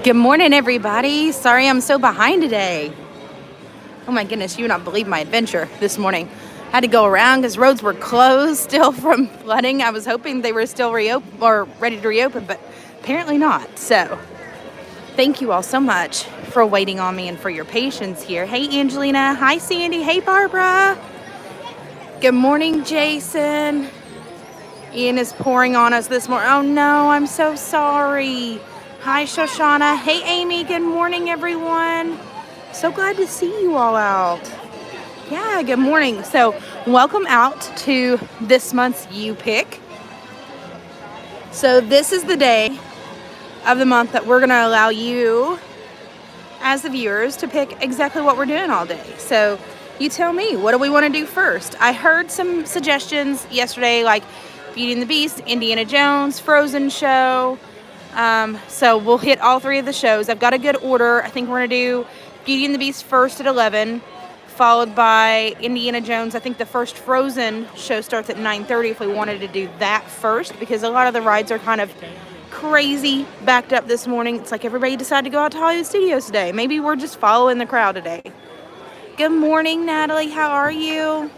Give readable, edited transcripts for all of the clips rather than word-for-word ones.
Good morning, everybody. Sorry I'm so behind today. Oh my goodness, you would not believe my adventure this morning. I had to go around because roads were closed still from flooding. I was hoping they were still reopen or ready to reopen, but apparently not. So thank you all so much for waiting on me and for your patience here. Hey, Angelina. Hi, Sandy. Hey, Barbara. Good morning, Jason. Ian is pouring on us this morning. Oh no, I'm so sorry. Hi, Shoshauna. Hey, Amy. Good morning, everyone. So glad to see you all out. Yeah, good morning. So welcome out to this month's You Pick. So this is the day of the month that we're going to allow you, as the viewers, to pick exactly what we're doing all day. So you tell me, what do we want to do first? I heard some suggestions yesterday, like Beauty and the Beast, Indiana Jones, Frozen show. So we'll hit all three of the shows. I've got a good order. I think we're going to do Beauty and the Beast first at 11, followed by Indiana Jones. I think the first Frozen show starts at 9:30 if we wanted to do that first, because a lot of the rides are kind of crazy backed up this morning. It's like everybody decided to go out to Hollywood Studios today. Maybe we're just following the crowd today. Good morning, Natalie. How are you?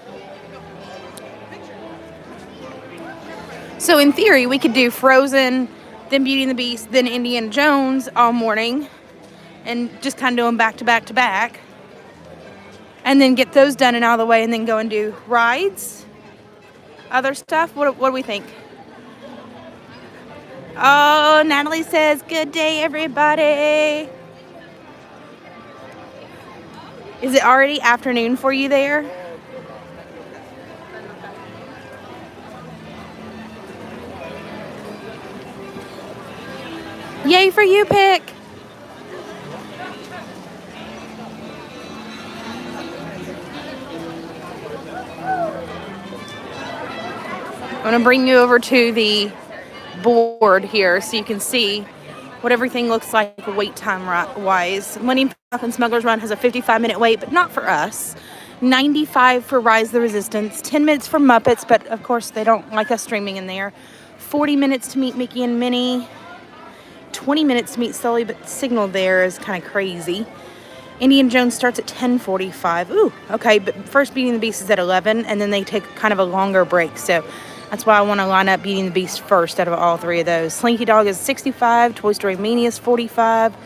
So in theory, we could do Frozen, then Beauty and the Beast, then Indiana Jones all morning, and just kind of do them back to back to back, and then get those done and out of the way, and then go and do rides, other stuff. What do we think? Oh, Natalie says, good day, everybody. Is it already afternoon for you there? Yay for You Pick. I'm going to bring you over to the board here so you can see what everything looks like wait time wise. Millennium Falcon Smuggler's Run has a 55-minute wait, but not for us. 95 for Rise the Resistance. 10 minutes for Muppets, but of course they don't like us streaming in there. 40 minutes to meet Mickey and Minnie. 20 minutes to meet Sully, but signal there is kind of crazy. Indiana Jones starts at 10:45. Ooh, okay, but first Beauty and the Beast is at 11, and then they take kind of a longer break. So that's why I want to line up Beauty and the Beast first out of all three of those. Slinky Dog is 65. Toy Story Mania is 45.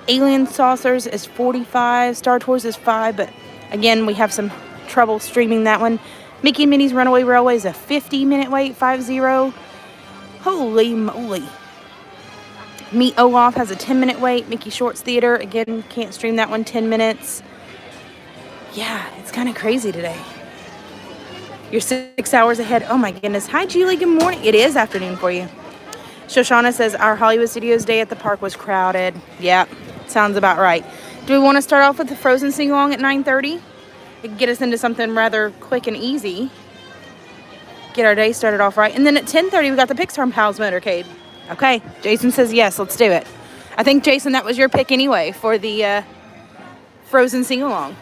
Alien Saucers is 45. Star Tours is 5, but again, we have some trouble streaming that one. Mickey and Minnie's Runaway Railway is a 50-minute wait, 50. Holy moly. Meet Olaf has a 10-minute wait. Mickey Shorts Theater, again, can't stream that one, 10 minutes. Yeah, it's kind of crazy today. You're 6 hours ahead. Oh my goodness. Hi, Julie. Good morning. It is afternoon for you. Shoshana says our Hollywood Studios day at the park was crowded. Yeah, sounds about right. Do we want to start off with the Frozen sing-along at 9:30? It could get us into something rather quick and easy. Get our day started off right. And then at 10:30, we got the Pixar Pals Motorcade. Okay, Jason says yes, let's do it. I think, Jason, that was your pick anyway for the Frozen sing-along.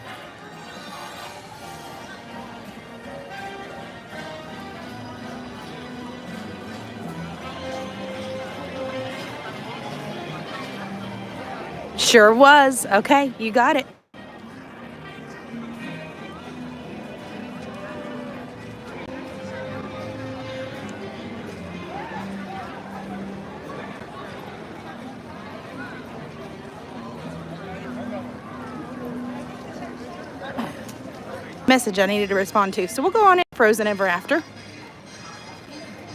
Sure was. Okay, you got it. Message I needed to respond to. So we'll go on in Frozen Ever After.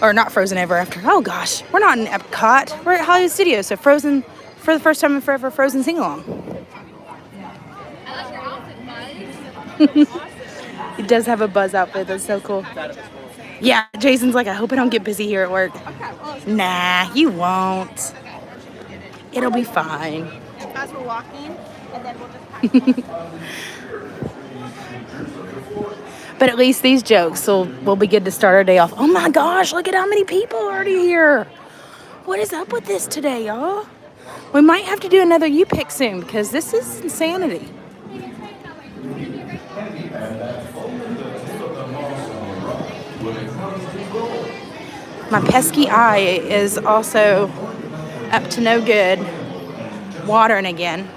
Or not Frozen Ever After. Oh gosh, we're not in Epcot. We're at Hollywood Studios. So Frozen, for the first time in forever, Frozen sing-along. I like your outfit, Buzz. It does have a Buzz outfit. That's so cool. Yeah, Jason's like, I hope I don't get busy here at work. Nah, you won't. It'll be fine. As we're walking, and then we'll just But at least these jokes will be good to start our day off. Oh my gosh, look at how many people are already here. What is up with this today, y'all? We might have to do another You Pick soon because this is insanity. My pesky eye is also up to no good. watering again.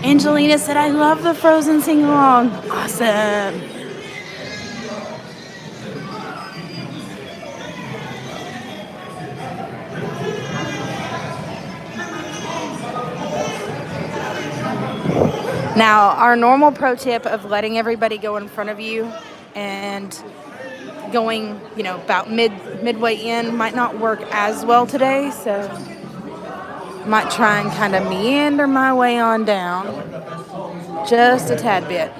Angelina said, I love the Frozen sing-along. Awesome. Now, our normal pro tip of letting everybody go in front of you and going, about midway in might not work as well today, so might try and kind of meander my way on down just a tad bit.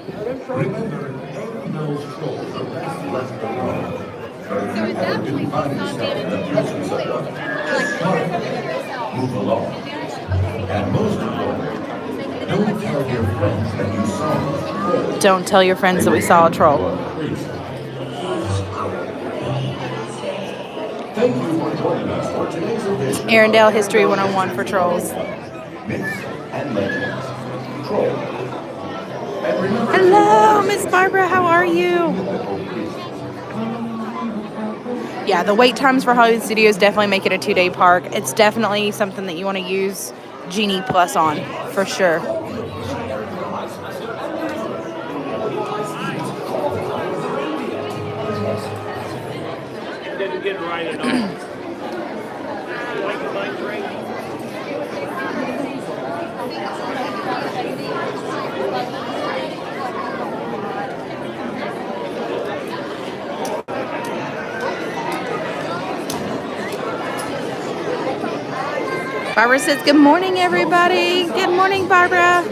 Move along. And most important, don't tell your friends that you saw a troll. Don't tell your friends that we saw a troll. Thank you for joining us for today's edition. Arendelle History 101 for trolls. Myths and legends. Troll. And remember, Hello, Miss Barbara. How are you? Yeah, the wait times for Hollywood Studios definitely make it a 2-day park. It's definitely something that you want to use Genie Plus on, for sure. Didn't get it right at all. Barbara says, good morning, everybody. Good morning, Barbara.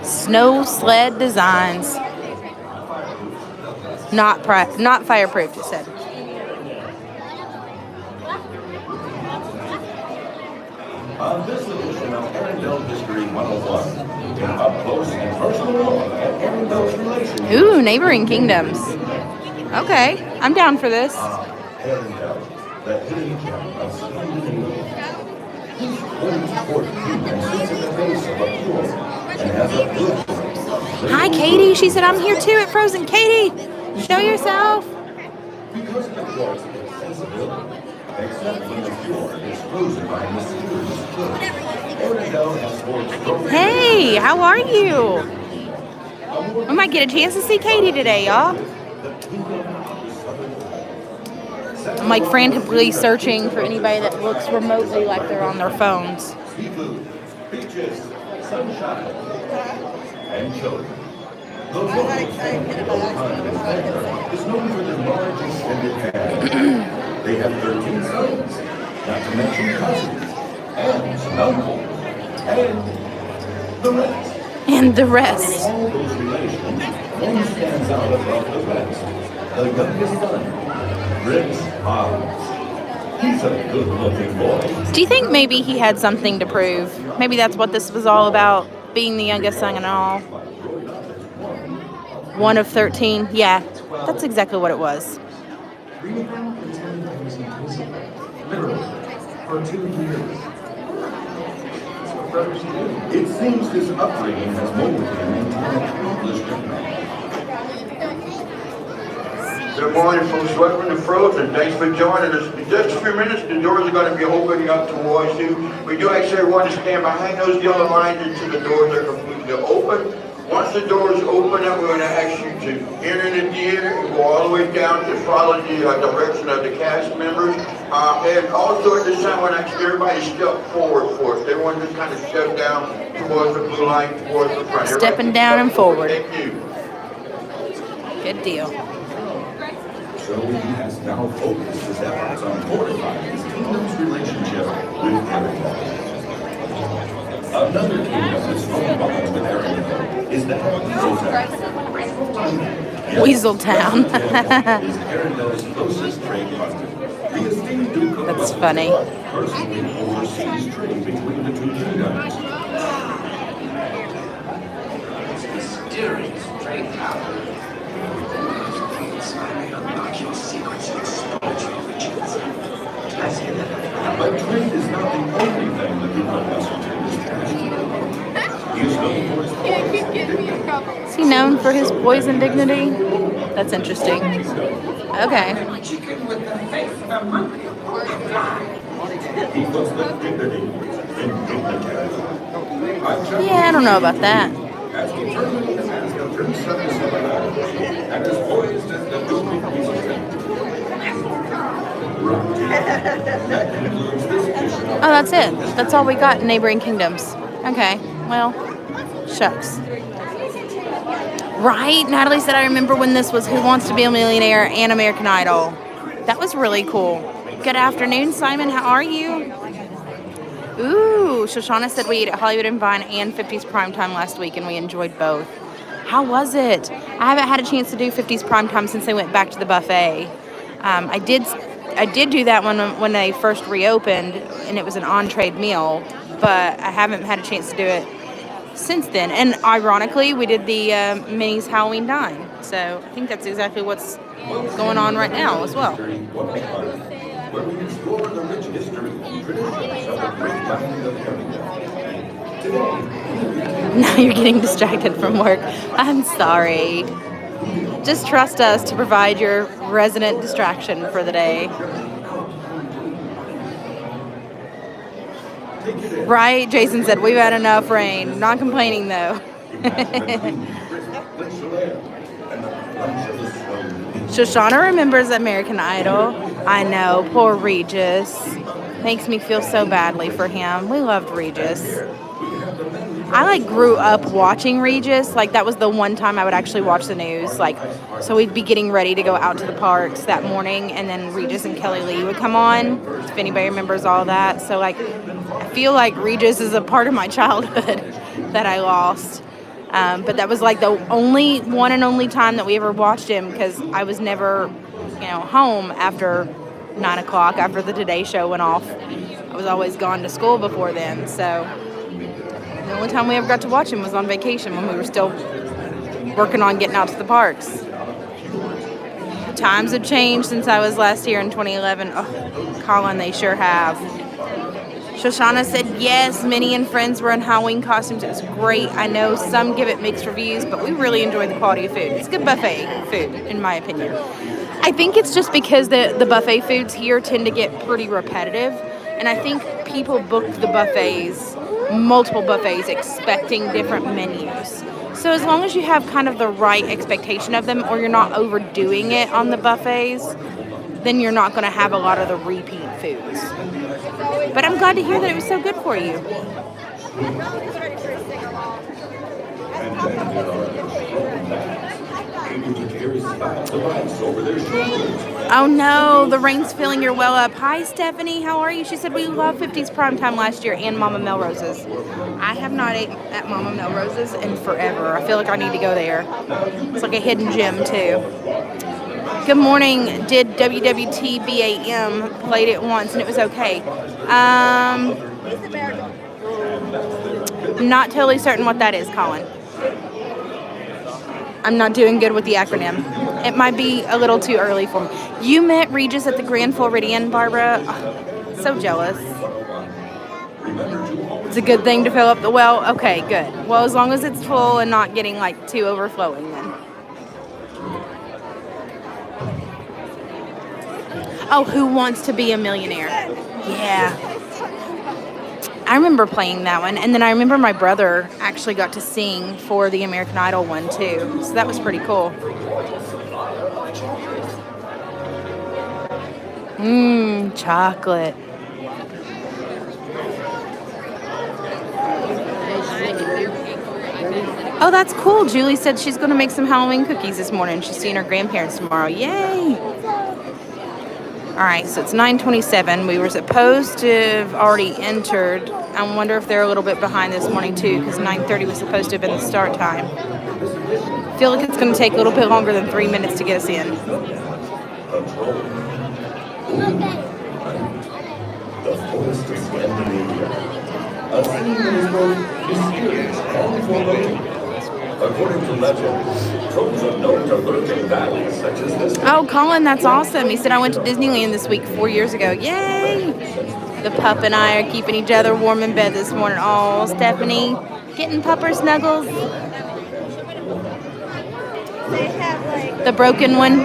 Snow sled designs. Not fireproof, it said. on this edition of Arendelle History 101, get up close and personal look at Arendelle's relationship. Ooh, neighboring kingdoms. Okay, I'm down for this. Arendelle, the hidden gem of Scandinavia. He's points toward you and sits at the base of a fjord and has a blue. Hi, Katie. She said, I'm here too at Frozen. Katie, show yourself. Because the fjord's accessibility, except when the fjord is frozen by a mysterious cliff. Arendelle has forged Hey, how are you? We might get a chance to see Katie today, y'all. I'm like frantically searching for anybody that looks remotely like they're on their phones. seafood, beaches, sunshine, and children. The Florida is known for their large extended hands. They have 13 sons, not to mention cousins, aunts, and uncles, and the rest. And the Out of rest. all those relations, one stands out above the rest. The youngest son, Prince Hans. He's a good-looking boy. Do you think maybe he had something to prove? Maybe that's what this was all about, being the youngest son and all. One of 13. Yeah, that's exactly what it was. Literally, for 2 years. It seems his upbringing has molded him into an accomplished young man. Good morning from Sweating and Frozen. Thanks for joining us. In just a few minutes, the doors are going to be opening up towards you. We do actually want to stand behind those yellow lines until the doors are completely open. Once the doors open up, we're going to ask you to enter the theater and go all the way down to follow the direction of the cast members. And also at this time, we're going to ask everybody to step forward for us. Everyone just kind of step down towards the blue line, towards the front. Stepping Everybody down and step forward. Thank you. Good deal. So he has now focused his efforts on fortifying his kingdom's relationship with Arendelle. Another kingdom with strong bonds with Arendelle is that of Weaseltown. is Arendelle's closest trade partner. The esteemed Duke of That's Wellington funny. personally oversees trade between the two kingdoms. Mysterious trade power. Unlock your secrets and exploit your riches. But trade is not the only thing the Duke of Wellington is passionate about. He is known for his poise and dignity. Is he known for his poise and dignity? That's interesting. Okay. Chicken with the face of a monkey. He puts the dignity spitting in dignitary. Yeah, I don't know about that. As determined as the Prince of the Seven and as poised as the Duke of Beasley. That concludes this edition of Oh, that's it. That's all we got in neighboring kingdoms. Okay, well, shucks. Right? Natalie said, I remember when this was Who Wants to Be a Millionaire and American Idol. That was really cool. Good afternoon, Simon. How are you? Ooh, Shoshauna said we ate at Hollywood and Vine and 50s Primetime last week, and we enjoyed both. How was it? I haven't had a chance to do 50s Primetime since they went back to the buffet. I did do that one when they first reopened, and it was an entree meal, but I haven't had a chance to do it since then. And ironically, we did the Minnie's Halloween Dine, so I think that's exactly what's going on right now as well. Where we explore the rich history and traditions of the great land of America. Today, Now you're getting distracted from work. I'm sorry. Just trust us to provide your resident distraction for the day. Right? Jason said, we've had enough rain. Not complaining, though. Shoshana remembers American Idol. I know, poor Regis. Makes me feel so badly for him. We loved Regis. I grew up watching Regis. That was the one time I would actually watch the news. So we'd be getting ready to go out to the parks that morning, and then Regis and Kelly Lee would come on, if anybody remembers all that. So I feel like Regis is a part of my childhood that I lost. But that was the only one and only time that we ever watched him, because I was never, home after 9 o'clock after the Today Show went off. I was always gone to school before then. So the only time we ever got to watch him was on vacation when we were still working on getting out to the parks. Times have changed since I was last here in 2011. Oh, Colin, they sure have. Shoshana said, yes, Minnie and friends were in Halloween costumes. It was great. I know some give it mixed reviews, but we really enjoyed the quality of food. It's good buffet food, in my opinion. I think it's just because the buffet foods here tend to get pretty repetitive, and I think people book the buffets, multiple buffets, expecting different menus. So as long as you have kind of the right expectation of them, or you're not overdoing it on the buffets, then you're not going to have a lot of the repeat foods. But I'm glad to hear that it was so good for you. Oh no, the rain's filling your well up. Hi Stephanie, how are you? She said we loved 50s Primetime last year and Mama Melrose's. I have not eaten at Mama Melrose's in forever. I feel like I need to go there. It's like a hidden gem too. Good morning. Did WWT-BAM played it once and it was okay. I'm not totally certain what that is, Colin. I'm not doing good with the acronym. It might be a little too early for me. You met Regis at the Grand Floridian, Barbara? Oh, so jealous. It's a good thing to fill up the well? Okay, good. Well, as long as it's full and not getting too overflowing then. Oh, Who Wants to Be a Millionaire? Yeah. I remember playing that one, and then I remember my brother actually got to sing for the American Idol one too, so that was pretty cool. Chocolate. Oh, that's cool. Julie said she's going to make some Halloween cookies this morning. She's seeing her grandparents tomorrow. Yay! All right, so it's 9:27. We were supposed to have already entered. I wonder if they're a little bit behind this morning too, because 9:30 was supposed to have been the start time. I feel like it's going to take a little bit longer than 3 minutes to get us in. The forest is ending. A scene that is both mysterious and foreboding. According to legend, troves of known to lurk in valleys such as this. Oh, Colin, that's awesome. He said I went to Disneyland this week 4 years ago. Yay! The pup and I are keeping each other warm in bed this morning. Oh, Stephanie, getting pupper snuggles. They have The broken one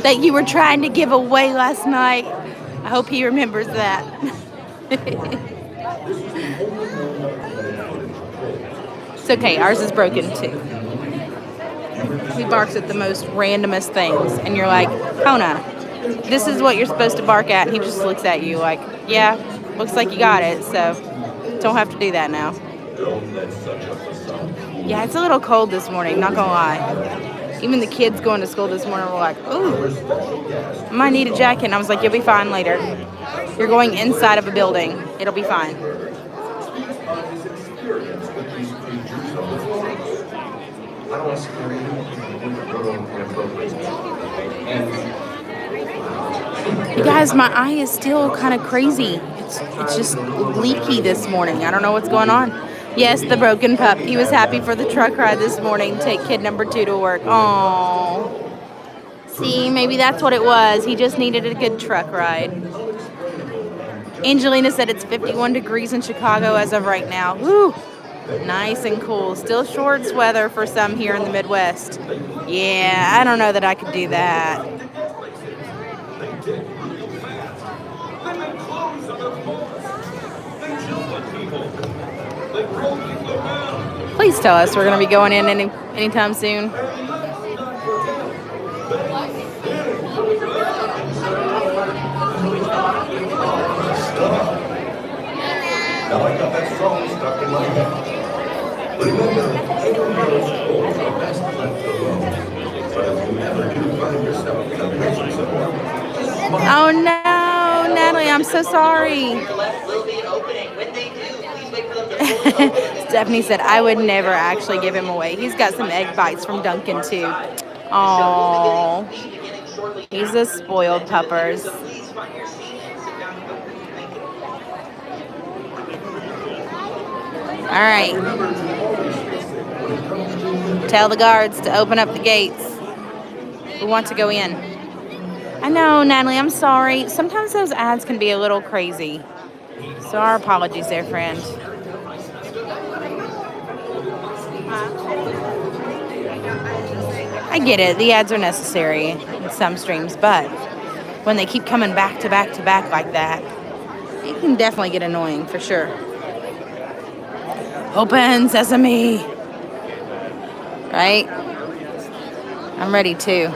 that you were trying to give away last night. I hope he remembers that. It's okay, ours is broken too. He barks at the most randomest things, and you're like, Kona, this is what you're supposed to bark at, and he just looks at you like, yeah, looks like you got it, so don't have to do that now. Yeah, it's a little cold this morning, not gonna lie. Even the kids going to school this morning were like, ooh, I might need a jacket, and I was like, you'll be fine later. You're going inside of a building, it'll be fine. You guys, my eye is still kind of crazy. It's just leaky this morning. I don't know what's going on. Yes, the broken pup. He was happy for the truck ride this morning. Take kid number 2 to work. Oh, see, maybe that's what it was. He just needed a good truck ride. Angelina said it's 51 degrees in Chicago as of right now. Woo! Nice and cool. Still shorts weather for some here in the Midwest. Yeah, I don't know that I could do that. Please tell us we're going to be going in anytime soon. Now I got that song stuck in my head. Remember, superheroes always are best left alone. But if you ever do find yourself in a presence of one, Oh no, Natalie, I'm so sorry. Stephanie said I would never actually give him away. He's got some egg bites from Duncan too. Oh, he's a spoiled puppers. All right. Tell the guards to open up the gates. We want to go in. I know, Natalie, I'm sorry. Sometimes those ads can be a little crazy. So our apologies there, friend. I get it. The ads are necessary in some streams, but when they keep coming back to back to back like that, it can definitely get annoying for sure. Open sesame. Right? I'm ready too.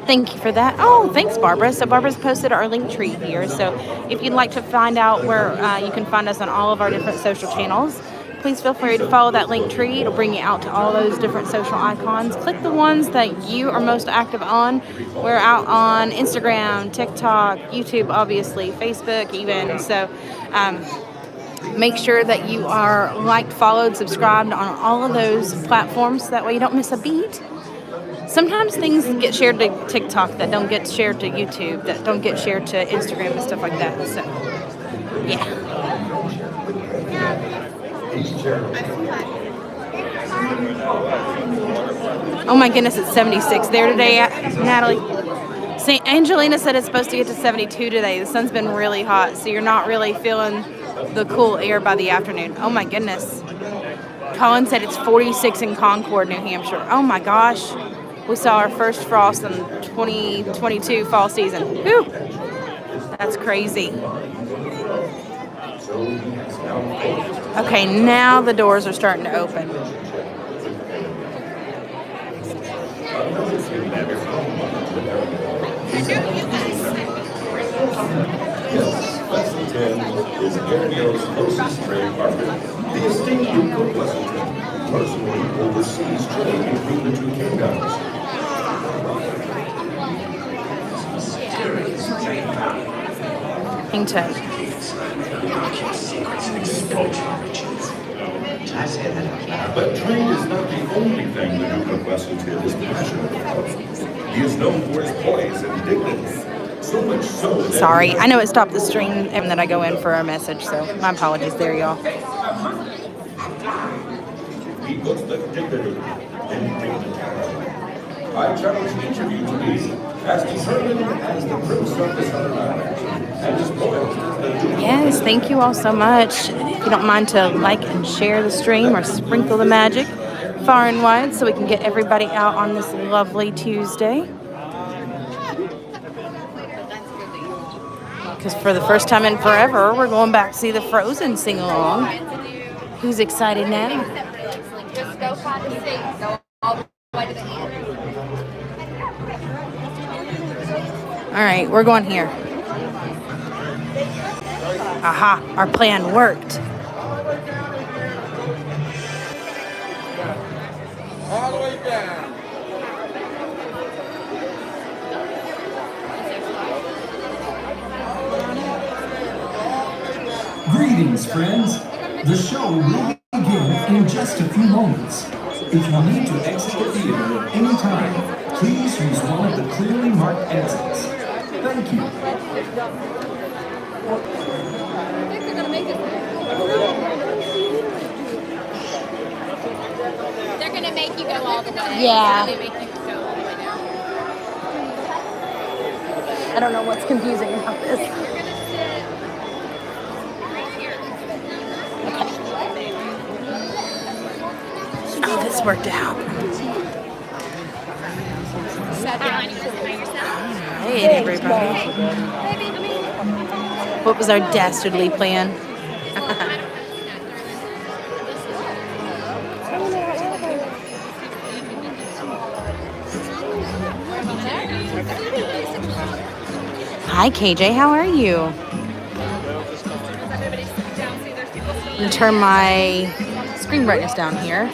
Thank you for that. Oh, thanks, Barbara. So Barbara's posted our link tree here. So if you'd like to find out where you can find us on all of our different social channels, please feel free to follow that link tree. It'll bring you out to all those different social icons. Click the ones that you are most active on. We're out on Instagram, TikTok, YouTube, obviously, Facebook even. So make sure that you are liked, followed, subscribed on all of those platforms. That way you don't miss a beat. Sometimes things get shared to TikTok that don't get shared to YouTube, that don't get shared to Instagram and stuff like that. So, yeah. Oh my goodness, it's 76 there today, Natalie. St. Angelina said it's supposed to get to 72 today. The sun's been really hot, so you're not really feeling the cool air by the afternoon. Oh my goodness. Colin said it's 46 in Concord, New Hampshire. Oh my gosh. We saw our first frost in 2022 fall season. Whew. That's crazy. Okay, now the doors are starting to open. Lexington is Ariel's closest trade partner. The esteemed Duke of Lexington personally oversees trade between the two kingdoms. Hang tight. But trade is not the only thing the Duke of Lexington is passionate about. He is known for his poise and dignity. So much so that Sorry, I know it stopped the stream and then I go in for a message, so my apologies there, y'all. he puts the dignity in dignity. I challenge each of you to be as determined as the Prince of the Southern Islands. Yes, thank you all so much. If you don't mind to like and share the stream or sprinkle the magic far and wide so we can get everybody out on this lovely Tuesday. Because for the first time in forever, we're going back to see the Frozen sing-along. Who's excited now? Just go find the seat. Go all the way to the end. All right, we're going here. Aha, our plan worked. All the way down. Greetings, friends. The show will begin in just a few moments. If you need to exit the theater at any time, please use one of the clearly marked exits. Thank you. They're going to make you go all the way. Yeah. They make you go all the way down. I don't know what's confusing about this. You're going to sit right here. Oh, this worked out. Hey, everybody. What was our dastardly plan? Hi, KJ. How are you? I'm gonna turn my screen brightness down here.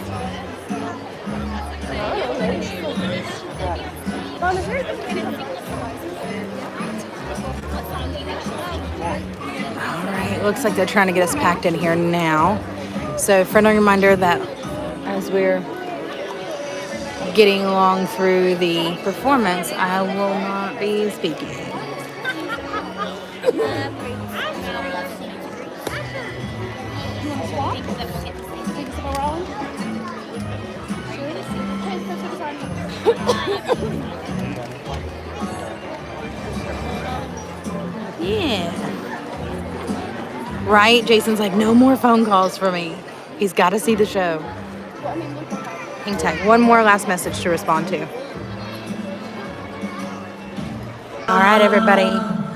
All right, looks like they're trying to get us packed in here now. So, friendly reminder that as we're getting along through the performance, I will not be speaking. Yeah. Right? Jason's like, no more phone calls for me. He's got to see the show. Hang tight. One more last message to respond to. All right, everybody.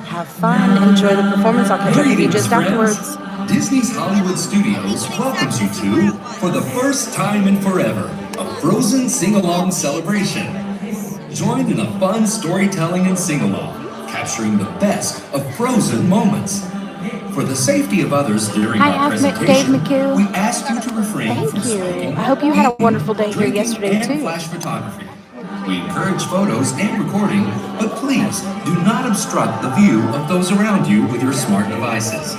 Have fun. Enjoy the performance. I'll catch up with you just afterwards. Disney's Hollywood Studios welcomes you to, for the first time in forever, a Frozen sing-along celebration. Join in a fun storytelling and sing-along, capturing the best of Frozen moments. For the safety of others during our presentation, we ask you to refrain from smoking. I hope you had a wonderful day here yesterday, and too. flash photography. We encourage photos and recording, but please do not obstruct the view of those around you with your smart devices.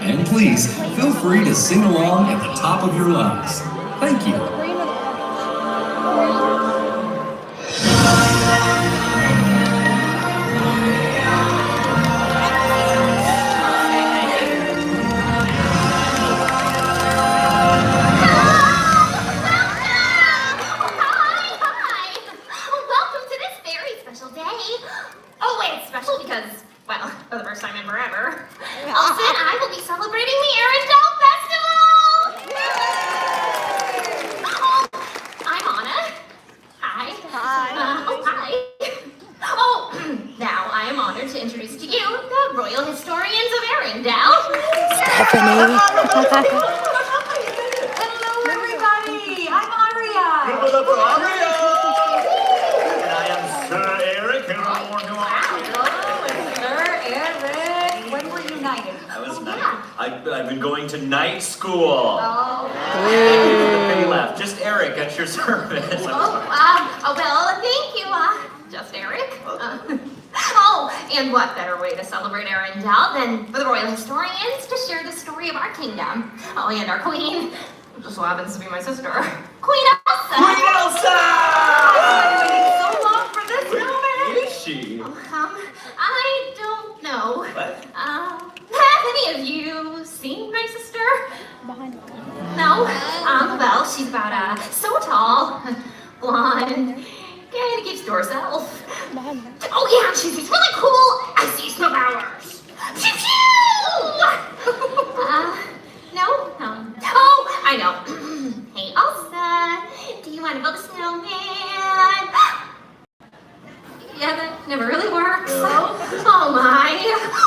And please, feel free to sing along at the top of your lungs. Thank you. Welcome to this very special day. Oh, wait, it's special because, well, for the first time in forever, Elsa and I will be celebrating the Arendelle Festival. Oh, I'm Anna. Hi. Hi. Hi. Oh, now I am honored to introduce to you the Royal Historians of Arendelle. Stephanie. Hello, everybody. I'm Aria. Give it up for Aria! And I am Sir Eric, and I'm more new Sir Eric. When were you knighted? I've been going to night school. Oh. Penny left. Just Eric at your service. Well, thank you, just Eric. Oh, and what better way to celebrate Arendelle than for the royal historians to share the story of our kingdom. Oh, and our queen, who just so happens to be my sister, Queen Elsa. Queen Elsa! I've been waiting so long for this moment. Who is she? I don't know. What? Have any of you seen my sister? No? Well, she's about, so tall, blonde, kind of keeps to herself. Oh, yeah, she's really cool icy snow powers. I know. Hey, Elsa, do you want to build a snowman? Yeah, that never really works. Oh my.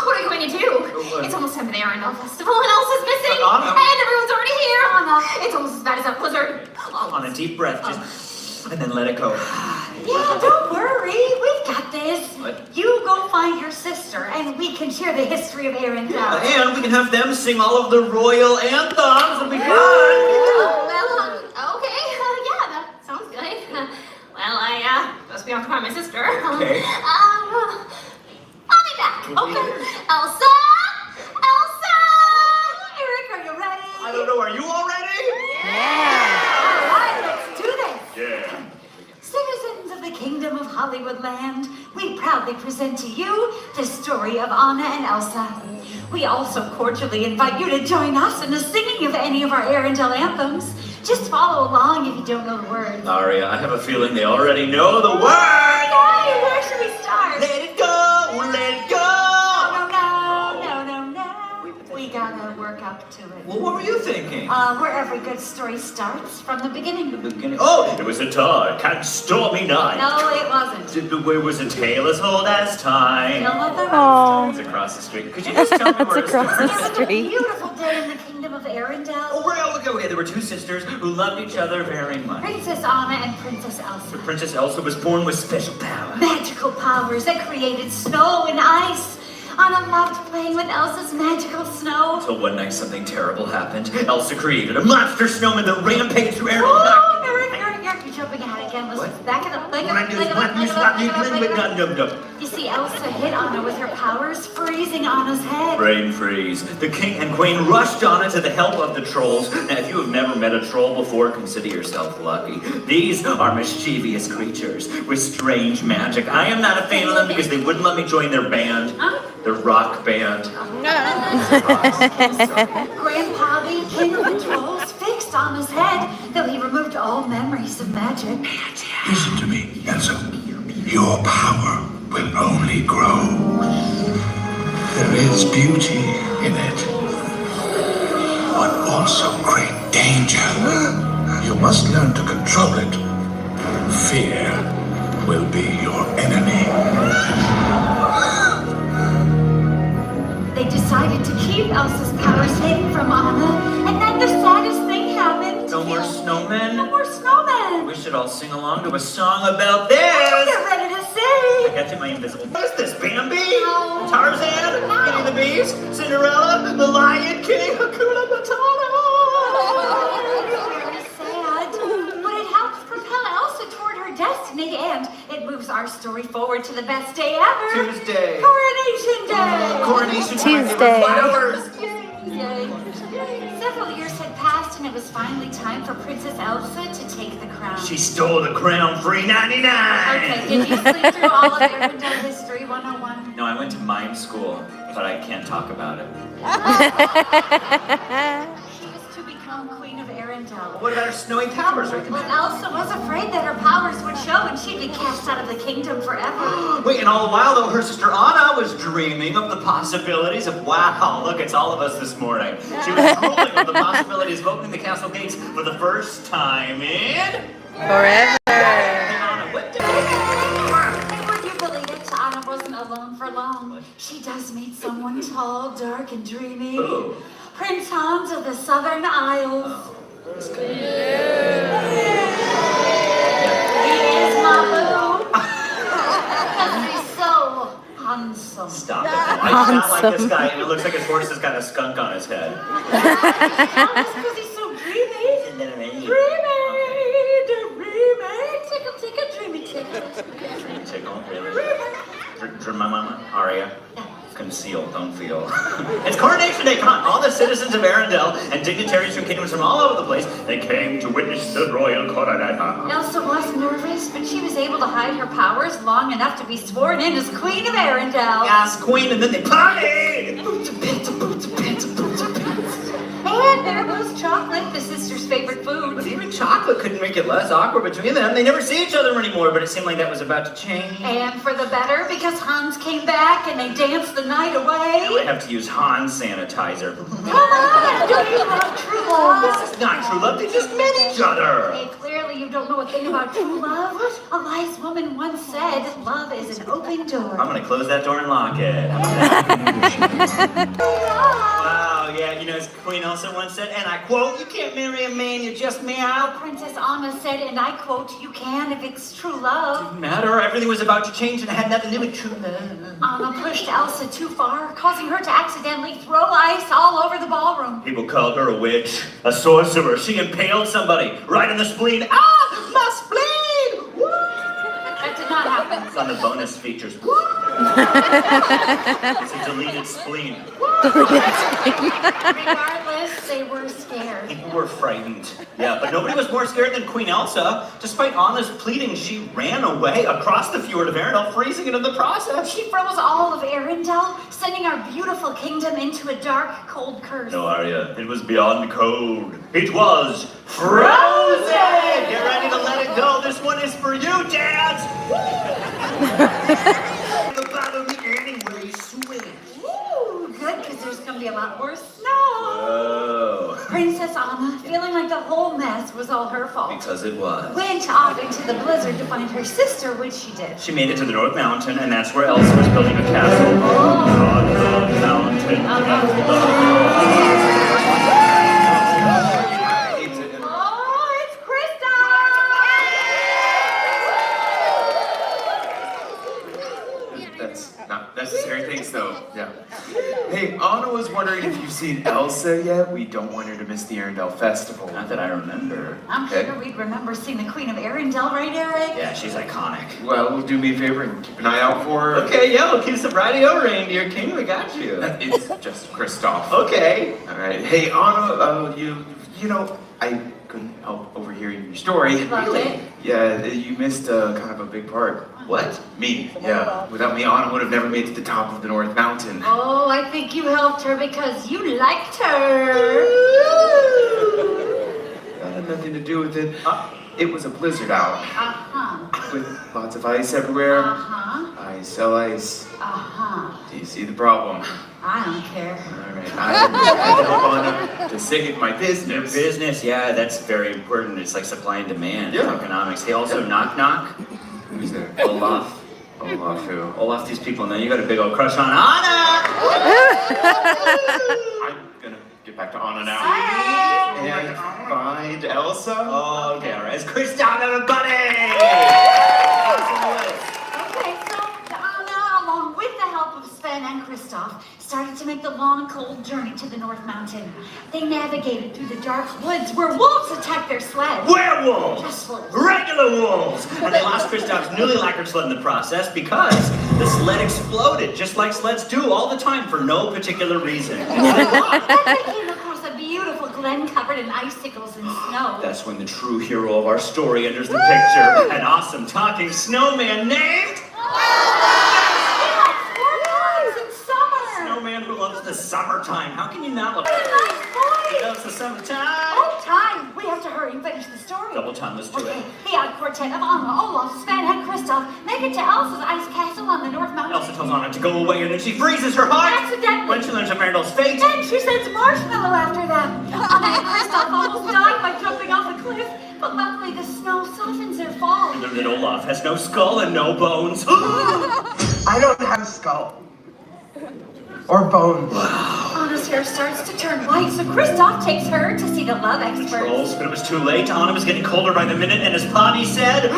What are you going to do? It's almost time for the Arendelle Festival and Elsa's missing. Anna. And everyone's already here. Anna, it's almost as bad as that blizzard. On a deep breath, just and then let it go. Yeah, don't worry. We've got this. What? You go find your sister, and we can share the history of Arendelle. And we can have them sing all of the royal anthems. It'll be fun. Oh, well, okay. Yeah, that sounds good. Well, I must be off to find my sister. Okay. I'll be back. Okay. Elsa! Elsa! Eric, are you ready? I don't know. Are you all ready? All right, let's do this. Yeah. Citizens of the Kingdom of Hollywood Land, we proudly present to you the story of Anna and Elsa. We also cordially invite you to join us in the singing of any of our Arendelle anthems. Just follow along if you don't know the words. Aria, I have a feeling they already know the word. Yay, where should we start? Let it go, let it go. No. We gotta work up to it. Well, what were you thinking? Where every good story starts, from the beginning. The beginning. Oh, it was a dark and stormy night. No, it wasn't. Where was a tale as old as time? Still not the Aw. It's across the street. Could you just tell me where It's across to the start? street. It was a beautiful day in the Kingdom of Arendelle. Oh, right. Okay. There were two sisters who loved each other very much. Princess Anna and Princess Elsa. Princess Elsa was born with special power. Magical powers that created snow and ice. Anna loved playing with Elsa's magical snow. Until one night something terrible happened. Elsa created a monster snowman that rampaged through Arendelle. Oh, Eric, you're jumping ahead again. Listen, What? back it up. What I do is what you stop you You see, Elsa hit Anna with her powers, freezing Anna's head. Brain freeze. The king and queen rushed on to the help of the trolls. Now, if you have never met a troll before, consider yourself lucky. These are mischievous creatures with strange magic. I am not a fan of them because they wouldn't let me join their band. Huh? Their rock band. Grandpa, the king of the trolls, fixed Anna's head, though he removed all memories of magic. Listen to me, Elsa. Your power will only grow. There is beauty in it, but also great danger. You must learn to control it. Fear will be your enemy. They decided to keep Elsa's powers hidden from Anna, and then the saddest thing happened. No more snowmen? No more snowmen. We should all sing along to a song about this. Get ready to sing. I got you my invisible. What is this? Bambi? Tarzan? Beauty and the Beast? Cinderella? The Lion King? Hakuna Matata? Very sad, but it helps propel Elsa toward her destiny, and it moves our story forward to the best day ever. Tuesday. Coronation Day. Coronation Tuesday. Flowers. Yay. Several years had passed, and it was finally time for Princess Elsa to take the crown. She stole the crown free 99. Okay, did you sleep through all of Arendelle History 101? No, I went to mime school, but I can't talk about it. She was to become Queen of Arendelle. What about her snowy powers? Right? Well, Elsa was afraid that her powers would show and she'd be cast out of the kingdom forever. Wait, and all the while, though, her sister Anna was dreaming of the possibilities of, wow, look, it's all of us this morning. She was drooling of the possibilities of opening the castle gates for the first time in... Forever. Hey, Anna, what did... And would you believe it? Anna wasn't alone for long. She does meet someone tall, dark, and dreamy. Who? Prince Hans of the Southern Isles. This He is my boo. Because he's so handsome. Stop it. I sound like this guy, and it looks like his horse has got a skunk on his head. Because he's so dreamy. Dreamy. Take a dreamy tickle. Dream tickle, really? Mama, Aria. Conceal, don't feel. It's Coronation Day, come on. All the citizens of Arendelle and dignitaries from kingdoms from all over the place, they came to witness the royal coronation. Elsa was nervous, but she was able to hide her powers long enough to be sworn in as Queen of Arendelle. Yes, queen, and then they party! And there goes chocolate, the sister's favorite food. But even chocolate couldn't make it less awkward between them. They never see each other anymore, but it seemed like that was about to change. And for the better, because Hans came back and they danced the night Now I away. have to use Hans sanitizer. Come on, do you love true love? That's not true love. They just met each other. Hey, clearly you don't know a thing about true love. A wise woman once said, love is an open door. I'm gonna close that door and lock it. Wow, yeah, you know, as Queen Elsa once said, and I quote, you can't marry a man you just meow. Princess Anna said, and I quote, you can if it's true love. Didn't matter, everything was about to change and it had nothing to do with true love. Anna pushed Elsa too far, causing her to accidentally throw ice all over the ballroom. People called her a witch, a sorcerer. She impaled somebody right in the spleen. Ah, my spleen! Woo! That did not happen. It's on the bonus features. Woo! It's a deleted spleen. Regardless, they were scared. People were frightened. Yeah, but nobody was more scared than Queen Elsa. Despite Anna's pleading, she ran away across the fjord of Arendelle, freezing it in the process. She froze all of Arendelle, sending our beautiful kingdom into a dark, cold curse. No, Arya, it was beyond code. It was frozen! Get ready to let it go. This one is for you, dads! Anyway, switch. Ooh, good, because there's going to be a lot more snow. Oh. Princess Anna, feeling like the whole mess was all her fault, Because it was. went off into the blizzard to find her sister, which she did. She made it to the North Mountain, and that's where Elsa was building a castle. On the mountain. Oh, it's Krista! That's not necessary. Thanks, though. Yeah. Hey, Anna was wondering if you've seen Elsa yet. We don't want her to miss the Arendelle Festival. Not that I remember. I'm Okay. sure we'd remember seeing the Queen of Arendelle, right, Eric? Yeah, she's iconic. Well, do me a favor and keep an eye out for her. Okay, yeah, we'll keep sobriety over, reindeer king. We got you. It's just Kristoff. Okay. All right. Hey, Anna, you know, I couldn't help overhearing your story. Loved it. Yeah, you missed kind of a big part. What? Me. Yeah. Without me, Anna would have never made it to the top of the North Mountain. Oh, I think you helped her because you liked her. That had nothing to do with it. It was a blizzard out Uh-huh. with lots of ice everywhere. Uh-huh. I sell ice. Uh-huh. Do you see the problem? I don't care. All right. I had to help Anna to sing it my business. Business, yeah, that's very important. It's like supply and demand. Yeah. Economics. Hey, also, knock knock. Who's there? Olaf. Olaf who? Olaf, these people, and then you got a big old crush on Anna! I'm gonna get back to Anna now. Hey! And find Elsa. Oh, okay, all right. It's Kristoff, everybody! Okay, so Anna, along with the help of Sven and Kristoff, started to make the long, cold journey to the North Mountain. They navigated through the dark woods where wolves attacked their sled. Werewolves! Just wolves. Regular wolves! And they lost Kristoff's newly lacquered sled in the process because the sled exploded, just like sleds do all the time for no particular reason. Then they came across a beautiful glen covered in icicles and snow. That's when the true hero of our story enters the picture. An awesome talking snowman named... Snowman who loves the summertime. How can you not love it? He loves the summertime. Oh, time! We have to hurry and finish the story. Double time, let's do Okay, it. the odd quartet of Anna, Olaf, Sven, and Kristoff make it to Elsa's ice castle on the North Mountain. Elsa tells Anna to go away and then she freezes her heart. Accidentally. When she learns of Arendelle's fate. Then she sends Marshmallow after them. Anna and Kristoff almost died by jumping off a cliff, but luckily the snow softens their fall. And then Olaf has no skull and no bones. I don't have a skull. Or bones. Anna's hair starts to turn white, so Kristoff takes her to see the love expert. Trolls, but it was too late. Anna was getting colder by the minute, and as Potty said,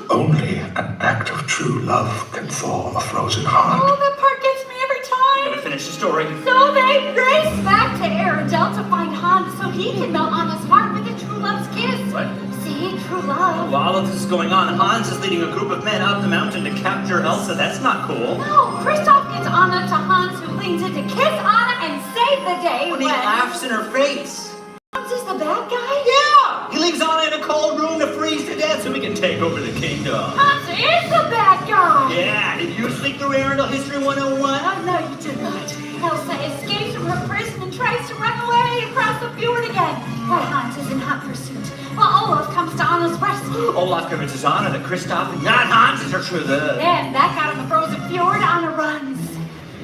Only an act of true love can thaw a frozen heart. Oh, that part gets me every time. gotta finish the story. So they race back to Arendelle to find Hans so he can melt Anna's heart with a true love's kiss. What? See, true love. While all of this is going on, Hans is leading a group of men up the mountain to capture Elsa. That's not cool. No, Kristoff gets Anna to Hans, who leans in to kiss Anna and save the day When he laughs in her face. Hans is the bad guy? Yeah! He leaves Anna in a cold room to freeze to death so we can take over the kingdom. Hans is the bad guy! Yeah, did you sleep through Arendelle History 101? Oh, no, you did not. Elsa escapes from her prison and tries to run away across the fjord again. But Hans is in hot pursuit. While Olaf comes to Anna's rescue. Olaf convinces Anna that Kristoff and not Hans is her true love. Then, back out on the frozen fjord, Anna runs.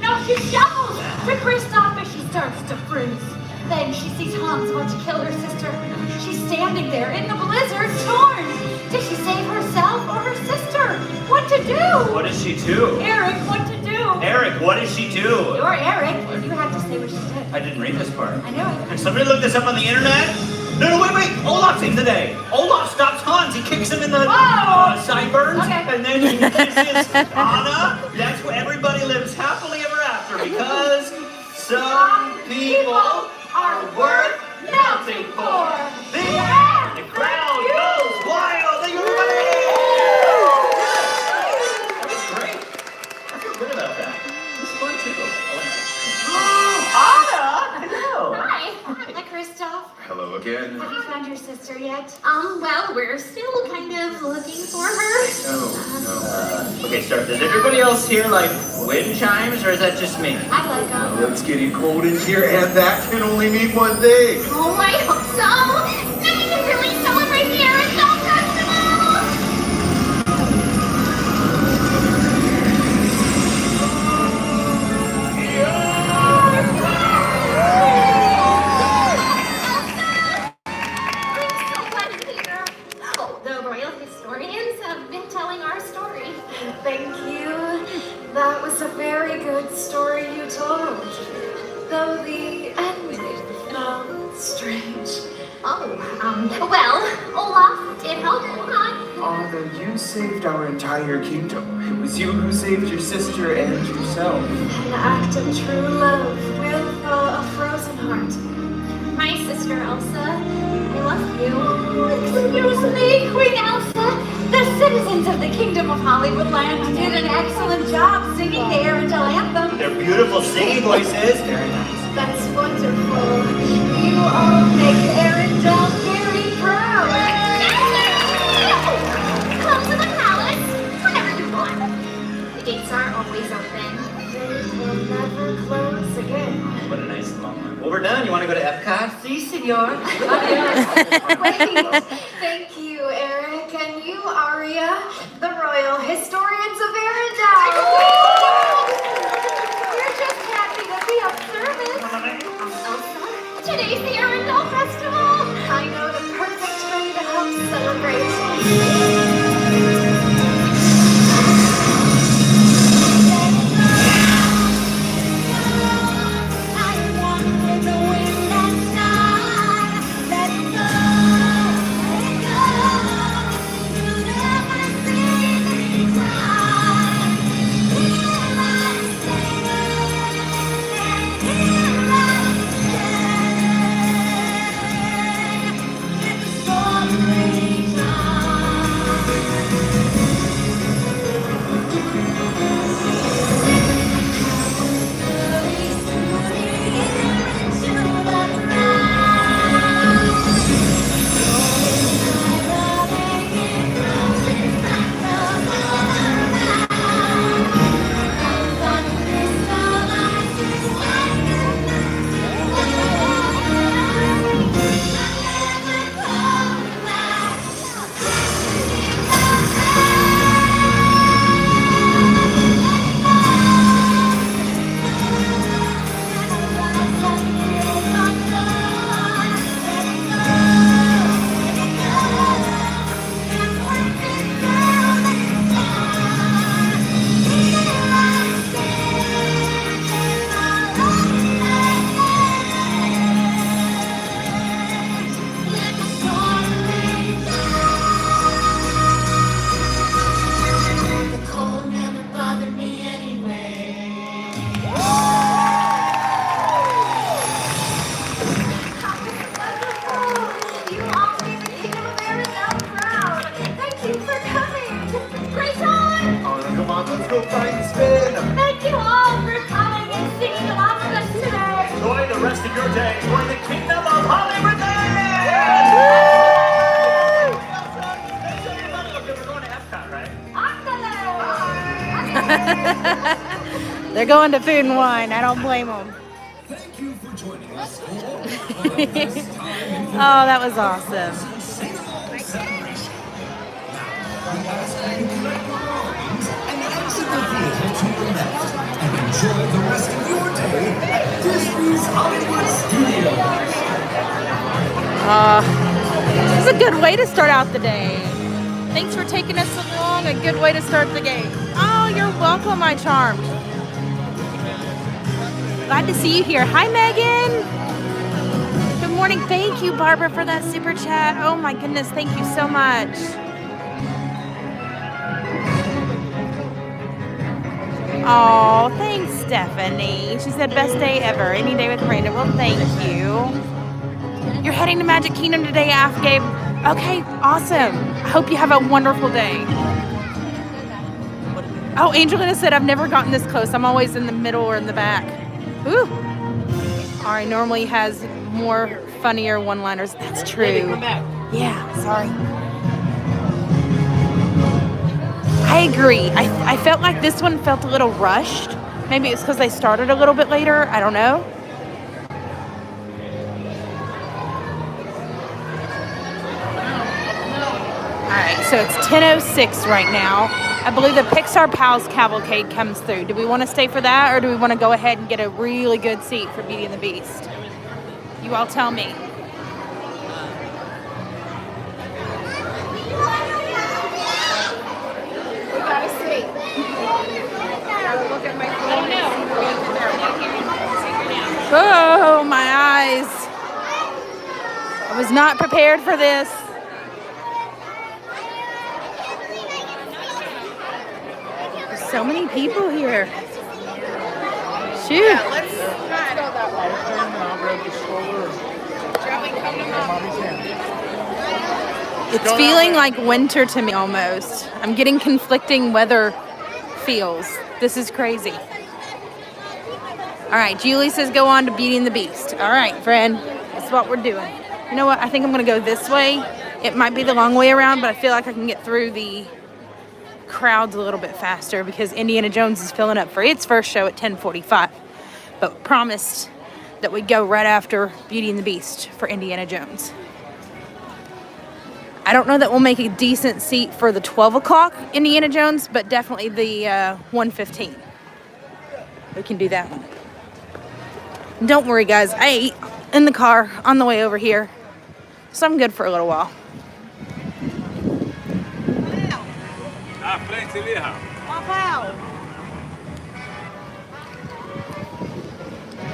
No, she shuffles to Kristoff as she starts to freeze. Then she sees Hans about to kill her sister. there in the blizzard storm. Did she save herself or her sister? What to do? What does she do? Eric, what to do? Eric, what does she do? You're Eric. You have to say what she did. I didn't read this part. I know it. Can somebody look this up on the internet? No, wait. Olaf saves the day. Olaf stops Hans. He kicks him in the sideburns. Okay. And then he kisses Anna. That's where everybody lives happily ever after because some people are worth nothing for. The end. The crowd goes wild. Thank you, everybody. That was great. I feel good about that. This is fun too. Anna! Hello. Hi, I'm Kristoff. Hello again. Have you found your sister yet? Well, we're still kind of looking for her. Oh, Okay, start. Does everybody else hear like wind chimes, or is that just me? I like them. no. It's getting cold in here, and that can only mean one thing. Oh, I hope so. Then we can really celebrate the Arizona Festival. I'm so glad you're here. Oh, the royal historians have been telling our story. Thank you. That was a very good story you told. Though the ending felt strange. Well, Olaf did help Johan. Anna, you saved our entire kingdom. It was you who saved your sister and yourself. An act of true love with a frozen heart. My sister Elsa, I love you. Excuse me, Queen Elsa. The citizens of the Kingdom of Hollywood Land did an excellent job singing the Arendelle anthem. They're beautiful singing voices. Very nice. That's wonderful. You all make Arendelle very proud. Come to the palace whenever you want. The gates are always open. They will never close again. What a nice moment. Well, we're done. You want to go to Epcot? Si, senor. Wait. Thank you, Eric, and you, Aria, the royal historians of Arendelle. We're just happy to be of service. Elsa, today's the Arendelle Festival. I know the perfect way to help celebrate. They're going to Food and Wine. I don't blame them. Thank you for joining us for Oh, that was awesome. and enjoy the rest of your day at Disney's Hollywood Studios. This is a good way to start out the day. Thanks for taking us along. A good way to start the game. Oh, you're welcome, my charm. Glad to see you here. Hi, Megan. Good morning. Thank you, Barbara, for that super chat. Oh my goodness, thank you so much. Oh, thanks, Stephanie. She said best day ever. Any day with Brandon. Well, thank you. You're heading to Magic Kingdom today, Gabe. Okay, awesome. I hope you have a wonderful day. Oh, Angelina said I've never gotten this close. I'm always in the middle or in the back. Ooh. Ari normally has more funnier one-liners. That's true. Yeah, sorry. I agree. I felt like this one felt a little rushed. Maybe it's because they started a little bit later. I don't know. All right, so it's 10:06 right now. I believe the Pixar Pals Cavalcade comes through. Do we want to stay for that, or do we want to go ahead and get a really good seat for Beauty and the Beast? You all tell me. We gotta see. Gotta look at my phone. Oh, my eyes. I was not prepared for this. There's so many people here. Shoot. Yeah, let's go that way. It's feeling like winter to me almost. I'm getting conflicting weather feels. This is crazy. All right, Julie says go on to Beauty and the Beast. All right, friend, that's what we're doing. You know what? I think I'm going to go this way. It might be the long way around, but I feel like I can get through the crowds a little bit faster because Indiana Jones is filling up for its first show at 10:45. But promised that we'd go right after Beauty and the Beast for Indiana Jones. I don't know that we'll make a decent seat for the 12 o'clock Indiana Jones, but definitely the 1:15. We can do that one. Don't worry, guys. I ate in the car on the way over here, so I'm good for a little while.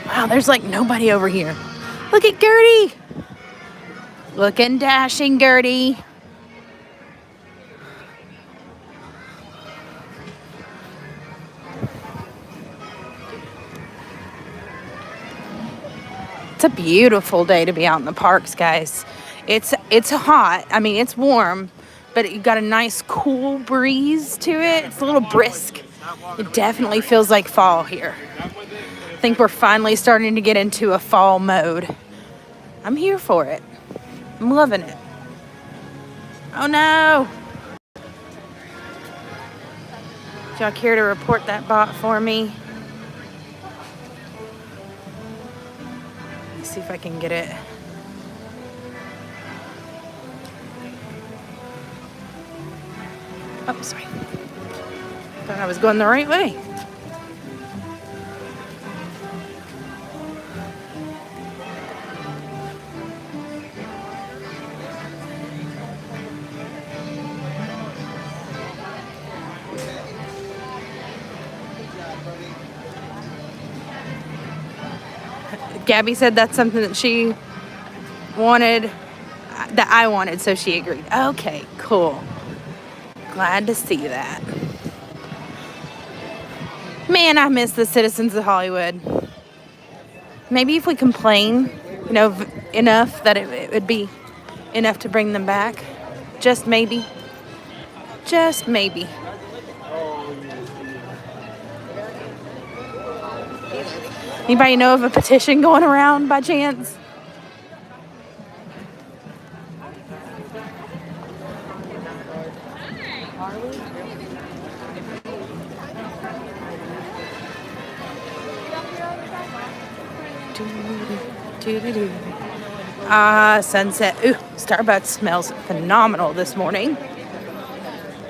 Wow, there's like nobody over here. Look at Gertie. Looking dashing, Gertie. It's a beautiful day to be out in the parks, guys. It's hot. I mean, it's warm, but you got a nice cool breeze to it. It's a little brisk. It definitely feels like fall here. I think we're finally starting to get into a fall mode. I'm here for it. I'm loving it. Oh no! Is y'all care to report that bot for me? Let's see if I can get it. Oh, sorry. Thought I was going the right way. Gabby said that's something that she wanted, that I wanted, so she agreed. Okay, cool. Glad to see that. Man, I miss the citizens of Hollywood. Maybe if we complain, enough that it would be enough to bring them back. Just maybe. Just maybe. Anybody know of a petition going around by chance? Sunset. Ooh, Starbucks smells phenomenal this morning.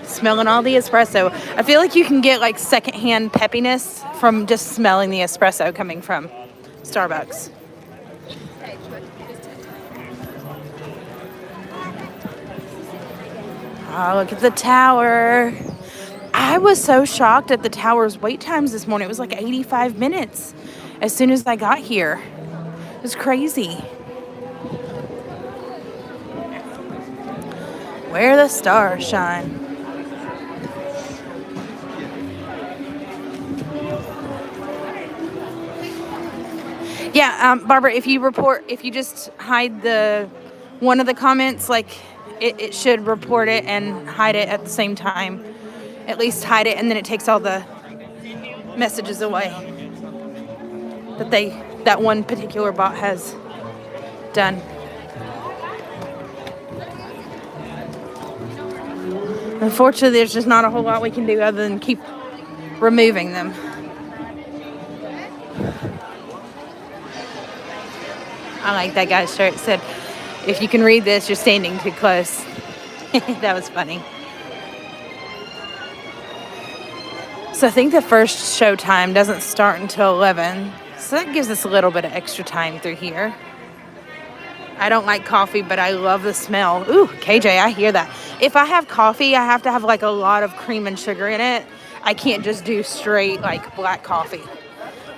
Smelling all the espresso. I feel like you can get like secondhand peppiness from just smelling the espresso coming from Starbucks. Oh, look at the tower. I was so shocked at the tower's wait times this morning. It was like 85 minutes as soon as I got here. It was crazy. Where the stars shine. Yeah, Barbara, if you just hide one of the comments, like it should report it and hide it at the same time. At least hide it, and then it takes all the messages away that one particular bot has done. Unfortunately, there's just not a whole lot we can do other than keep removing them. I like that guy's shirt. It said, if you can read this, you're standing too close. That was funny. So I think the first show time doesn't start until 11. So that gives us a little bit of extra time through here. I don't like coffee, but I love the smell. Ooh, KJ, I hear that. If I have coffee, I have to have like a lot of cream and sugar in it. I can't just do straight like black coffee.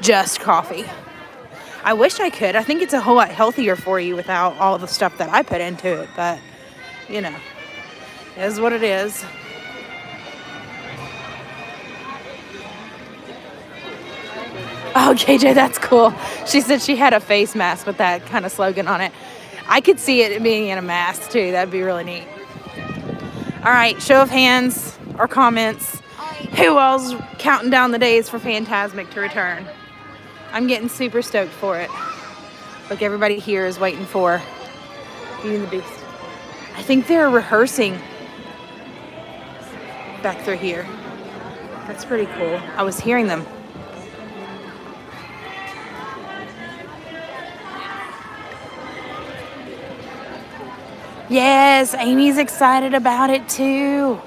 Just coffee. I wish I could. I think it's a whole lot healthier for you without all the stuff that I put into it. But, you know, it is what it is. Oh, KJ, that's cool. She said she had a face mask with that kind of slogan on it. I could see it being in a mask, too. That'd be really neat. All right, show of hands or comments. Who all's counting down the days for Fantasmic to return? I'm getting super stoked for it. Look, everybody here is waiting for Beauty and the Beast. I think they're rehearsing back through here. That's pretty cool. I was hearing them. Yes, Amy's excited about it too.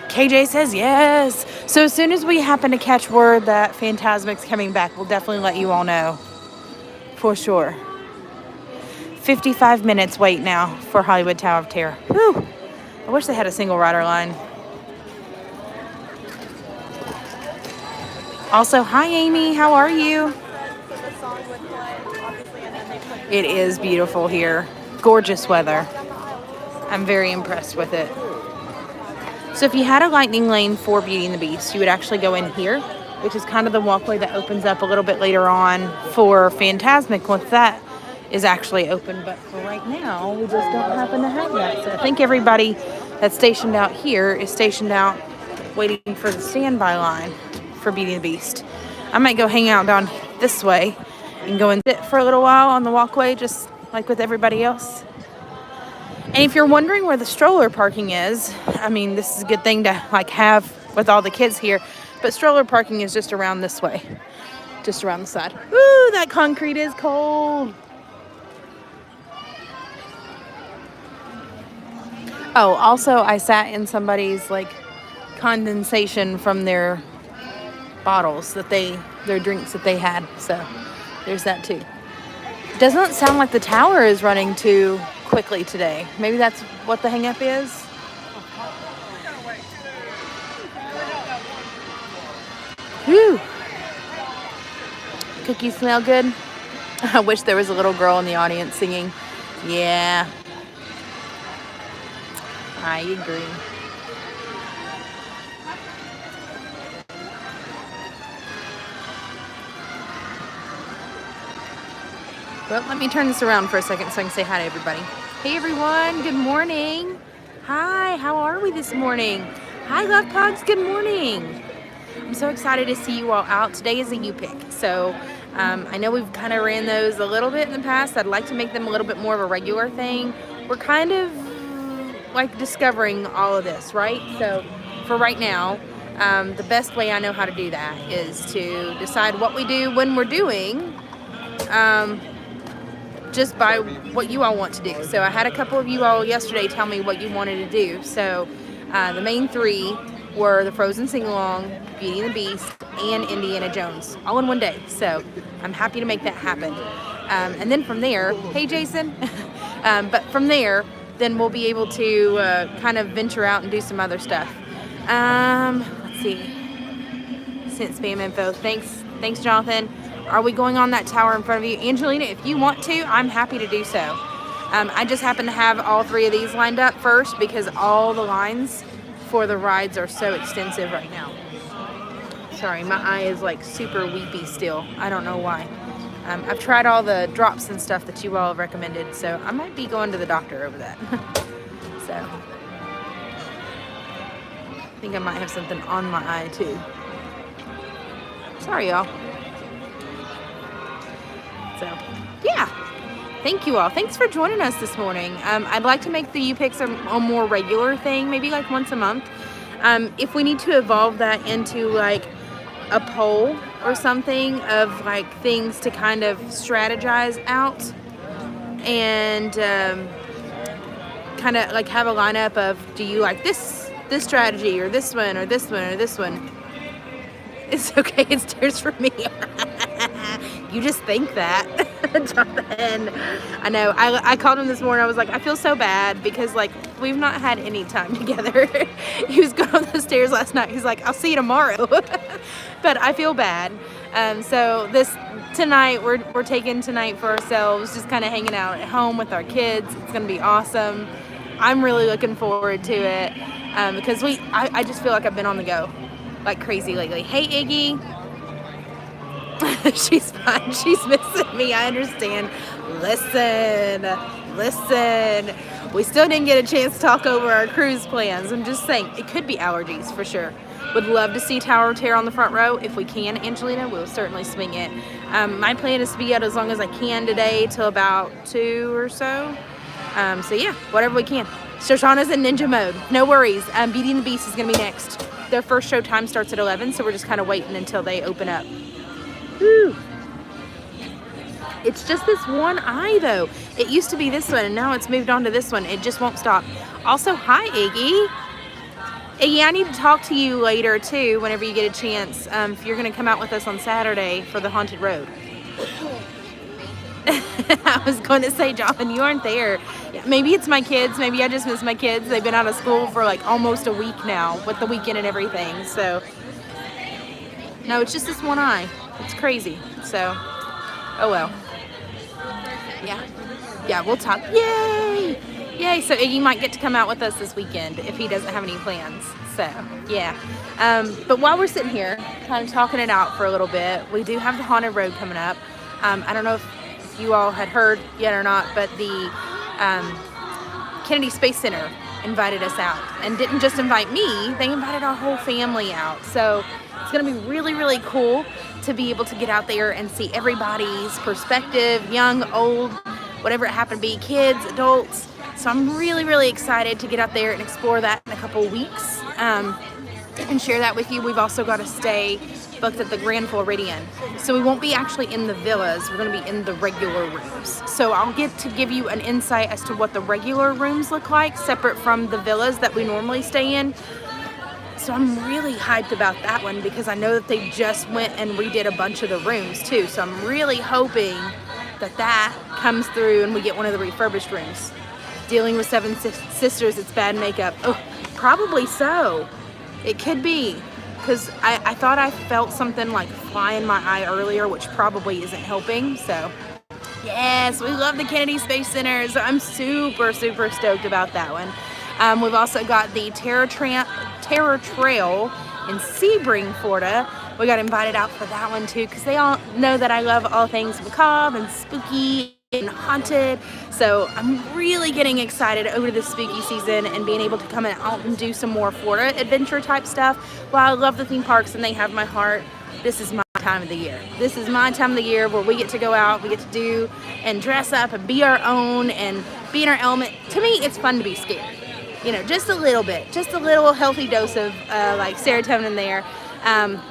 KJ says yes. So as soon as we happen to catch word that Fantasmic's coming back, we'll definitely let you all know. For sure. 55 minutes wait now for Hollywood Tower of Terror. Whew. I wish they had a single rider line. Also, hi Amy, how are you? It is beautiful here. Gorgeous weather. I'm very impressed with it. So if you had a lightning lane for Beauty and the Beast, you would actually go in here, which is kind of the walkway that opens up a little bit later on for Fantasmic once that is actually open. But for right now, we just don't happen to have that. So I think everybody that's stationed out here is stationed out waiting for the standby line for Beauty and the Beast. I might go hang out down this way and go and sit for a little while on the walkway, just like with everybody else. And if you're wondering where the stroller parking is, I mean, this is a good thing to like have with all the kids here, but stroller parking is just around this way, just around the side. Ooh, that concrete is cold. Oh, also I sat in somebody's like condensation from their bottles their drinks that they had. So there's that too. Doesn't sound like the tower is running too quickly today. Maybe that's what the hang up is. Whew. Cookies smell good. I wish there was a little girl in the audience singing. Yeah. I agree. Well, let me turn this around for a second so I can say hi to everybody. Hey everyone, good morning. Hi, how are we this morning? Hi Love Pogs, good morning. I'm so excited to see you all out. Today is a U pick. So I know we've kind of ran those a little bit in the past. I'd like to make them a little bit more of a regular thing. We're kind of like discovering all of this, right? So for right now, the best way I know how to do that is to decide what we do when we're doing just by what you all want to do. So I had a couple of you all yesterday tell me what you wanted to do. So the main three were the Frozen Sing-Along, Beauty and the Beast, and Indiana Jones, all in one day. So I'm happy to make that happen. And then from there, hey Jason, but from there, then we'll be able to kind of venture out and do some other stuff. Let's see. Sent spam info. Thanks, Jonathan. Are we going on that tower in front of you? Angelina, if you want to, I'm happy to do so. I just happen to have all 3 of these lined up first because all the lines for the rides are so extensive right now. Sorry, my eye is like super weepy still. I don't know why. I've tried all the drops and stuff that you all have recommended, so I might be going to the doctor over that. So, I think I might have something on my eye too. Sorry, y'all. So, yeah. Thank you all. Thanks for joining us this morning. I'd like to make the U-Picks a more regular thing, maybe like once a month. If we need to evolve that into like a poll or something of like things to kind of strategize out and kind of like have a lineup of, do you like this strategy or this one or this one or this one? It's okay, it's tears for me. You just think that, Jonathan. I know. I called him this morning. I was like, I feel so bad because like we've not had any time together. He was going up the stairs last night. He's like, I'll see you tomorrow. But I feel bad. So tonight we're taking tonight for ourselves, just kind of hanging out at home with our kids. It's gonna be awesome. I'm really looking forward to it because I just feel like I've been on the go like crazy lately. Hey, Iggy. She's fine. She's missing me. I understand. Listen. We still didn't get a chance to talk over our cruise plans. I'm just saying, it could be allergies for sure. Would love to see Tower of Terror on the front row. If we can, Angelina, we'll certainly swing it. My plan is to be out as long as I can today till about 2 or so. So yeah, whatever we can. Shoshana's in ninja mode. No worries. Beauty and the Beast is going to be next. Their first show time starts at 11, so we're just kind of waiting until they open up. Whew. It's just this one eye though. It used to be this one and now it's moved on to this one. It just won't stop. Also, hi Iggy. Iggy, I need to talk to you later too whenever you get a chance. If you're going to come out with us on Saturday for the Haunted Road. I was going to say, Jonathan, you aren't there. Yeah, maybe it's my kids. Maybe I just miss my kids. They've been out of school for like almost a week now with the weekend and everything. So, no, it's just this one eye. It's crazy. So, oh well. Yeah, we'll talk. Yay! So Iggy might get to come out with us this weekend if he doesn't have any plans. So, yeah. But while we're sitting here, kind of talking it out for a little bit, we do have the Haunted Road coming up. I don't know if you all had heard yet or not, but the Kennedy Space Center invited us out. And didn't just invite me, they invited our whole family out. So, it's going to be really, really cool to be able to get out there and see everybody's perspective, young, old, whatever it happened to be, kids, adults. So I'm really, really excited to get out there and explore that in a couple weeks and share that with you. We've also got a stay booked at the Grand Floridian. So we won't be actually in the villas. We're going to be in the regular rooms. So I'll get to give you an insight as to what the regular rooms look like, separate from the villas that we normally stay in. So I'm really hyped about that one because I know that they just went and redid a bunch of the rooms too. So I'm really hoping that comes through and we get one of the refurbished rooms. Dealing with Seven Sisters, it's bad makeup. Oh, probably so. It could be because I thought I felt something like fly in my eye earlier, which probably isn't helping. So yes, we love the Kennedy Space Center. So I'm super, super stoked about that one. We've also got the Terror Trail in Sebring, Florida. We got invited out for that one too because they all know that I love all things macabre and spooky and haunted. So I'm really getting excited over the spooky season and being able to come out and do some more Florida adventure type stuff. While I love the theme parks and they have my heart, this is my time of the year. This is my time of the year where we get to go out, we get to do and dress up and be our own and be in our element. To me, it's fun to be scared. You know, just a little bit, just a little healthy dose of like serotonin there.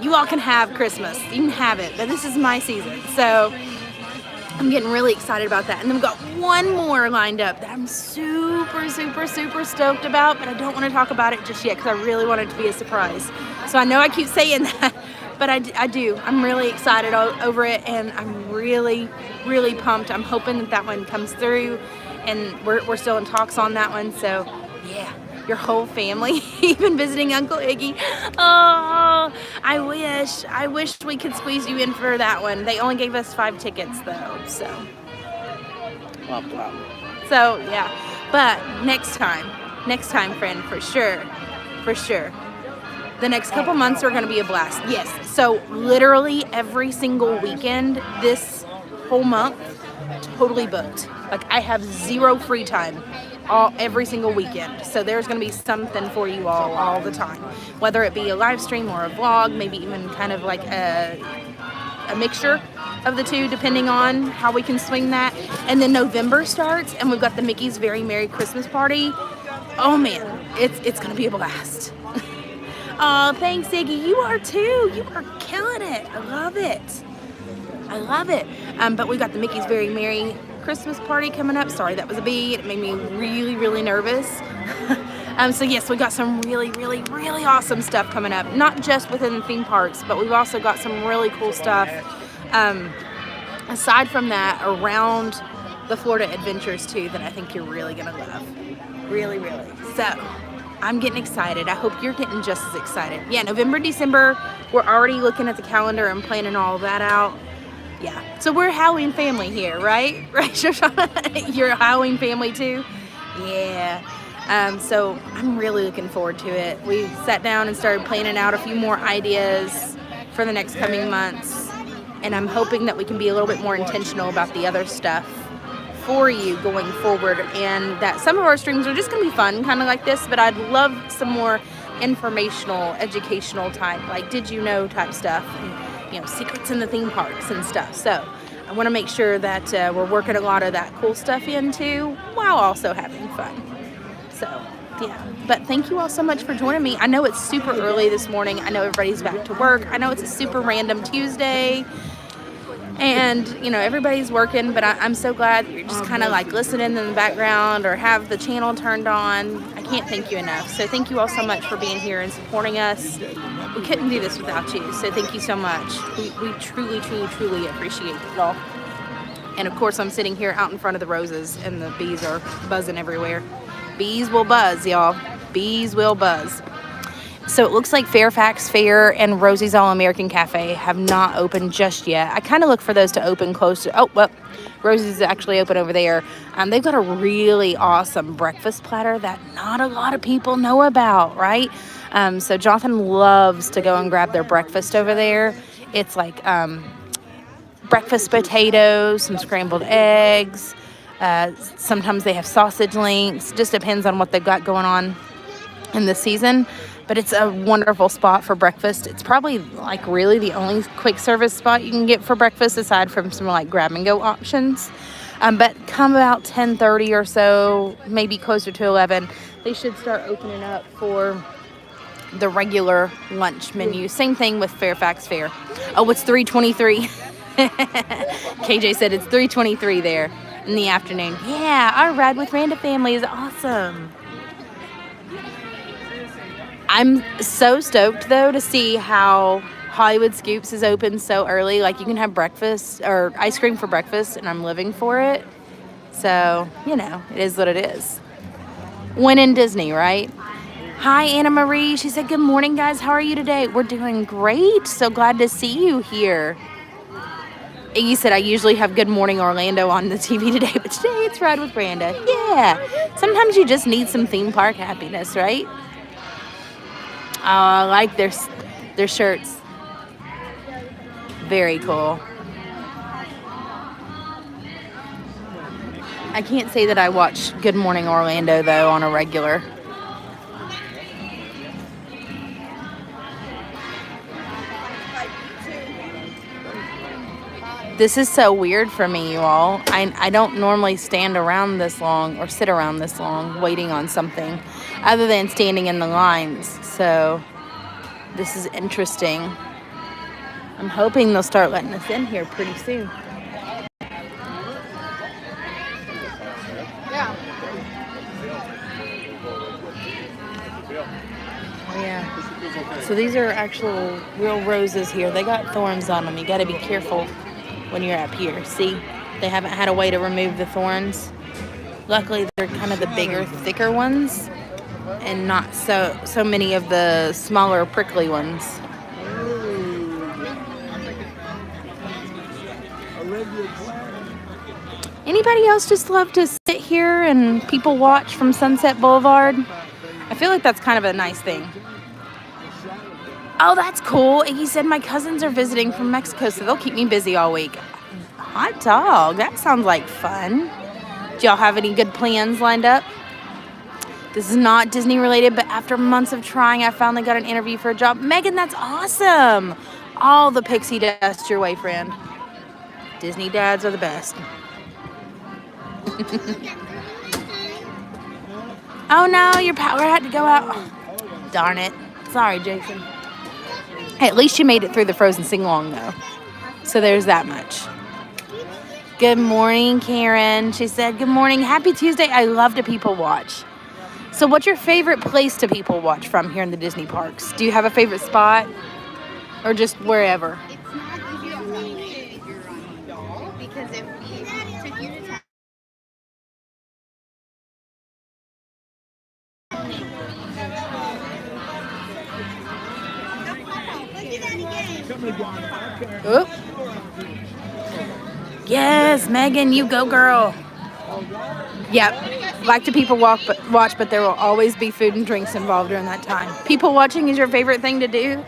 You all can have Christmas, you can have it, but this is my season. So I'm getting really excited about that. And then we've got one more lined up that I'm super, super, super stoked about, but I don't want to talk about it just yet because I really want it to be a surprise. So I know I keep saying that, But I do. I'm really excited over it, and I'm really, really pumped. I'm hoping that one comes through, and we're still in talks on that one. So, yeah, your whole family, even visiting Uncle Iggy. Oh, I wish we could squeeze you in for that one. They only gave us 5 tickets, though, so. So, yeah. But next time, friend, for sure. The next couple months are going to be a blast. Yes. So literally every single weekend this whole month, totally booked. Like I have 0 free time every single weekend. So there's going to be something for you all the time. Whether it be a live stream or a vlog, maybe even kind of like a mixture of the two, depending on how we can swing that. And then November starts, and we've got the Mickey's Very Merry Christmas Party. Oh man, it's going to be a blast. Oh, thanks, Iggy. You are too. You are killing it. I love it. But we got the Mickey's Very Merry Christmas Party coming up. Sorry, that was a B. It made me really, really nervous. So yes, we got some really, really, really awesome stuff coming up. Not just within the theme parks, but we've also got some really cool stuff. Aside from that, around the Florida Adventures too, that I think you're really gonna love. Really, really. So. I'm getting excited. I hope you're getting just as excited. Yeah, November, December, we're already looking at the calendar and planning all that out. Yeah, so we're a Halloween family here, right? Right, Shoshauna? You're a Halloween family too? Yeah. So I'm really looking forward to it. We sat down and started planning out a few more ideas for the next coming months. And I'm hoping that we can be a little bit more intentional about the other stuff for you going forward, and that some of our streams are just going to be fun, kind of like this, but I'd love some more informational, educational type, like did you know type stuff, and secrets in the theme parks and stuff. So I want to make sure that we're working a lot of that cool stuff into while also having fun. So yeah, but thank you all so much for joining me. I know it's super early this morning. I know everybody's back to work. I know it's a super random Tuesday. And, everybody's working, but I'm so glad you're just kind of like listening in the background or have the channel turned on. I can't thank you enough. So thank you all so much for being here and supporting us. We couldn't do this without you. So thank you so much. We truly, truly, truly appreciate it all. And of course, I'm sitting here out in front of the roses and the bees are buzzing everywhere. Bees will buzz, y'all. Bees will buzz. So it looks like Fairfax Fair and Rosie's All-American Cafe have not opened just yet. I kind of look for those to open closer. Oh, well, Rosie's is actually open over there. They've got a really awesome breakfast platter that not a lot of people know about, right? So Jonathan loves to go and grab their breakfast over there. It's like breakfast potatoes, some scrambled eggs. Sometimes they have sausage links. Just depends on what they've got going on in the season. But it's a wonderful spot for breakfast. It's probably like really the only quick service spot you can get for breakfast aside from some like grab and go options. But come about 10:30 or so, maybe closer to 11, they should start opening up for the regular lunch menu. Same thing with Fairfax Fair. Oh, it's 3:23. KJ said it's 3:23 there in the afternoon. Yeah, our Ride with Randa family is awesome. I'm so stoked, though, to see how Hollywood Scoops is open so early. Like, you can have breakfast or ice cream for breakfast, and I'm living for it. So, it is what it is. When in Disney, right? Hi, Anna Marie. She said, good morning, guys. How are you today? We're doing great. So glad to see you here. Iggy said, I usually have Good Morning Orlando on the TV today, but today it's Ride with Branda. Yeah. Sometimes you just need some theme park happiness, right? I like their shirts. Very cool. I can't say that I watch Good Morning Orlando, though, on a regular. This is so weird for me, you all. I don't normally stand around this long or sit around this long waiting on something other than standing in the lines. So this is interesting. I'm hoping they'll start letting us in here pretty soon. Yeah. So these are actual real roses here. They got thorns on them. You got to be careful when you're up here. See, they haven't had a way to remove the thorns. Luckily, they're kind of the bigger, thicker ones, and not so many of the smaller, prickly ones. Anybody else just love to sit here and people watch from Sunset Boulevard? I feel like that's kind of a nice thing. Oh, that's cool. He said my cousins are visiting from Mexico, so they'll keep me busy all week. Hot dog. That sounds like fun. Do y'all have any good plans lined up? This is not Disney related, but after months of trying, I finally got an interview for a job. Megan, that's awesome. All the pixie dust your way, friend. Disney dads are the best. Oh no, your power had to go out. Oh, darn it. Sorry, Jason. Hey, at least you made it through the Frozen sing-along, though. So there's that much. Good morning, Karen. She said, good morning. Happy Tuesday. I love to people watch. So what's your favorite place to people watch from here in the Disney parks? Do you have a favorite spot? Or just wherever? It's not easy to communicate if you're on a doll, because if we took you to town. Oop. Yes, Megan, you go, girl. Yep. Like to people watch, but there will always be food and drinks involved during that time. People watching is your favorite thing to do?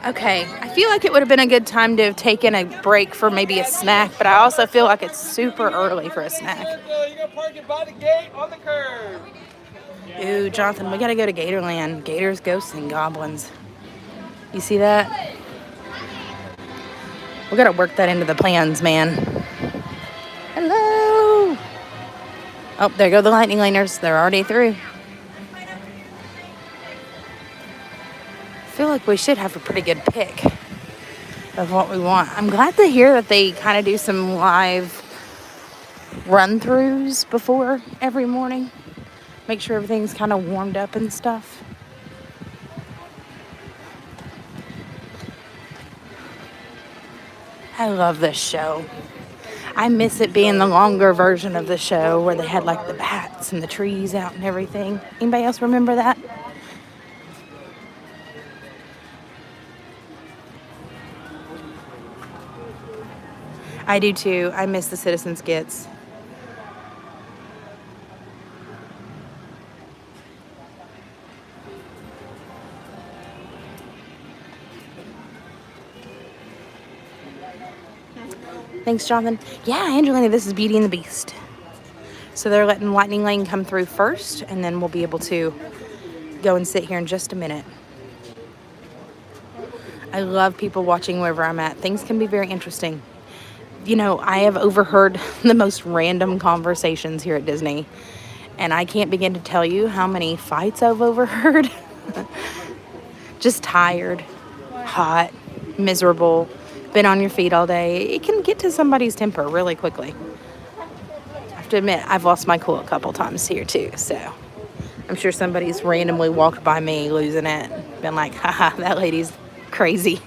Okay. I feel like it would have been a good time to have taken a break for maybe a snack, but I also feel like it's super early for a snack. You gotta park it by the gate on the curb. Ooh, Jonathan, we gotta go to Gatorland. Gators, ghosts, and goblins. You see that? We gotta work that into the plans, man. Hello! Oh, there go the lightning laners. They're already through. I feel like we should have a pretty good pick of what we want. I'm glad to hear that they kind of do some live run-throughs before every morning. Make sure everything's kind of warmed up and stuff. I love this show. I miss it being the longer version of the show where they had like the bats and the trees out and everything. Anybody else remember that? I do too. I miss the citizen skits. Thanks, Jonathan. Yeah, Angelina, this is Beauty and the Beast. So they're letting Lightning Lane come through first, and then we'll be able to go and sit here in just a minute. I love people watching wherever I'm at. Things can be very interesting. You know, I have overheard the most random conversations here at Disney, and I can't begin to tell you how many fights I've overheard. Just tired, hot, miserable, been on your feet all day. It can get to somebody's temper really quickly. I have to admit, I've lost my cool a couple times here too, so I'm sure somebody's randomly walked by me losing it, been like, haha, that lady's crazy.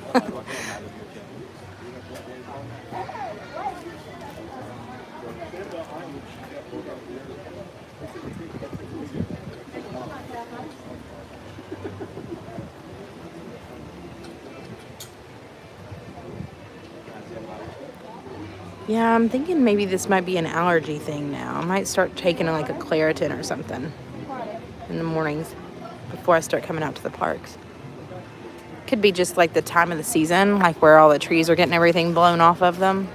Yeah, I'm thinking maybe this might be an allergy thing now. I might start taking like a Claritin or something in the mornings before I start coming out to the parks. Could be just like the time of the season, like where all the trees are getting everything blown off of them.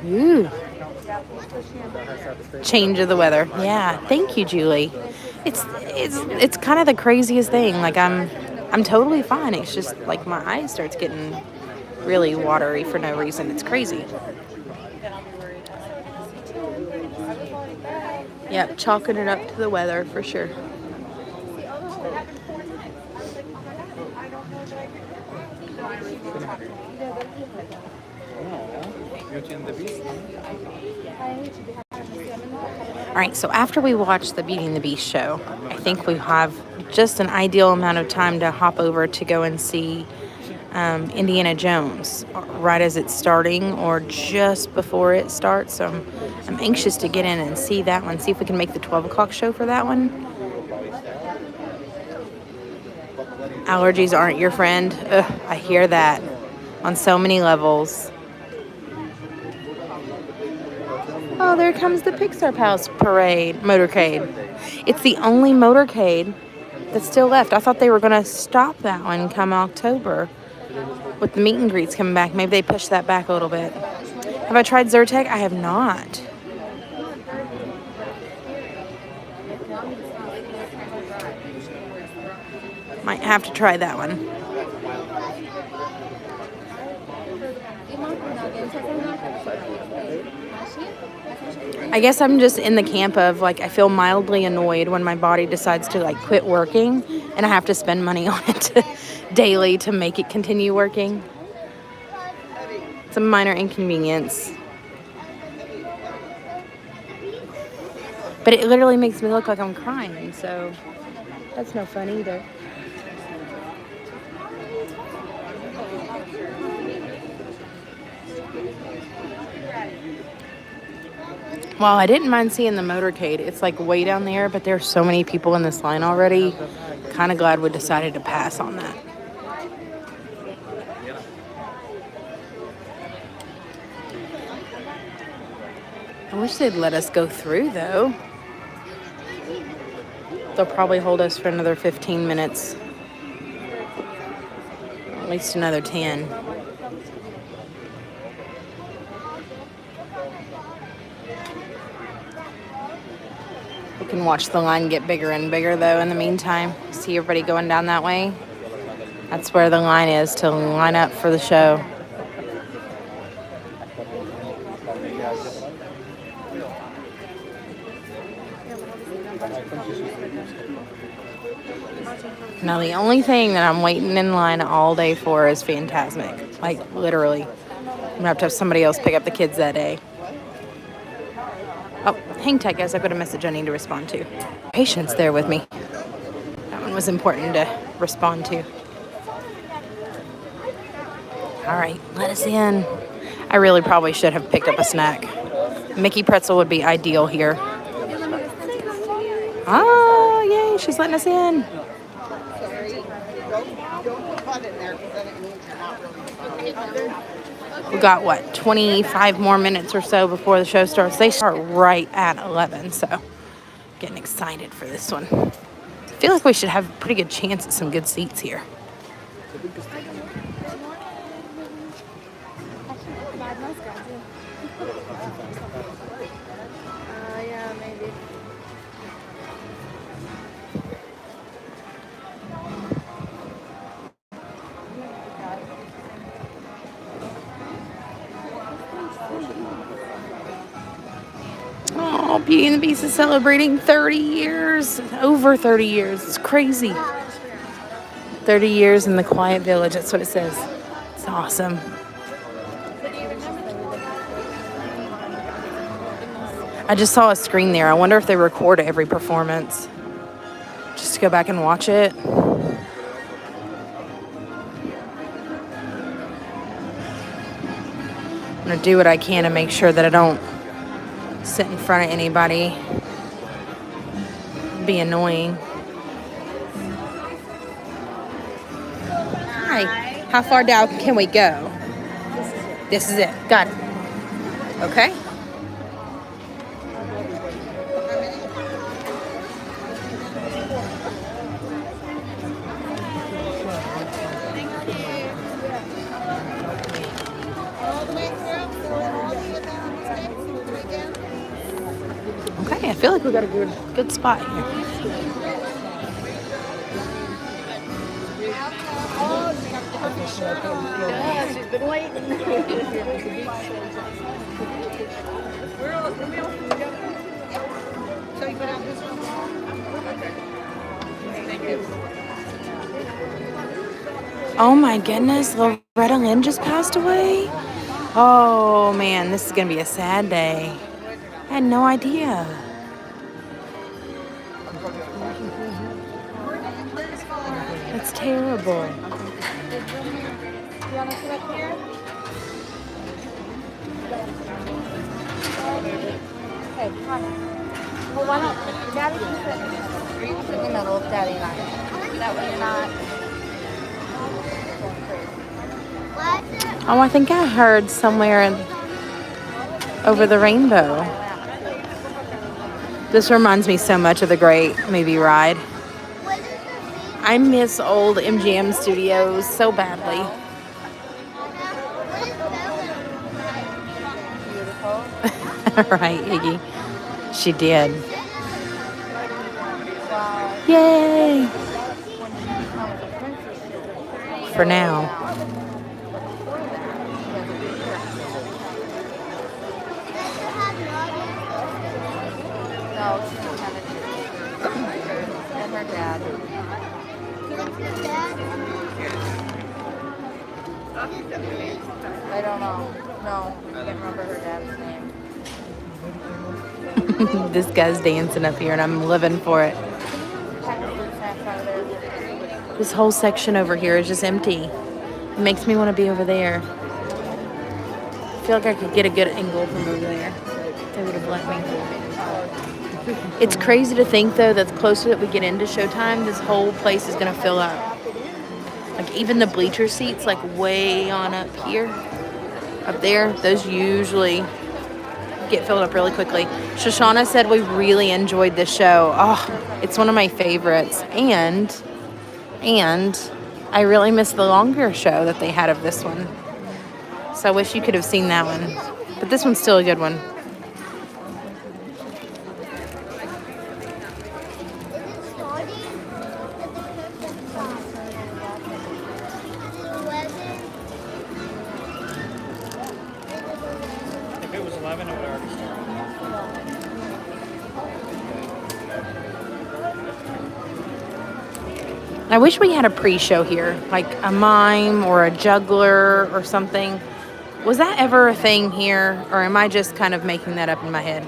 Ooh. Change of the weather. Yeah, thank you, Julie. It's kind of the craziest thing. Like I'm totally fine. It's just like my eyes starts getting really watery for no reason. It's crazy. Yep, chalking it up to the weather for sure. All right, so after we watch the Beauty and the Beast show, I think we have just an ideal amount of time to hop over to go and see Indiana Jones right as it's starting or just before it starts. So I'm anxious to get in and see that one, see if we can make the 12 o'clock show for that one. Allergies aren't your friend. Ugh, I hear that on so many levels. Oh, there comes the Pixar Pals motorcade. It's the only motorcade that's still left. I thought they were going to stop that one come October with the meet and greets coming back. Maybe they pushed that back a little bit. Have I tried Zyrtec? I have not. Might have to try that one. I guess I'm just in the camp of like I feel mildly annoyed when my body decides to like quit working and I have to spend money on it daily to make it continue working. It's a minor inconvenience. But it literally makes me look like I'm crying, so that's no fun either. Well, I didn't mind seeing the motorcade. It's like way down there, but there's so many people in this line already. Kind of glad we decided to pass on that. I wish they'd let us go through, though. They'll probably hold us for another 15 minutes. At least another 10. We can watch the line get bigger and bigger, though, in the meantime. See everybody going down that way? That's where the line is to line up for the show. Now, the only thing that I'm waiting in line all day for is Fantasmic. Like, literally. I'm going to have somebody else pick up the kids that day. Oh, hang tight, guys. I've got a message I need to respond to. Patience there with me. That one was important to respond to. All right, let us in. I really probably should have picked up a snack. Mickey Pretzel would be ideal here. Oh, yay, she's letting us in. We got, what, 25 more minutes or so before the show starts. They start right at 11, so getting excited for this one. I feel like we should have a pretty good chance at some good seats here. Yeah, maybe. Oh, Beauty and the Beast is celebrating 30 years. Over 30 years. It's crazy. 30 years in the Quiet Village. That's what it says. It's awesome. I just saw a screen there. I wonder if they record every performance. Just to go back and watch it. I'm going to do what I can to make sure that I don't sit in front of anybody. Be annoying. Hi. How far down can we go? This is it. Got it. Okay. Okay, I feel like we got a good spot here. She's been waiting. Oh my goodness, Loretta Lynn just passed away? Oh man, this is gonna be a sad day. I had no idea. That's terrible. You want to sit up here? Okay, come on. Well, why don't Daddy can sit? Or you can sit in the middle of Daddy and I. That way you're not. Oh, I think I heard somewhere over the rainbow. This reminds me so much of the great movie Ride. I miss old MGM studios so badly. Right, Iggy. She did. Yay! For now. No, she's not having it. And her dad. I don't know. No, I can't remember her dad's name. This guy's dancing up here and I'm living for it. This whole section over here is just empty. It makes me want to be over there. I feel like I could get a good angle from over there. They would have let me. It's crazy to think, though, that the closer that we get into showtime, this whole place is going to fill up. Like, even the bleacher seats, like, way on up here, up there, those usually get filled up really quickly. Shoshauna said we really enjoyed this show. Oh, it's one of my favorites. And I really miss the longer show that they had of this one. So I wish you could have seen that one. But this one's still a good one. If it was 11, it would already start. I wish we had a pre-show here, like a mime or a juggler or something. Was that ever a thing here, or am I just kind of making that up in my head?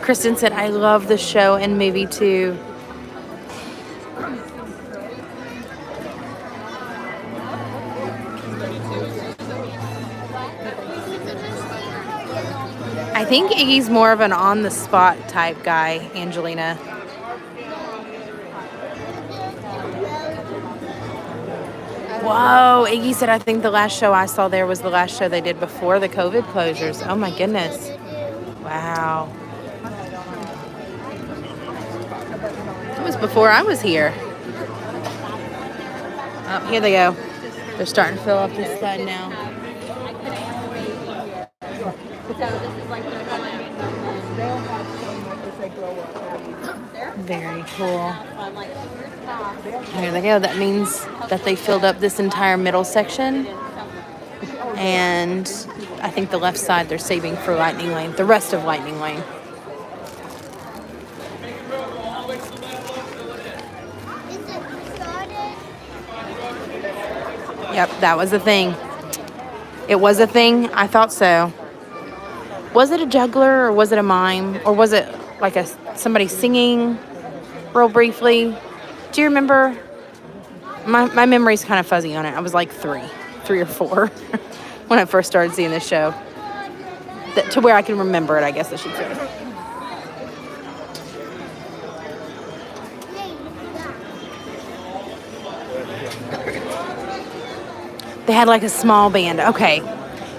Kristen said, I love the show and movie too. I think Iggy's more of an on-the-spot type guy, Angelina. Whoa, Iggy said, I think the last show I saw there was the last show they did before the COVID closures. Oh my goodness. Wow. It was before I was here. Oh, here they go. They're starting to fill up this side now. Very cool. There they go. That means that they filled up this entire middle section. And I think the left side they're saving for Lightning Lane. The rest of Lightning Lane. Yep, that was a thing. It was a thing. I thought so. Was it a juggler or was it a mime? Or was it like somebody singing real briefly? Do you remember? My memory's kind of fuzzy on it. I was like three or four when I first started seeing this show. To where I can remember it, I guess I should say. They had like a small band. Okay.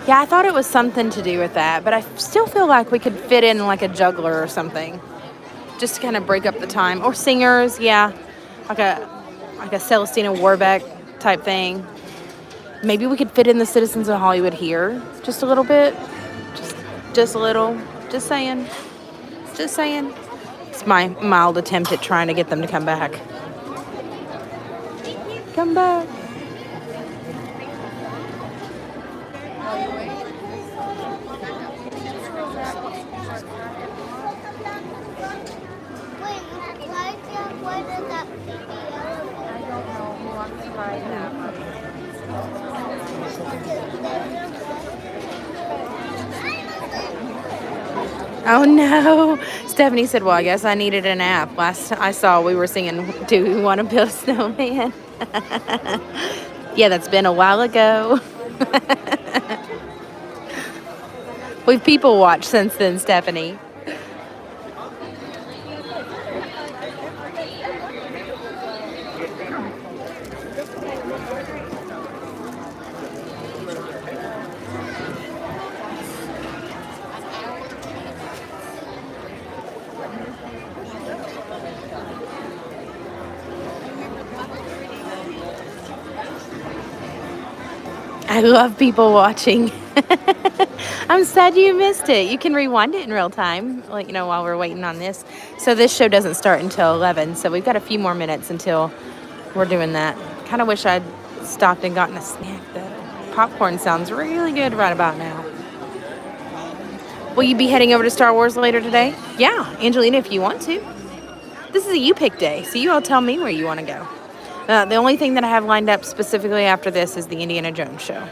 Yeah, I thought it was something to do with that, but I still feel like we could fit in like a juggler or something. Just to kind of break up the time. Or singers, yeah. Like a Celestina Warbeck type thing. Maybe we could fit in the Citizens of Hollywood here. Just a little bit. Just a little. Just saying. Just saying. It's my mild attempt at trying to get them to come back. Come back. Oh no. Stephanie said, well, I guess I needed a nap. Last I saw we were singing, do we want to build a snowman? Yeah, that's been a while ago. We've people watched since then, Stephanie. I love people watching. I'm sad you missed it. You can rewind it in real time, like, while we're waiting on this. So this show doesn't start until 11, so we've got a few more minutes until we're doing that. Kind of wish I'd stopped and gotten a snack, though. Popcorn sounds really good right about now. Will you be heading over to Star Wars later today? Yeah, Angelina, if you want to. This is a you pick day, so you all tell me where you want to go. The only thing that I have lined up specifically after this is the Indiana Jones show.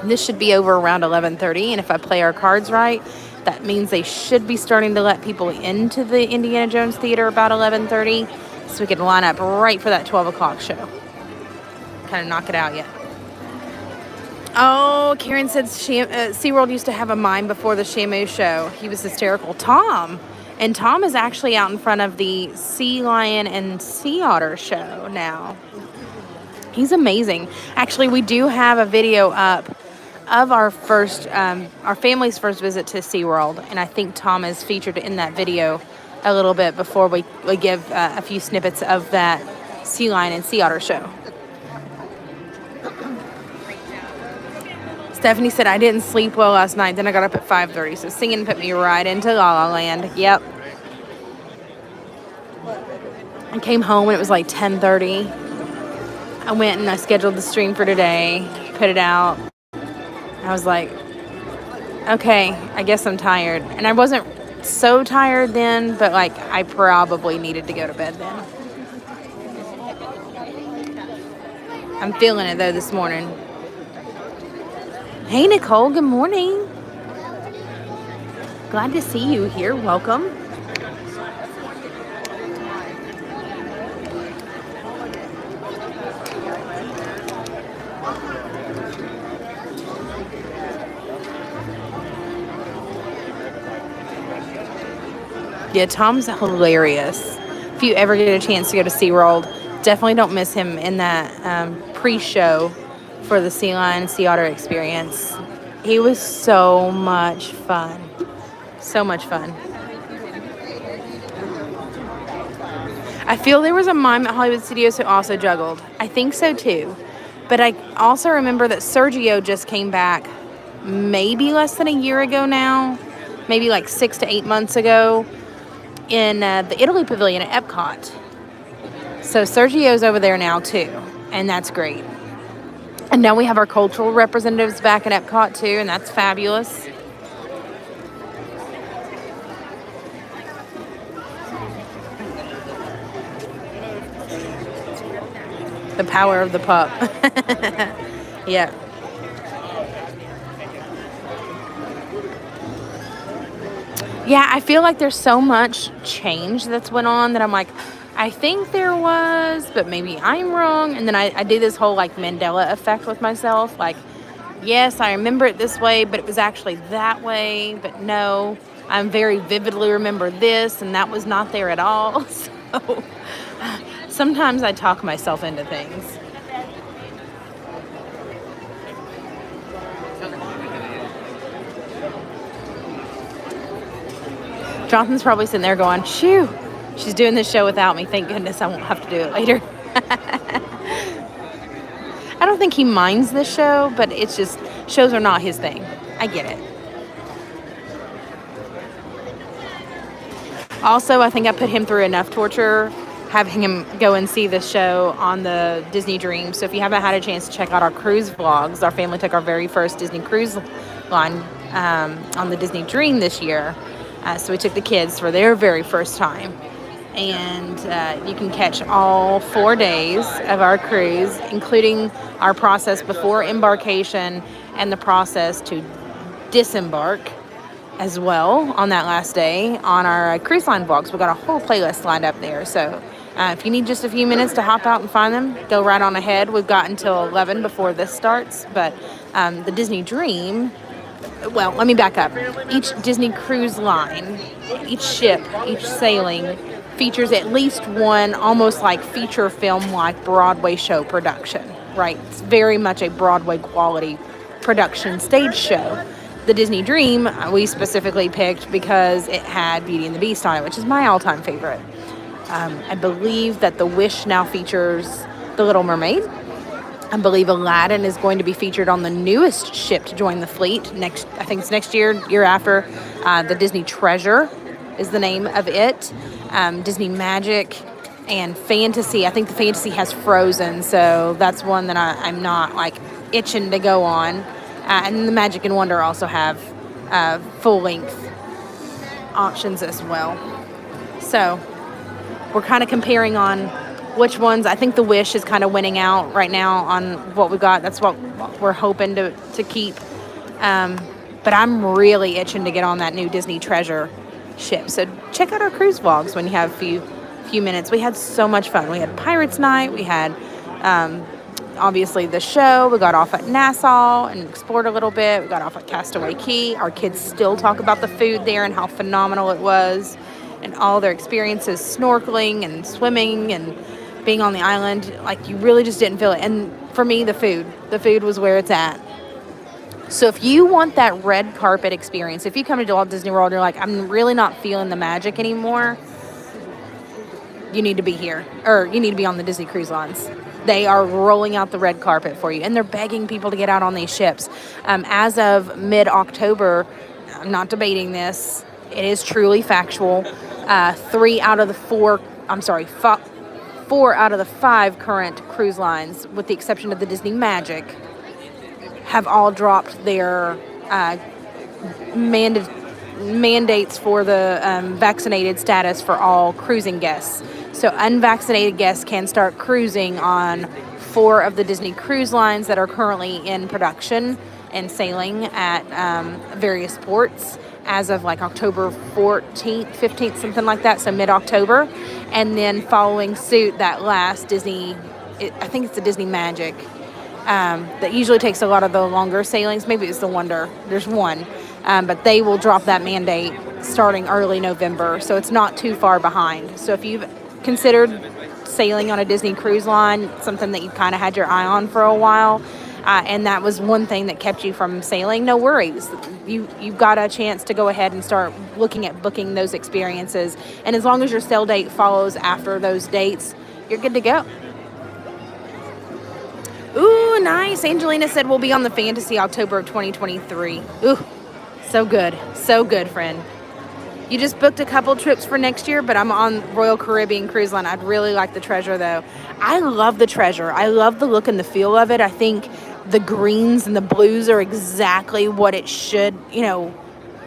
This should be over around 11:30, and if I play our cards right, that means they should be starting to let people into the Indiana Jones theater about 11:30, so we can line up right for that 12 o'clock show. Kind of knock it out yet. Oh, Karen said SeaWorld used to have a mime before the Shamu show. He was hysterical. Tom. And Tom is actually out in front of the Sea Lion and Sea Otter show now. He's amazing. Actually, we do have a video up of our family's first visit to SeaWorld. And I think Tom is featured in that video a little bit before we give a few snippets of that Sea Lion and Sea Otter show. Stephanie said, I didn't sleep well last night. Then I got up at 5:30. So singing put me right into La La Land. Yep. I came home and it was like 10:30. I went and I scheduled the stream for today. Put it out. I was like, okay, I guess I'm tired. And I wasn't so tired then, but like I probably needed to go to bed then. I'm feeling it though this morning. Hey, Nicole, good morning. Glad to see you here. Welcome. Yeah, Tom's hilarious. If you ever get a chance to go to SeaWorld, definitely don't miss him in that pre-show for the Sea Lion Sea Otter experience. He was so much fun. So much fun. I feel there was a mime at Hollywood Studios who also juggled. I think so too. But I also remember that Sergio just came back maybe less than a year ago now. Maybe like 6 to 8 months ago in the Italy Pavilion at Epcot. So Sergio's over there now too. And that's great. And now we have our cultural representatives back in Epcot too, and that's fabulous. The power of the pup. Yeah. Yeah, I feel like there's so much change that's went on that I'm like, I think there was, but maybe I'm wrong. And then I do this whole like Mandela effect with myself. Like, yes, I remember it this way, but it was actually that way. But no, I very vividly remember this, and that was not there at all. So sometimes I talk myself into things. Jonathan's probably sitting there going, shoo. She's doing this show without me. Thank goodness I won't have to do it later. I don't think he minds this show, but it's just, shows are not his thing. I get it. Also, I think I put him through enough torture having him go and see the show on the Disney Dream. So if you haven't had a chance to check out our cruise vlogs, our family took our very first Disney cruise line on the Disney Dream this year. So we took the kids for their very first time. and you can catch all 4 days of our cruise, including our process before embarkation and the process to disembark as well on that last day on our cruise line vlogs. We've got a whole playlist lined up there, so if you need just a few minutes to hop out and find them, go right on ahead. We've got until 11 before this starts, but the Disney Dream, well, let me back up. Each Disney cruise line, each ship, each sailing features at least one almost like feature film like Broadway show production, right? It's very much a Broadway quality production stage show. The Disney Dream we specifically picked because it had Beauty and the Beast on it, which is my all-time favorite. I believe that the Wish now features The Little Mermaid. I believe Aladdin is going to be featured on the newest ship to join the fleet next. I think it's next year after. The Disney Treasure is the name of it. Disney Magic and Fantasy. I think the Fantasy has Frozen, so that's one that I'm not like itching to go on. And the Magic and Wonder also have full-length options as well. So we're kind of comparing on which ones. I think the Wish is kind of winning out right now on what we got. That's what we're hoping to keep. But I'm really itching to get on that new Disney Treasure ship. So check out our cruise vlogs when you have a few minutes. We had so much fun. We had Pirates Night. We had obviously the show. We got off at Nassau and explored a little bit. We got off at Castaway Cay. Our kids still talk about the food there and how phenomenal it was, and all their experiences snorkeling and swimming and being on the island. Like, you really just didn't feel it. And for me, the food was where it's at. So if you want that red carpet experience, if you come to Walt Disney World and you're like, I'm really not feeling the magic anymore, you need to be here, or you need to be on the Disney Cruise Lines. They are rolling out the red carpet for you, and they're begging people to get out on these ships. As of mid-October, I'm not debating this, it is truly factual. 4 out of the 5 current cruise lines, with the exception of the Disney Magic, have all dropped their mandates for the vaccinated status for all cruising guests. So unvaccinated guests can start cruising on 4 of the Disney cruise lines that are currently in production and sailing at various ports as of like October 14th, 15th, something like that, so mid-October. And then following suit, that last Disney, I think it's the Disney Magic, that usually takes a lot of the longer sailings. Maybe it's the Wonder. There's one. But they will drop that mandate starting early November, so it's not too far behind. So if you've considered sailing on a Disney cruise line, something that you kind of had your eye on for a while, and that was one thing that kept you from sailing, no worries. You've got a chance to go ahead and start looking at booking those experiences. And as long as your sail date follows after those dates, you're good to go. Ooh, nice. Angelina said we'll be on the Fantasy October of 2023. Ooh, so good. So good, friend. You just booked a couple trips for next year, but I'm on Royal Caribbean Cruise Line. I'd really like the Treasure, though. I love the Treasure. I love the look and the feel of it. I think the greens and the blues are exactly what it should,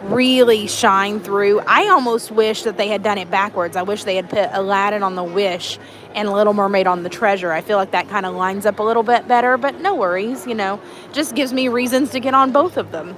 really shine through. I almost wish that they had done it backwards. I wish they had put Aladdin on the Wish and Little Mermaid on the Treasure. I feel like that kind of lines up a little bit better, but no worries, just gives me reasons to get on both of them.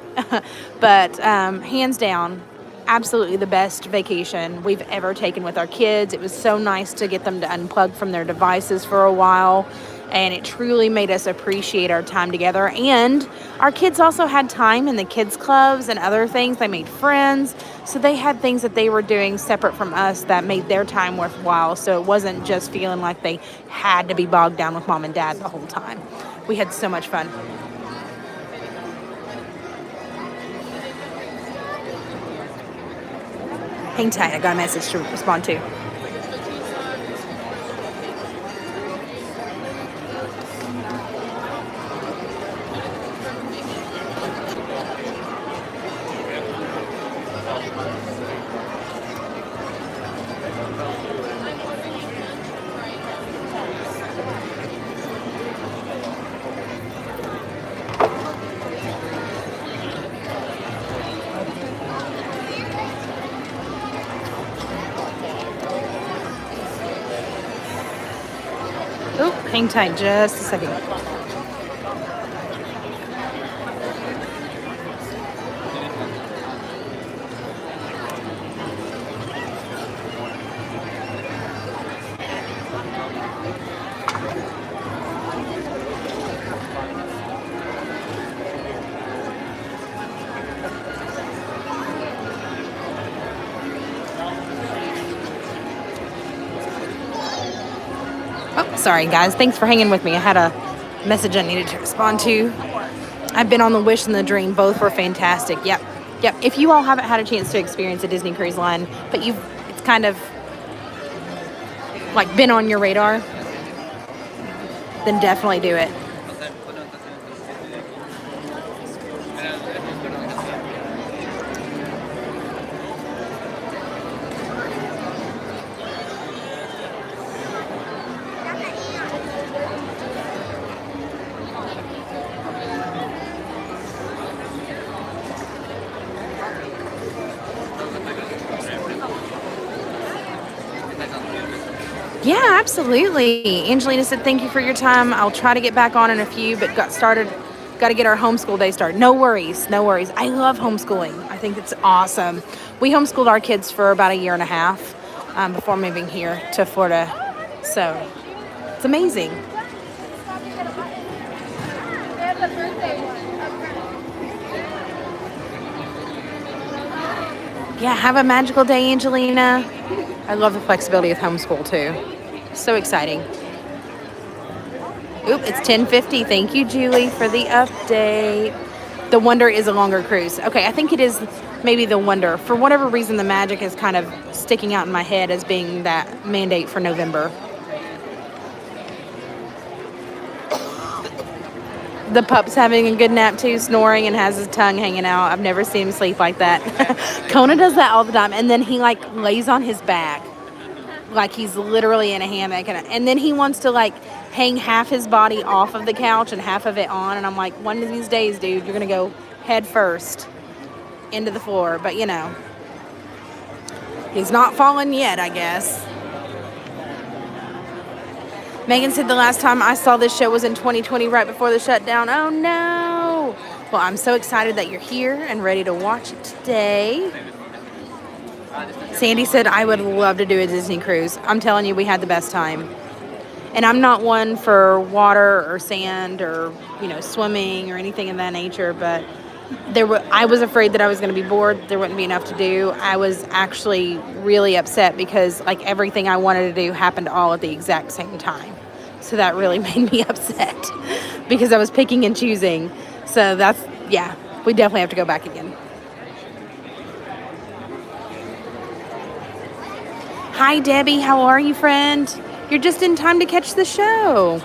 But hands down, absolutely the best vacation we've ever taken with our kids. It was so nice to get them to unplug from their devices for a while, and it truly made us appreciate our time together. And our kids also had time in the kids clubs and other things. They made friends, so they had things that they were doing separate from us that made their time worthwhile. So it wasn't just feeling like they had to be bogged down with mom and dad the whole time. We had so much fun. Hang tight, I got a message to respond to. Hang tight just a second. Oh, sorry guys. Thanks for hanging with me. I had a message I needed to respond to. I've been on the Wish and the Dream. Both were fantastic. Yep. If you all haven't had a chance to experience a Disney Cruise Line, but it's kind of like been on your radar, then definitely do it. Yeah, absolutely. Angelina said, thank you for your time. I'll try to get back on in a few, but got to get our homeschool day started. No worries. I love homeschooling. I think it's awesome. We homeschooled our kids for about a year and a half before moving here to Florida. So it's amazing. Yeah, have a magical day, Angelina. I love the flexibility of homeschool too. So exciting. Oop, it's 10:50. Thank you, Julie, for the update. The Wonder is a longer cruise. Okay, I think it is maybe the Wonder. For whatever reason, the Magic is kind of sticking out in my head as being that mandate for November. The pup's having a good nap too, snoring and has his tongue hanging out. I've never seen him sleep like that. Kona does that all the time. And then he lays on his back like he's literally in a hammock. And then he wants to hang half his body off of the couch and half of it on. And I'm like, one of these days, dude, you're going to go head first into the floor. But, he's not fallen yet, I guess. Megan said the last time I saw this show was in 2020, right before the shutdown. Oh, no. Well, I'm so excited that you're here and ready to watch it today. Sandy said, I would love to do a Disney cruise. I'm telling you, we had the best time. And I'm not one for water or sand or, swimming or anything of that nature, but I was afraid that I was going to be bored. There wouldn't be enough to do. I was actually really upset because everything I wanted to do happened all at the exact same time. So that really made me upset because I was picking and choosing. So we definitely have to go back again. Hi, Debbie. How are you, friend? You're just in time to catch the show.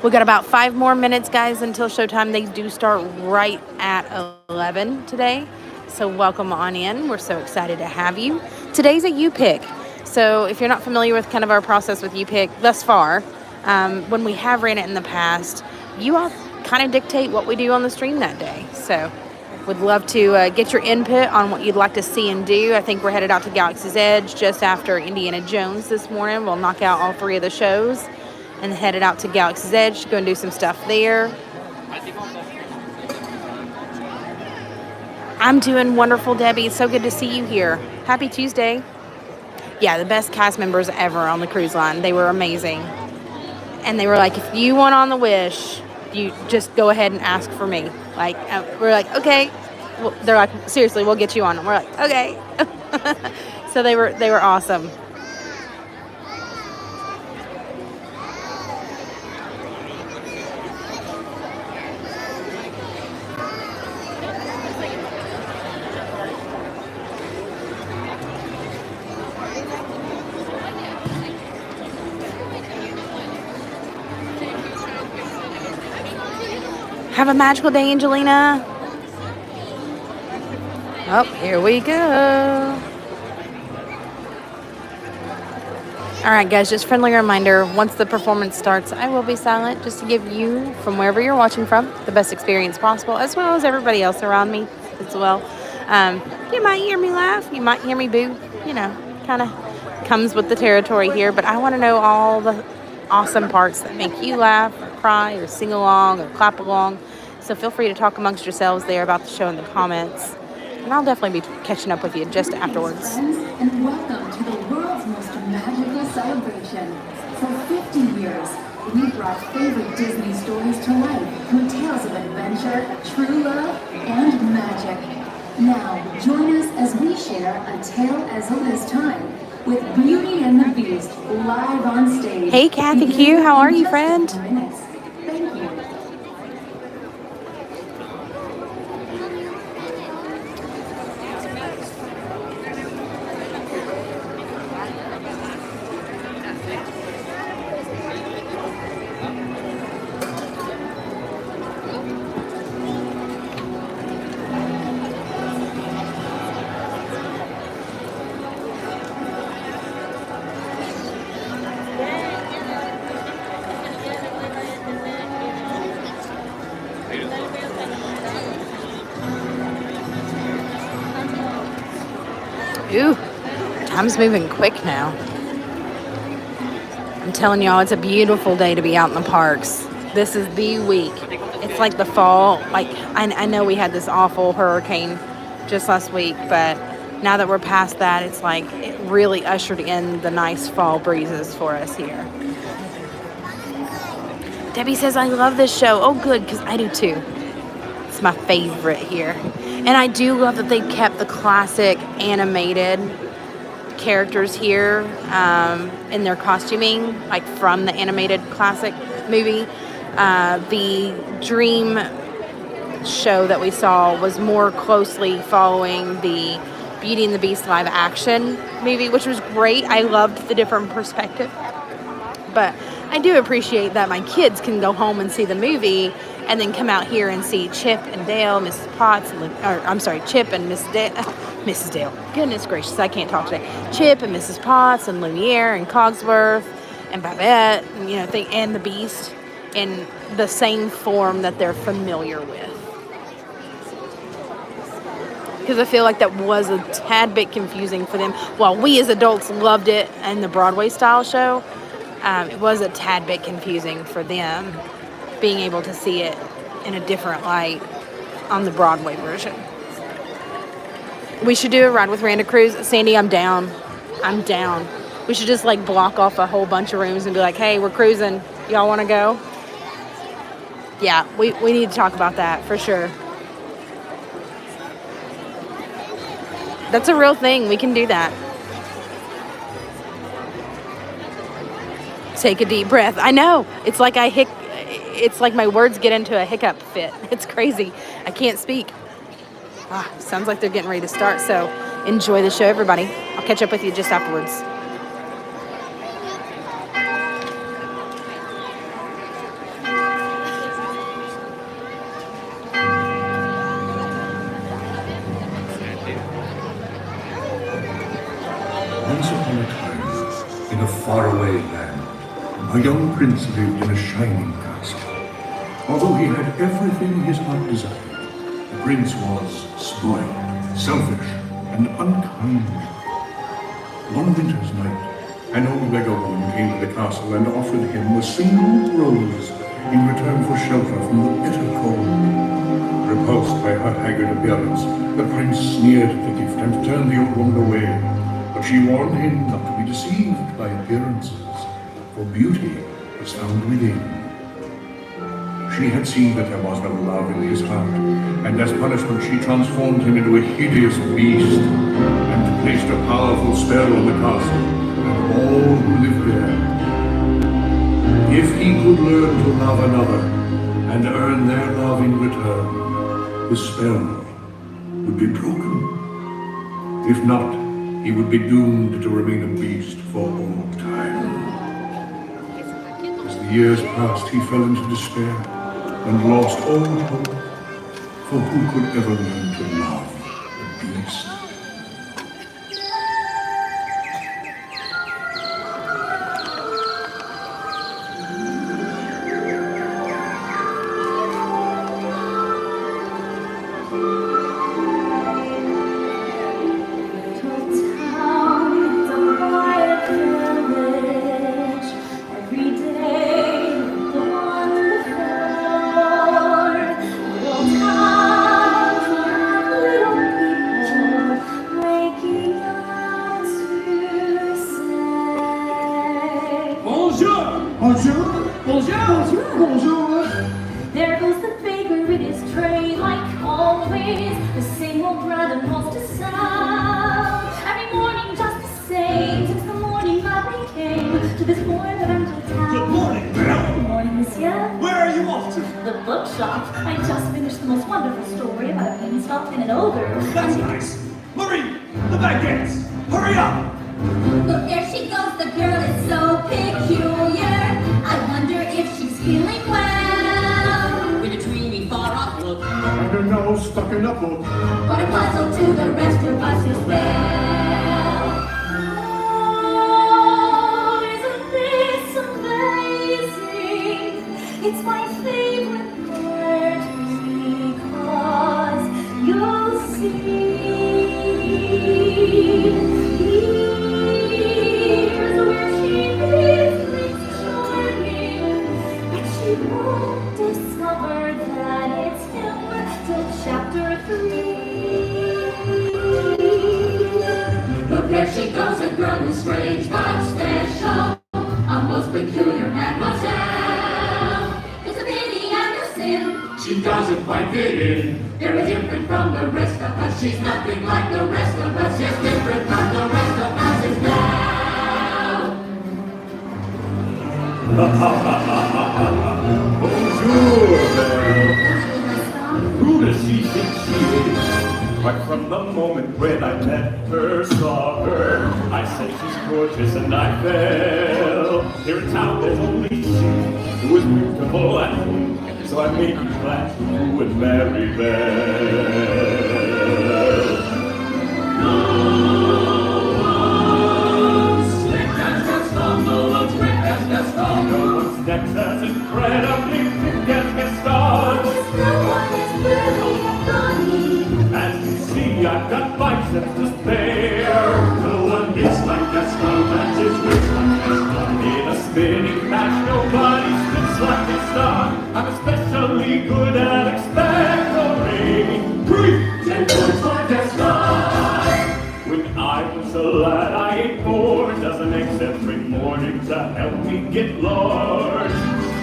We got about 5 more minutes, guys, until showtime. They do start right at 11 today. So welcome on in. We're so excited to have you. Today's a you pick. So if you're not familiar with kind of our process with you pick thus far, when we have ran it in the past, you all kind of dictate what we do on the stream that day. So would love to get your input on what you'd like to see and do. I think we're headed out to Galaxy's Edge just after Indiana Jones this morning. We'll knock out all 3 of the shows and headed out to Galaxy's Edge to go and do some stuff there. I'm doing wonderful, Debbie. It's so good to see you here. Happy Tuesday. Yeah, the best cast members ever on the cruise line. They were amazing. And they were like, if you want on the Wish, you just go ahead and ask for me. We're like, okay. Well, they're like, seriously, we'll get you on. And we're like, okay. So they were awesome. Have a magical day, Angelina. Oh, here we go. All right, guys, just friendly reminder, once the performance starts, I will be silent just to give you, from wherever you're watching from, the best experience possible, as well as everybody else around me as well. You might hear me laugh. You might hear me boo. Kind of comes with the territory here, but I want to know all the awesome parts that make you laugh or cry or sing along or clap along. So feel free to talk amongst yourselves there about the show in the comments. And I'll definitely be catching up with you just afterwards. Friends, and welcome to the world's most magical celebration. For 50 years, we brought favorite Disney stories to life through tales of adventure, true love, and magic. Now, join us as we share a tale as old as time with Beauty and the Beast live on stage. Hey, Cathy Q, how are you, friend? Thank you. Ooh, time's moving quick now. I'm telling y'all, it's a beautiful day to be out in the parks. This is the week. It's like the fall. Like, I know we had this awful hurricane just last week, but now that we're past that, it's like it really ushered in the nice fall breezes for us here. Debbie says, I love this show. Oh, good, because I do too. It's my favorite here. And I do love that they kept the classic animated characters here in their costuming, like from the animated classic movie. The Dream show that we saw was more closely following the Beauty and the Beast live action movie, which was great. I loved the different perspective. But I do appreciate that my kids can go home and see the movie and then come out here and see Chip and Dale, Mrs. Potts, Chip and Mrs. Dale. Goodness gracious, I can't talk today. Chip and Mrs. Potts and Lumiere and Cogsworth and Babette, and, and the Beast in the same form that they're familiar with. Because I feel like that was a tad bit confusing for them. While we as adults loved it in the Broadway style show, it was a tad bit confusing for them being able to see it in a different light on the Broadway version. We should do a ride with Randa Cruz. Sandy, I'm down. I'm down. We should just like block off a whole bunch of rooms and be like, hey, we're cruising. Y'all want to go? Yeah, we need to talk about that for sure. That's a real thing. We can do that. Take a deep breath. I know. It's like it's like my words get into a hiccup fit. It's crazy. I can't speak. Sounds like they're getting ready to start. So enjoy the show, everybody. I'll catch up with you just afterwards. Once upon a time, in a faraway land, a young prince lived in a shining castle. Although he had everything his heart desired, the prince was spoiled, selfish, and unkind. One winter's night, an old beggar woman came to the castle and offered him a single rose in return for shelter from the bitter cold. Repulsed by her haggard appearance, the prince sneered at the gift and turned the old woman away. But she warned him not to be deceived by appearances, for beauty was found within. She had seen that there was no love in his heart, and as punishment she transformed him into a hideous beast, and placed a powerful spell on the castle and all who lived there. If he could learn to love another, and earn their love in return, the spell would be broken. If not, he would be doomed to remain a beast for all time. As the years passed, he fell into despair and lost all hope, for who could ever learn to love a beast? Every day old brother calls to sound. Every morning just the same, since the morning that we came to this poor little town. Good morning, Belle. Good morning, monsieur. Where are you off to? The bookshop. I just finished the most wonderful story about a beanstalk and an ogre. That's nice. Marie, the baguettes. Hurry up. Look, there she goes, the girl is so peculiar. I wonder if she's feeling well. With a dreamy, far-off look, And her nose stuck in a book. What a puzzle to the rest of us is there. Oh, isn't this amazing? It's my favorite part because you'll see. Here's where she lives, it's charming, but she won't discover that it's him till chapter 3. Look, there she goes, a girl who's strange but special. A most peculiar mademoiselle. It's a pity and a sin. She doesn't quite fit in. Very different from the rest of us. She's nothing like the rest of us. She's different from the rest of us is now. Bonjour, Belle. Who does she think she is? Right from the moment when I met her, saw her, I said she's gorgeous and I fell. Here in town there's only she who is beautiful and free. So I made you glad you would marry Belle. No one's slick as Gaston, no one's quick as Gaston. No one's next as incredibly thick as Gaston. No one is really funny. As you see, I've got biceps to spare. No one gets like Gaston, that is what's like Gaston. In a spinning match, nobody spins like Gaston. I'm especially good at expectorating. 10 points for Gaston. When I was a lad, I ate 4 dozen eggs every morning to help me get large.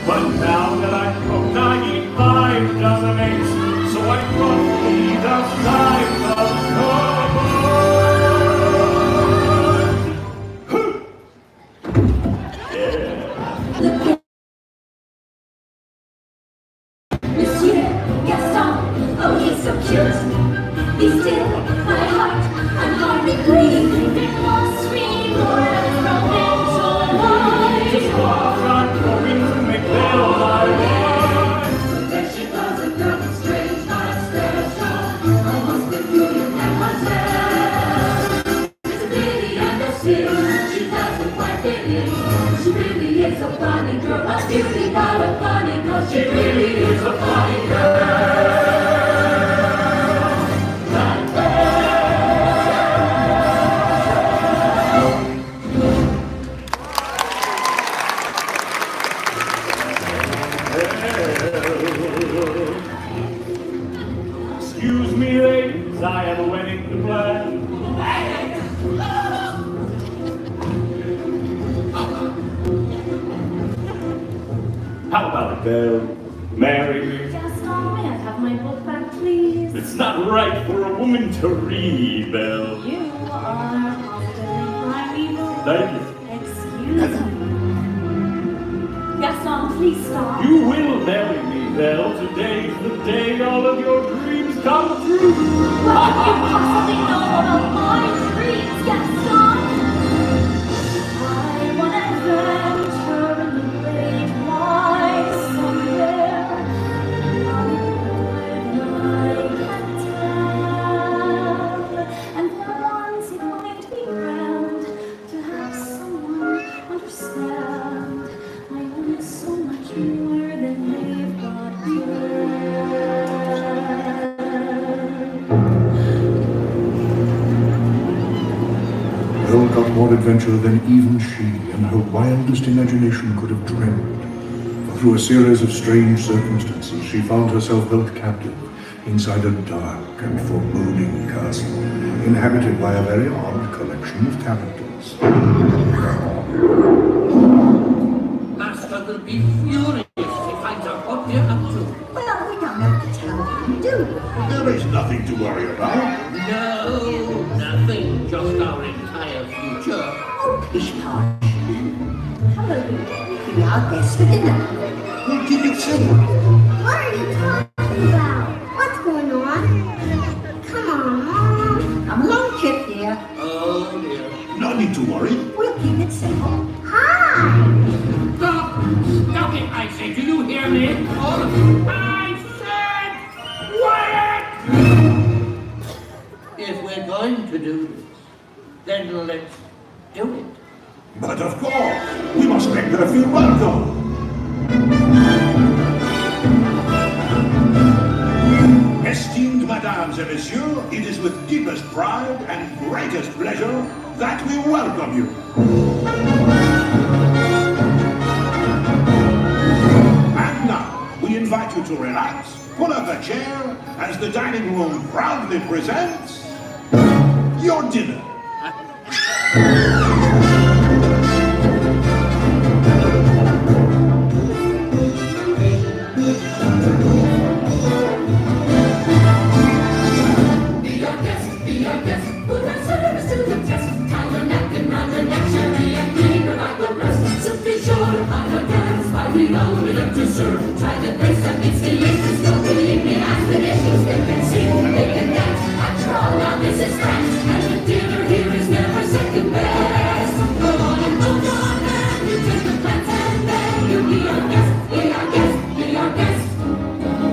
But now that I'm grown, I eat 5 dozen eggs, so I roughly the size of cardboard. Yeah. Monsieur Gaston, oh he's so cute. Be still, my heart, I'm hardly breathing. It must reward provincial life. Just walk on, going to make Belle my wife. There she goes, a girl who's strange but special. Almost peculiar mademoiselle. It's a pity and a sin. She doesn't quite fit in. She really is a funny girl. A beauty, not a funny girl. She really is a funny girl. Excuse me, ladies, I have a wedding to plan. How about it, Belle? Marry me. Gaston, may I have my book back, please? It's not right for a woman to read, Belle. You are positively grimy. Thank you. Excuse me. Gaston, please stop. You will marry me, Belle. Today's the day all of your dreams come true. What do you possibly know about my dreams, Gaston? I want an adventure in the great wide somewhere. Not more than I can tell. And for once it might be grand to have someone understand. I want so much more than they've got Belle got more adventure than even she and her wildest imagination could have dreamed. For through a series of strange circumstances, she found herself held captive inside a dark and foreboding castle, inhabited by a very odd collection of characters. Master will be furious if he finds out what we're up to. Well, we got long enough to tell what you do. There is nothing to worry about. No, nothing, just our entire future. Oh, pish posh. Hello, be our guest for dinner. What did you say? What are you talking about? What's going on? Come on, Mom. Come along, Chip, dear. Oh dear. No need to worry. We'll keep it simple. Hi. Stop! Stop it, I say. Do you hear me? All of you. I said quiet! If we're going to do this, then let's do it. But of course, we must make her feel welcome. Esteemed Mesdames et Messieurs, it is with deepest pride and greatest pleasure that we welcome you. And now, we invite you to relax, pull up a chair, as the dining room proudly presents your dinner. Try to place some installations, don't believe me, ask the dishes, they can sing, they can dance. After all, now this is France, and the dinner here is never second best. Go on and hold on, and you take the plans, and then you'll be our guest, be our guest, be our guest.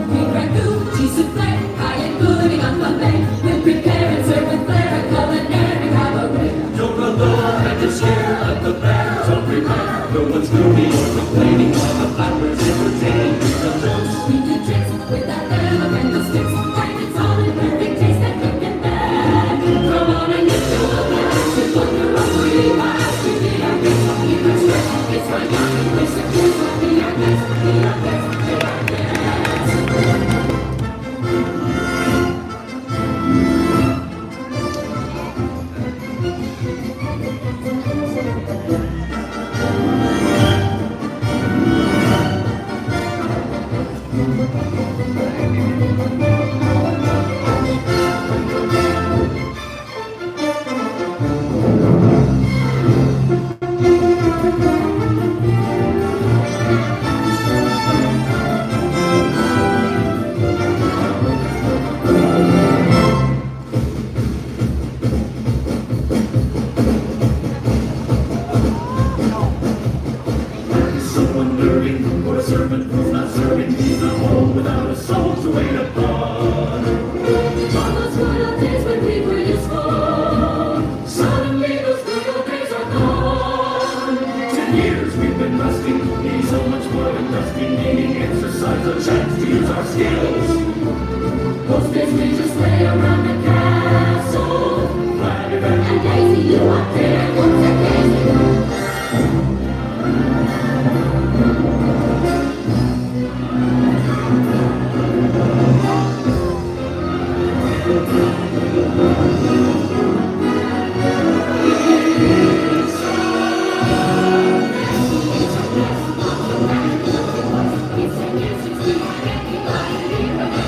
We ragu, cheese souffle, pie and pudding on flambe. We'll prepare and serve with flair, a culinary cabaret. Don't run low and just share of the bags of prepare. No one's gloomy or complaining while the flappers entertain. We do tricks with our elemental sticks, and it's all in perfect taste that we can bag. Come on and get to the blast, it's what you're hungry past. We be our guest, we can stretch, it's my happy place to kiss. Be our guest, be our guest, be our guest. Someone nerving, or a servant who's not serving. He's a home without a soul to wait upon. On those good old days when we were useful, suddenly those good old days are gone. 10 years we've been rusting, needing so much more than dusting, needing exercise, a chance to use our skills. Those days we just lay around the castle, and Daisy, you up there, what's that Daisy? It's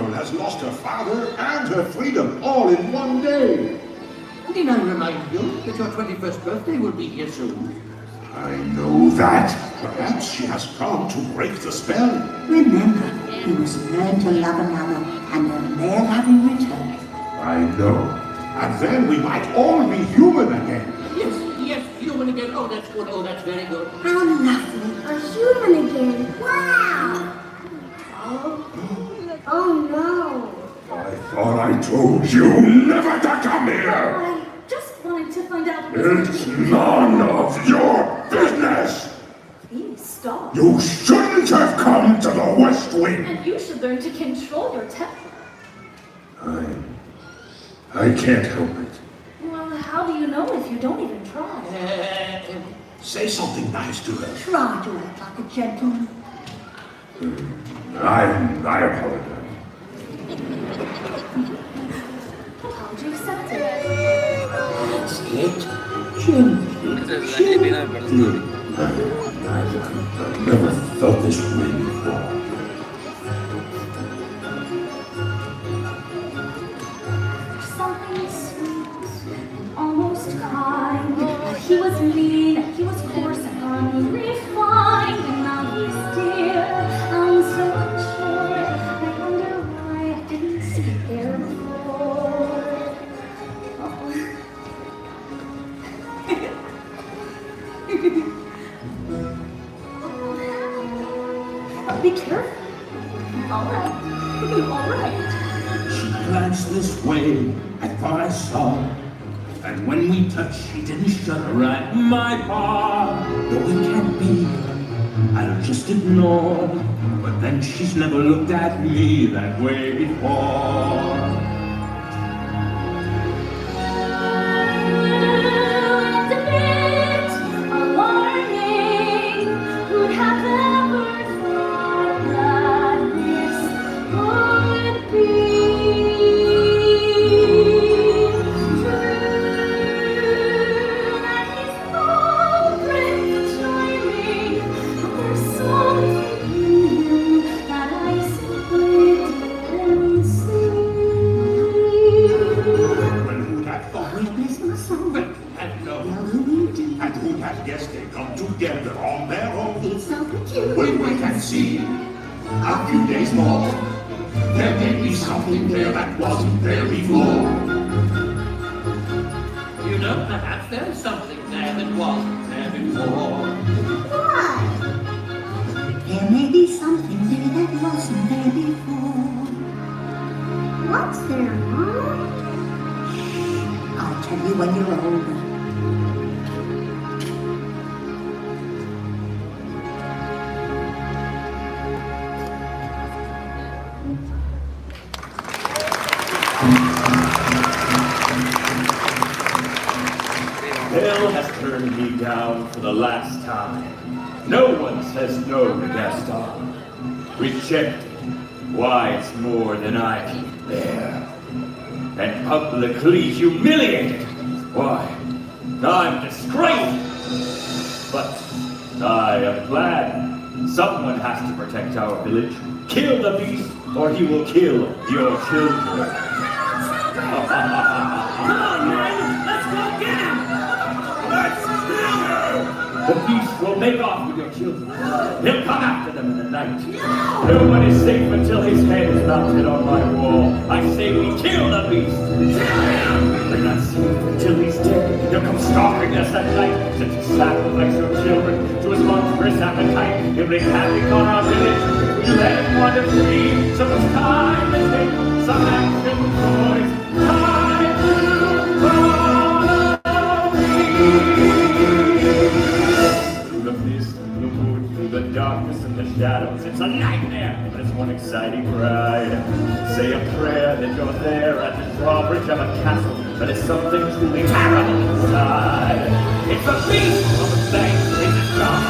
girl has lost her father and her freedom all in one day. Did I remind you that your 21st birthday will be here soon? I know that. Perhaps she has come to break the spell. Remember, you must learn to love another and then their loving return. I know. And then we might all be human again. Yes, human again. Oh, that's good. Oh, that's very good. How lovely. A human again. Wow. Oh no. I thought I told you never to come here. I just wanted to find out. It's none of your business. Please stop. You shouldn't have come to the West Wing. And you should learn to control your temper. I can't help it. Well, how do you know if you don't even try? Say something nice to her. Try to act like a gentleman. I apologize. Apology accepted. Say it gently. I've never felt this way before. Something sweet, almost kind. He was mean, he was coarse and unrefined, and now he's dear. I'm so unsure. I wonder why I didn't see it there before. Be careful. All right. All right. She glanced this way, I thought I saw. And when we touched, she didn't shudder at my paw. No, it can't be. I'll just ignore. But then she's never looked at me that way before. It's a bit alarming. Who'd have ever thought that this would be true? That he's bold and charming, but there's something in him that I simply didn't see. Well, who'd have thought we'd be so and no. And who'd have guessed they'd come together on their own? It's so peculiar. When we can see a few days more, there may be something there that wasn't there before. You know, perhaps there's something there that wasn't there before. Why? There may be something there that wasn't there before. What's there, Mom? I'll tell you when you're older. Hell has turned me down for the last time. No one says no to Gaston. Rejected. Why, it's more than I can bear. And publicly humiliated. Why, I'm disgraced. But I am glad. Someone has to protect our village. Kill the beast, or he will kill your children. Come on, man! Let's go get him! Let's kill him! The beast will make off with your children. He'll come after them in the night. No one is safe until his head is mounted on my wall. I say we kill the beast. We're not safe until he's dead. He'll come stalking us at night, since he sacrificed your children to his monstrous appetite. He'll wreak havoc on our village. We let him wander free. So it's time to take some action, boys. Time to follow me. Through the mist, through the wood, through the darkness and the shadows. It's a nightmare, but it's one exciting ride. Say a prayer that you're there at the drawbridge of a castle, but it's something truly terrible inside. It's the beast on the bank, it's a strong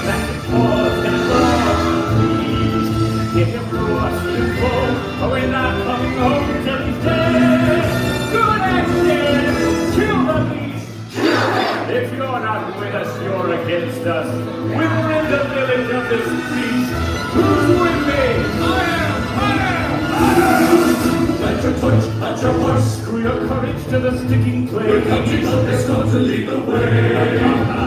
that the paws can cross. Please, get him rushed and full, or we're not coming home till he's dead. Good action, kill the beast. If you're not with us, you're against us. We'll rid the village of this beast. Who's with me? I am! bridge to the sticking clay. We're counting on the stars to lead the way.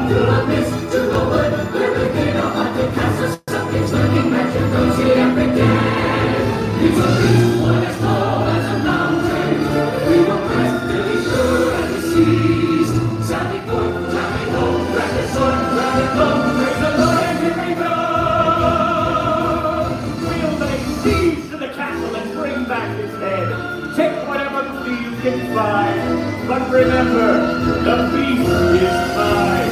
Through the mist, to the wood, where we gain a haunted castle. Something's lurking, magic grows here every day. Leaves a beast, one as tall as a mountain. We will press till he's sure and deceased. Sally forth, Sally home, grab the sword, grab the bow. Praise the Lord and here we go. We'll lay siege to the castle and bring back his head. Take whatever fee you can find. But remember, the beast is mine.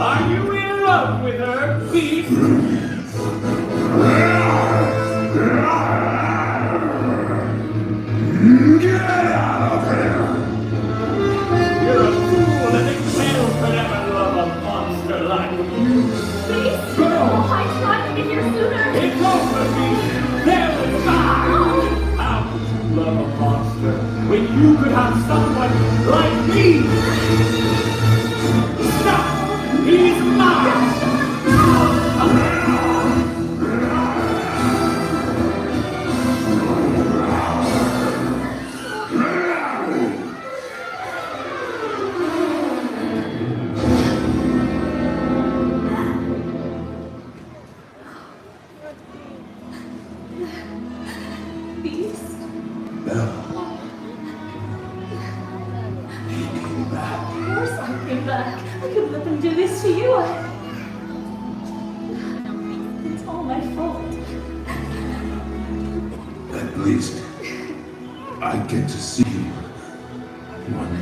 Are you in love with her, beast? Get out of here! You're a fool, and it fails to ever love a monster like you. Please, I tried to get here sooner. It's over, beast. There was mine. How could you love a monster when you could have someone like me? Stop! He's mine! Beast. Bella. He came back. Of course I came back. I couldn't let them do this to you. It's all my fault. At least I get to see you one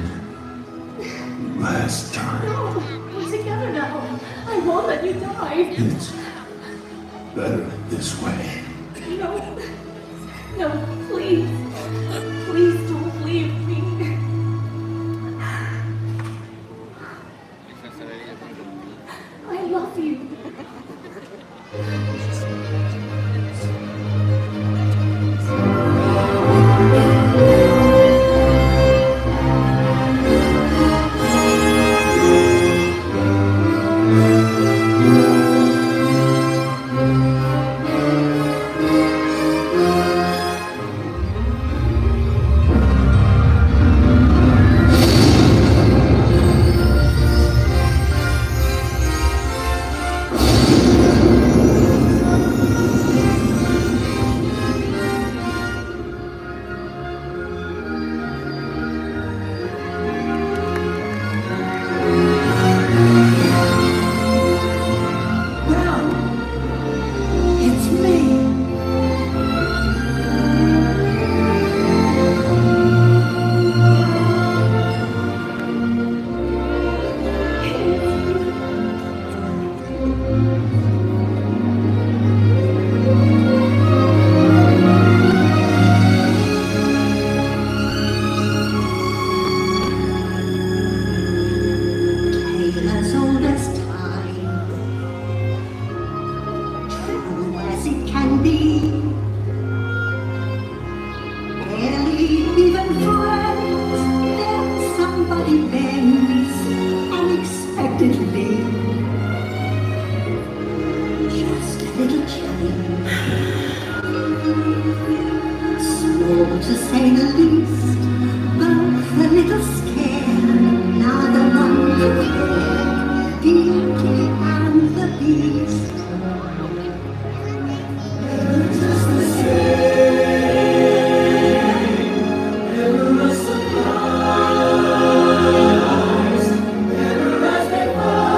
last time. No, we're together now. I won't let you die. It's better this way. No. No, please. Please don't leave me. I love you. As they fall.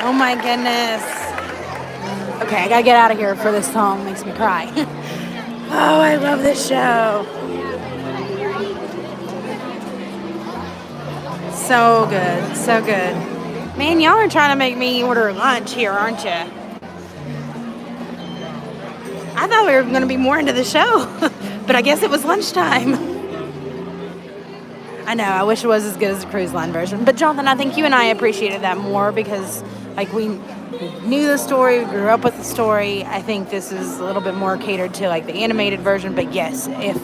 Oh my goodness. Okay, I gotta get out of here before this song makes me cry. Oh, I love this show. So good, so good. Man, y'all are trying to make me order lunch here, aren't you? I thought we were going to be more into the show, but I guess it was lunchtime. I know, I wish it was as good as the cruise line version. But Jonathan, I think you and I appreciated that more because, like, we knew the story, we grew up with the story. I think this is a little bit more catered to, like, the animated version. But yes, if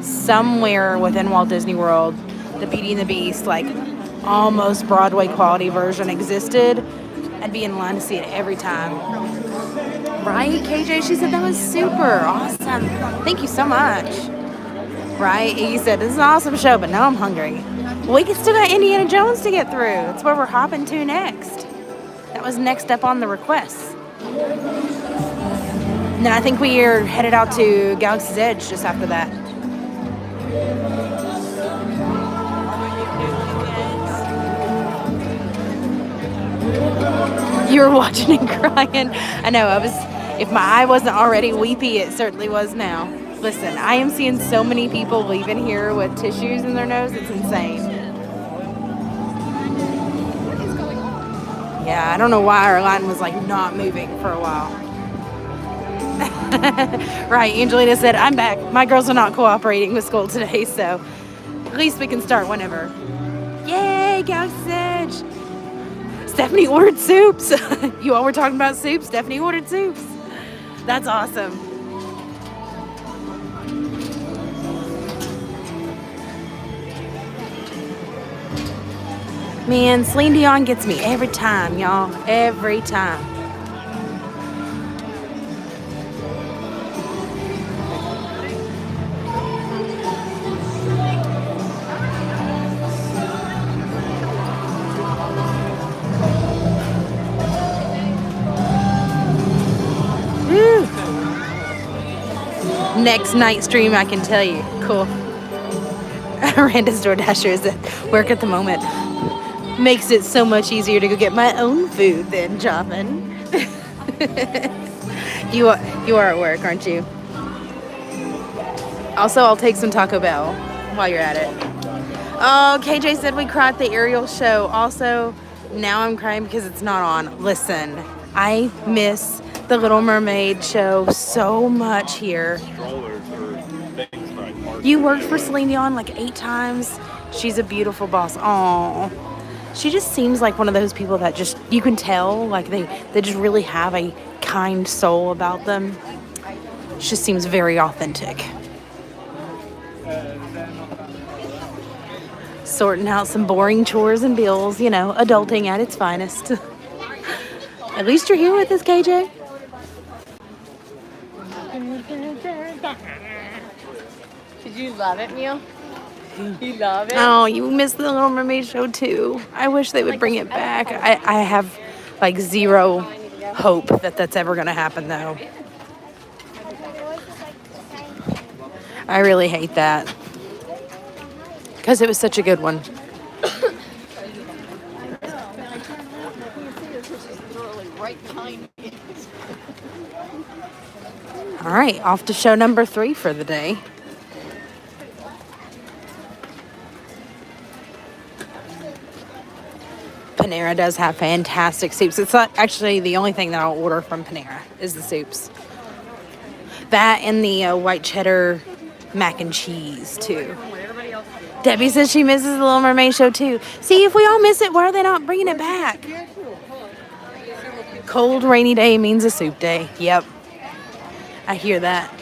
somewhere within Walt Disney World, the Beauty and the Beast, like, almost Broadway quality version existed, I'd be in line to see it every time. Right, KJ? She said that was super awesome. Thank you so much. Right? He said, this is an awesome show, but now I'm hungry. We still got Indiana Jones to get through. That's where we're hopping to next. That was next up on the requests. Now I think we are headed out to Galaxy's Edge just after that. You were watching and crying. I know, if my eye wasn't already weepy, it certainly was now. Listen, I am seeing so many people leaving here with tissues in their nose, it's insane. Yeah, I don't know why our line was like not moving for a while. Right, Angelina said, I'm back. My girls are not cooperating with school today, so at least we can start whenever. Yay, Galaxy's Edge! Stephanie ordered soups. You all were talking about soups. Stephanie ordered soups. That's awesome. Man, Celine Dion gets me every time, y'all. Every time. Next night stream, I can tell you. Cool. Randa's DoorDasher is at work at the moment. Makes it so much easier to go get my own food than shopping. You are at work, aren't you? Also, I'll take some Taco Bell while you're at it. Oh, KJ said we cried at the Ariel show. Also, now I'm crying because it's not on. Listen, I miss the Little Mermaid show so much here. You worked for Celine Dion like 8 times. She's a beautiful boss. Aww. She just seems like one of those people that just, you can tell, like they just really have a kind soul about them. She just seems very authentic. Sorting out some boring chores and bills, you know, adulting at its finest. At least you're here with us, KJ. Did you love it, Neil? You love it? Oh, you missed the Little Mermaid show too. I wish they would bring it back. I have like zero hope that that's ever going to happen though. I really hate that. Because it was such a good one. All right, off to show number 3 for the day. Panera does have fantastic soups. It's not actually the only thing that I'll order from Panera is the soups. That and the white cheddar mac and cheese too. Debbie says she misses the Little Mermaid show too. See, if we all miss it, why are they not bringing it back? Cold, rainy day means a soup day. Yep. I hear that.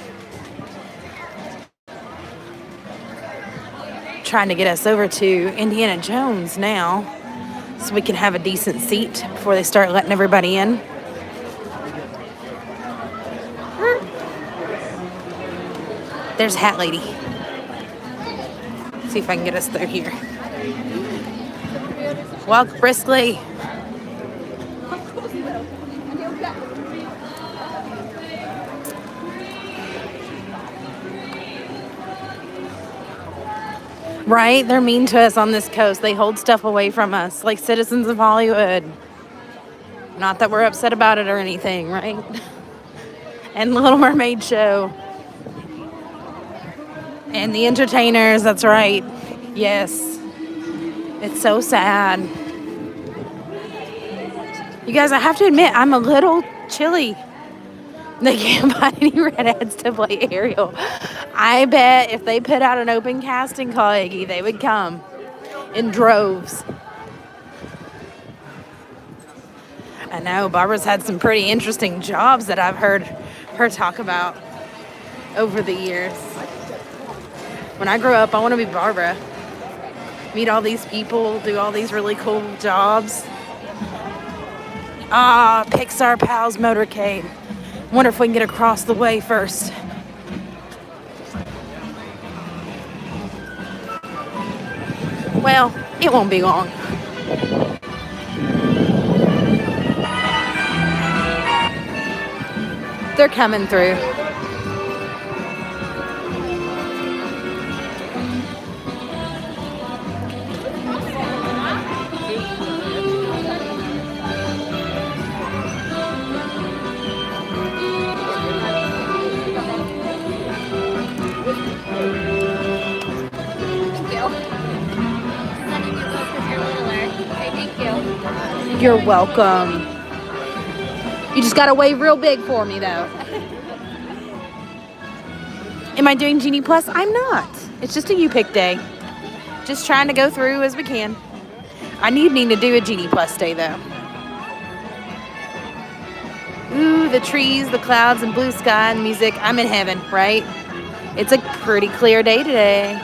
Trying to get us over to Indiana Jones now so we can have a decent seat before they start letting everybody in. There's Hat Lady. See if I can get us through here. Walk briskly. Right? They're mean to us on this coast. They hold stuff away from us, like citizens of Hollywood. Not that we're upset about it or anything, right? And the Little Mermaid show. And the entertainers, that's right. Yes. It's so sad. You guys, I have to admit, I'm a little chilly. They can't find any redheads to play Ariel. I bet if they put out an open casting call, Iggy, they would come in droves. I know, Barbara's had some pretty interesting jobs that I've heard her talk about over the years. When I grow up, I want to be Barbara. Meet all these people, do all these really cool jobs. Pixar Pals motorcade. Wonder if we can get across the way first. Well, it won't be long. They're coming through. You're welcome. You just gotta wave real big for me, though. Am I doing Genie Plus? I'm not. It's just a you pick day. Just trying to go through as we can. I need to do a Genie Plus day, though. Ooh, the trees, the clouds, and blue sky and music. I'm in heaven, right? It's a pretty clear day today.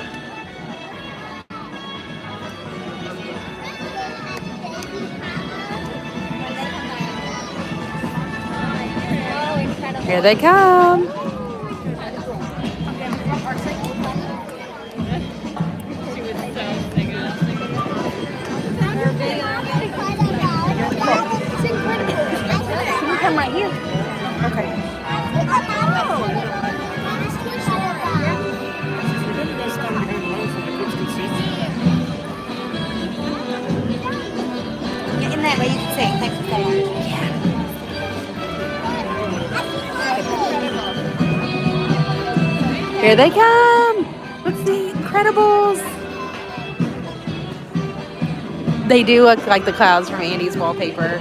Here they come. Can we come right here? Okay. Get in that way you can see. Thanks for saying. Here they come. What's the Incredibles? They do look like the clouds from Andy's wallpaper.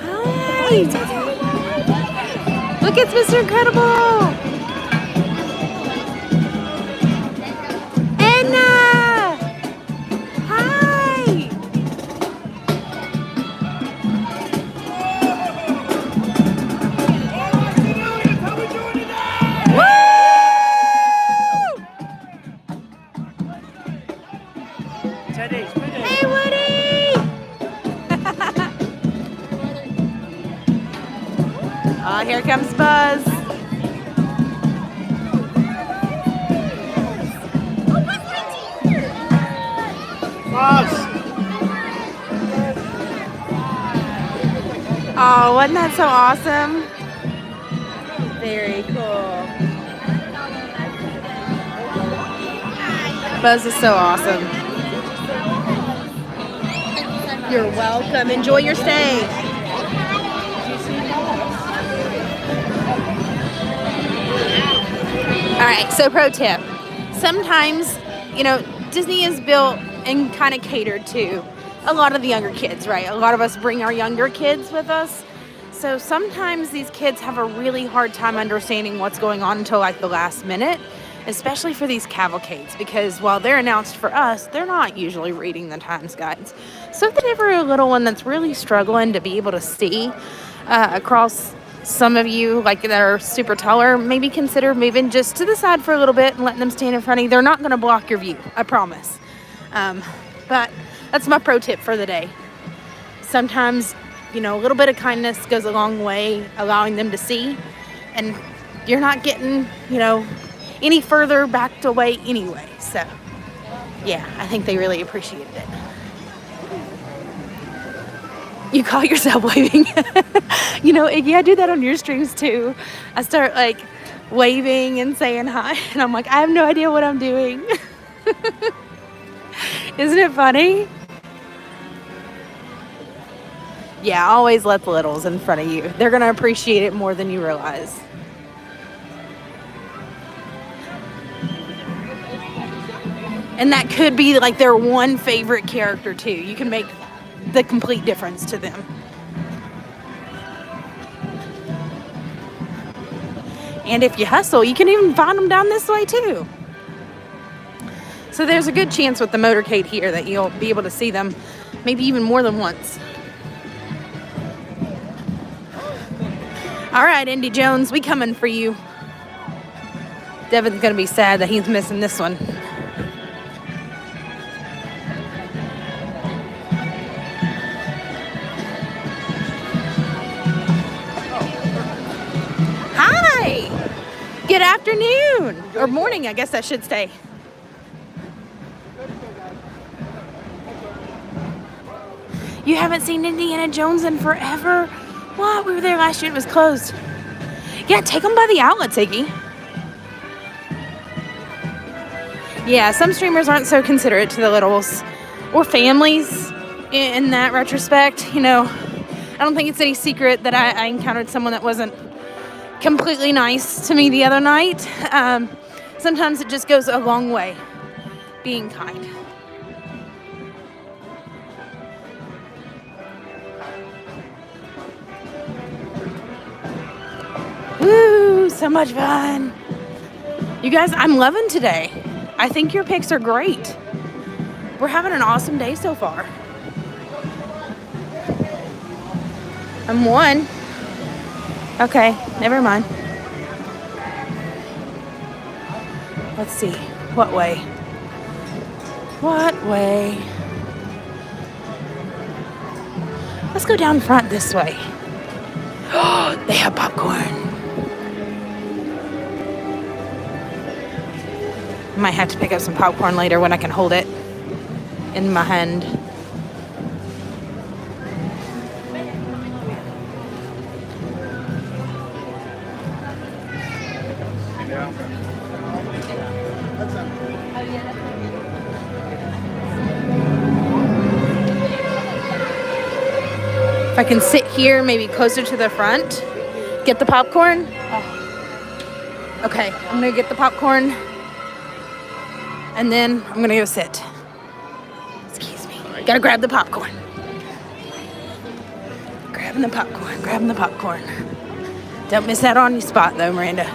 Hi. Look, it's Mr. Incredible. Edna. Hi. Hey, Woody! Oh, here comes Buzz. Oh, wasn't that so awesome? Very cool. Buzz is so awesome. You're welcome. Enjoy your stay. All right, so pro tip. Sometimes, Disney is built and kind of catered to a lot of the younger kids, right? A lot of us bring our younger kids with us. So sometimes these kids have a really hard time understanding what's going on until like the last minute, especially for these cavalcades, because while they're announced for us, they're not usually reading the times guides. So if there's ever a little one that's really struggling to be able to see across, some of you like that are super taller, maybe consider moving just to the side for a little bit and letting them stand in front of you. They're not going to block your view, I promise. But that's my pro tip for the day. Sometimes, a little bit of kindness goes a long way, allowing them to see, and you're not getting, any further backed away anyway. So, yeah, I think they really appreciated it. You call yourself waving. Iggy, I do that on your streams too. I start waving and saying hi, and I'm like, I have no idea what I'm doing. Isn't it funny? Yeah, always let the littles in front of you. They're going to appreciate it more than you realize. And that could be like their one favorite character too. You can make the complete difference to them. And if you hustle, you can even find them down this way too. So there's a good chance with the motorcade here that you'll be able to see them maybe even more than once. All right, Indy Jones, we coming for you. Devin's gonna be sad that he's missing this one. Hi! Good afternoon, or morning, I guess I should say. You haven't seen Indiana Jones in forever? What? We were there last year. It was closed. Yeah, take them by the outlets, Iggy. Yeah, some streamers aren't so considerate to the littles or families in that retrospect. You know, I don't think it's any secret that I encountered someone that wasn't completely nice to me the other night. Sometimes it just goes a long way, being kind. Woo, so much fun. You guys, I'm loving today. I think your picks are great. We're having an awesome day so far. I'm one. Okay, never mind. Let's see. What way? What way? Let's go down front this way. Oh, they have popcorn. Might have to pick up some popcorn later when I can hold it in my hand. If I can sit here, maybe closer to the front, get the popcorn. Oh. Okay, I'm gonna get the popcorn. And then I'm gonna go sit. Excuse me. Gotta grab the popcorn. Grabbing the popcorn, grabbing the popcorn. Don't miss out on your spot though, Miranda.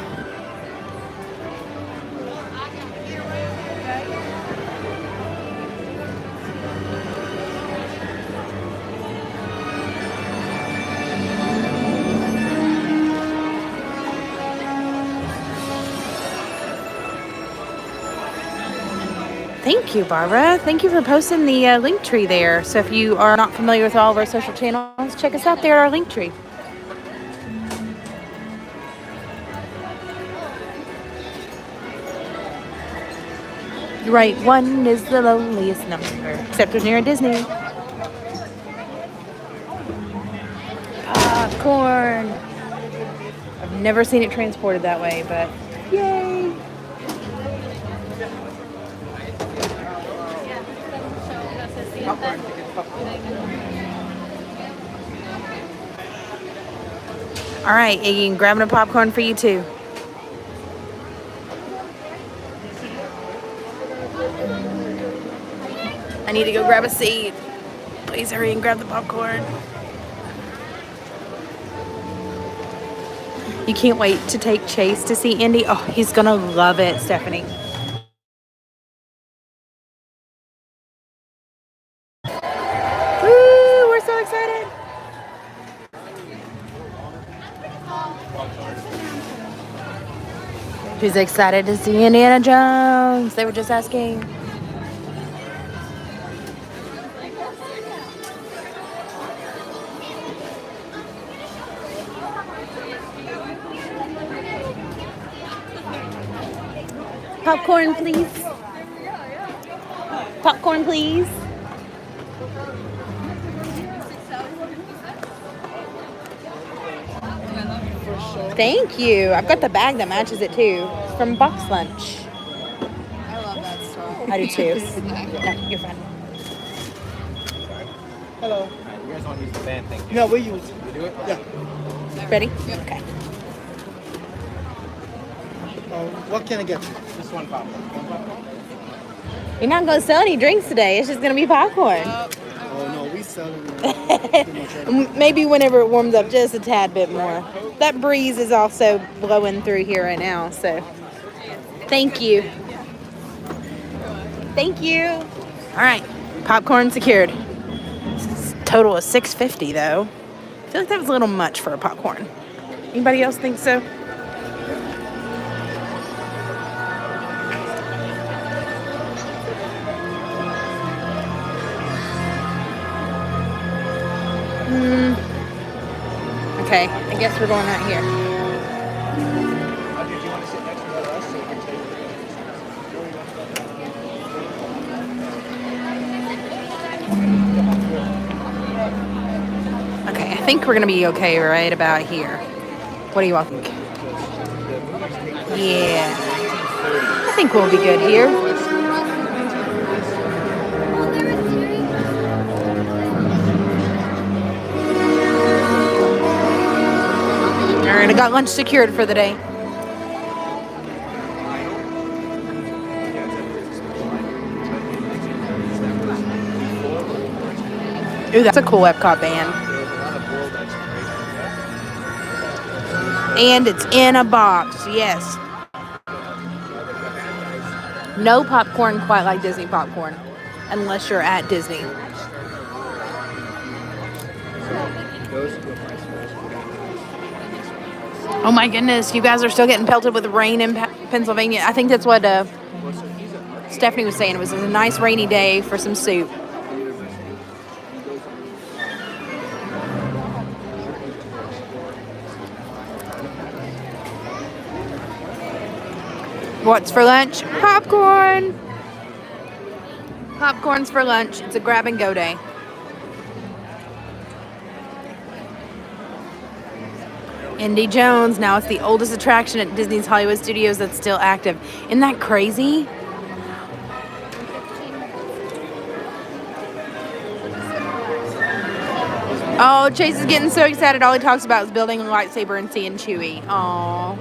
Thank you, Barbara. Thank you for posting the link tree there. So if you are not familiar with all of our social channels, check us out there, our link tree. You're right, one is the loneliest number, except when you're at Disney. Popcorn. I've never seen it transported that way, but yay. All right, Iggy, I'm grabbing a popcorn for you too. I need to go grab a seat. Please hurry and grab the popcorn. You can't wait to take Chase to see Indy. Oh, he's gonna love it, Stephanie. Woo, we're so excited. She's excited to see Indiana Jones. They were just asking. Popcorn, please. Popcorn, please. Thank you. I've got the bag that matches it too. It's from Box Lunch. I love that stuff. I do too. No, you're fine. Hello. All right, you guys want to use the van, thank you. No, we use. You do it? Yeah. Ready? Okay. What can I get you? Just one popcorn. You're not going to sell any drinks today. It's just going to be popcorn. Oh no, we selling. Maybe whenever it warms up just a tad bit more. That breeze is also blowing through here right now, so thank you. Thank you. All right, popcorn secured. Total of $6.50 though. I feel like that was a little much for a popcorn. Anybody else think so? Okay, I guess we're going out here. Did you want to sit next to us so we can take Okay, I think we're gonna be okay right about here. What do you all think? Yeah, I think we'll be good here. All right, I got lunch secured for the day. Ooh, that's a cool Epcot band. And it's in a box, yes. No popcorn quite like Disney popcorn, unless you're at Disney. Oh my goodness, you guys are still getting pelted with rain in Pennsylvania. I think that's what Stephanie was saying. It was a nice rainy day for some soup. What's for lunch? Popcorn! Popcorn's for lunch. It's a grab and go day. Indy Jones, now it's the oldest attraction at Disney's Hollywood Studios that's still active. Isn't that crazy? Oh, Chase is getting so excited. All he talks about is building a lightsaber and seeing Chewie. Aww.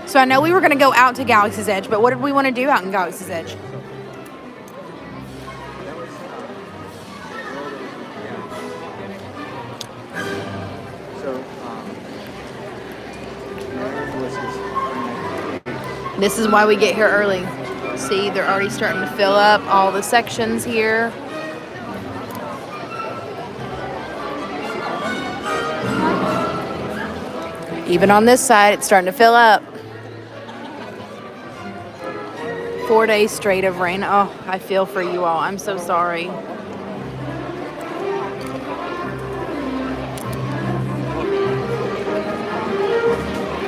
So I know we were going to go out to Galaxy's Edge, but what did we want to do out in Galaxy's Edge? This is why we get here early. See, they're already starting to fill up all the sections here. Even on this side, it's starting to fill up. 4 days straight of rain. Oh, I feel for you all. I'm so sorry.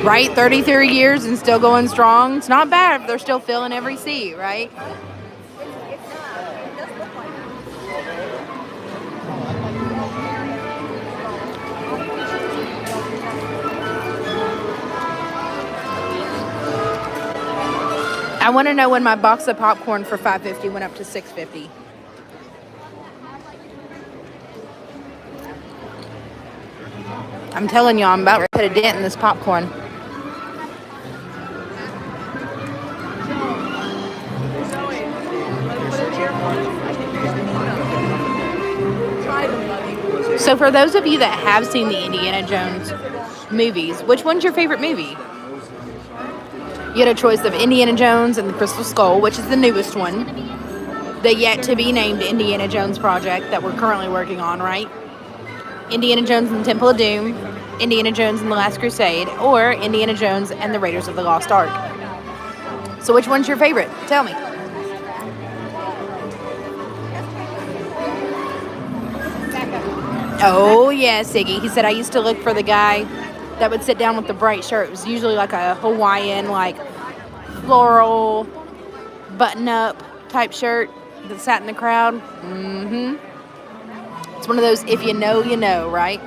Right? 33 years and still going strong. It's not bad if they're still filling every seat, right? I want to know when my box of popcorn for $5.50 went up to $6.50. I'm telling you, I'm about to put a dent in this popcorn. So for those of you that have seen the Indiana Jones movies, which one's your favorite movie? You had a choice of Indiana Jones and the Crystal Skull, which is the newest one. The yet-to-be-named Indiana Jones project that we're currently working on, right? Indiana Jones and the Temple of Doom, Indiana Jones and the Last Crusade, or Indiana Jones and the Raiders of the Lost Ark. So which one's your favorite? Tell me. Oh, yeah, Siggy. He said, I used to look for the guy that would sit down with the bright shirt. It was usually like a Hawaiian, like floral button-up type shirt that sat in the crowd. Mm-hmm. It's one of those, if you know, right?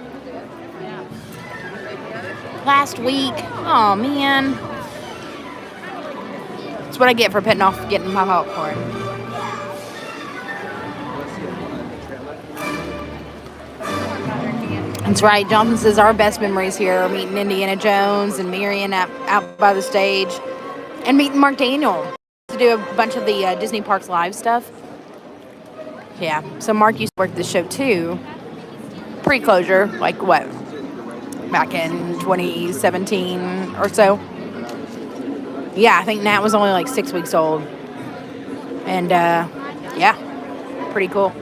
Last week. Oh, man. That's what I get for putting off getting my popcorn. That's right. Jonathan says our best memories here are meeting Indiana Jones and Marion out by the stage, and meeting Mark Daniel to do a bunch of the Disney Parks Live stuff. Yeah. So Mark used to work this show too, pre-closure, like what, back in 2017 or so. Yeah, I think Nat was only like 6 weeks old, and yeah, pretty cool.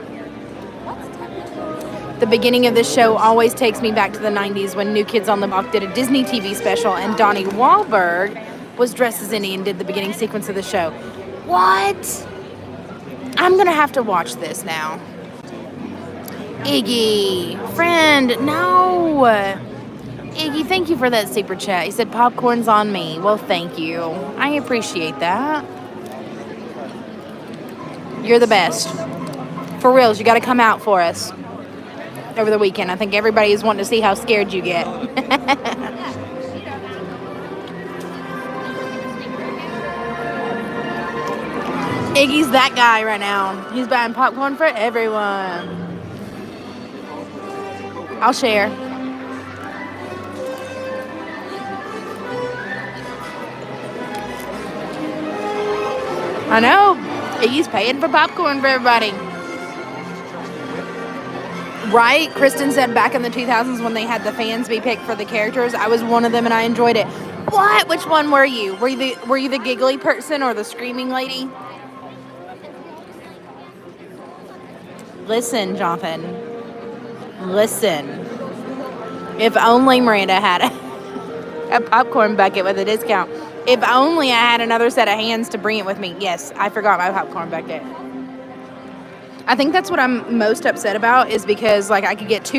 The beginning of this show always takes me back to the 90s when New Kids on the Block did a Disney TV special and Donnie Wahlberg was dressed as Indy and did the beginning sequence of the show. What? I'm going to have to watch this now. Iggy, friend, no. Iggy, thank you for that super chat. He said popcorn's on me. Well, thank you. I appreciate that. You're the best. For reals, you got to come out for us over the weekend. I think everybody is wanting to see how scared you get. Iggy's that guy right now. He's buying popcorn for everyone. I'll share. I know. Iggy's paying for popcorn for everybody. Right? Kristen said back in the 2000s when they had the fans be picked for the characters, I was one of them and I enjoyed it. What? Which one were you? Were you the giggly person or the screaming lady? Listen, Jonathan. Listen. If only Miranda had a popcorn bucket with a discount. If only I had another set of hands to bring it with me. Yes, I forgot my popcorn bucket. I think that's what I'm most upset about, is because like I could get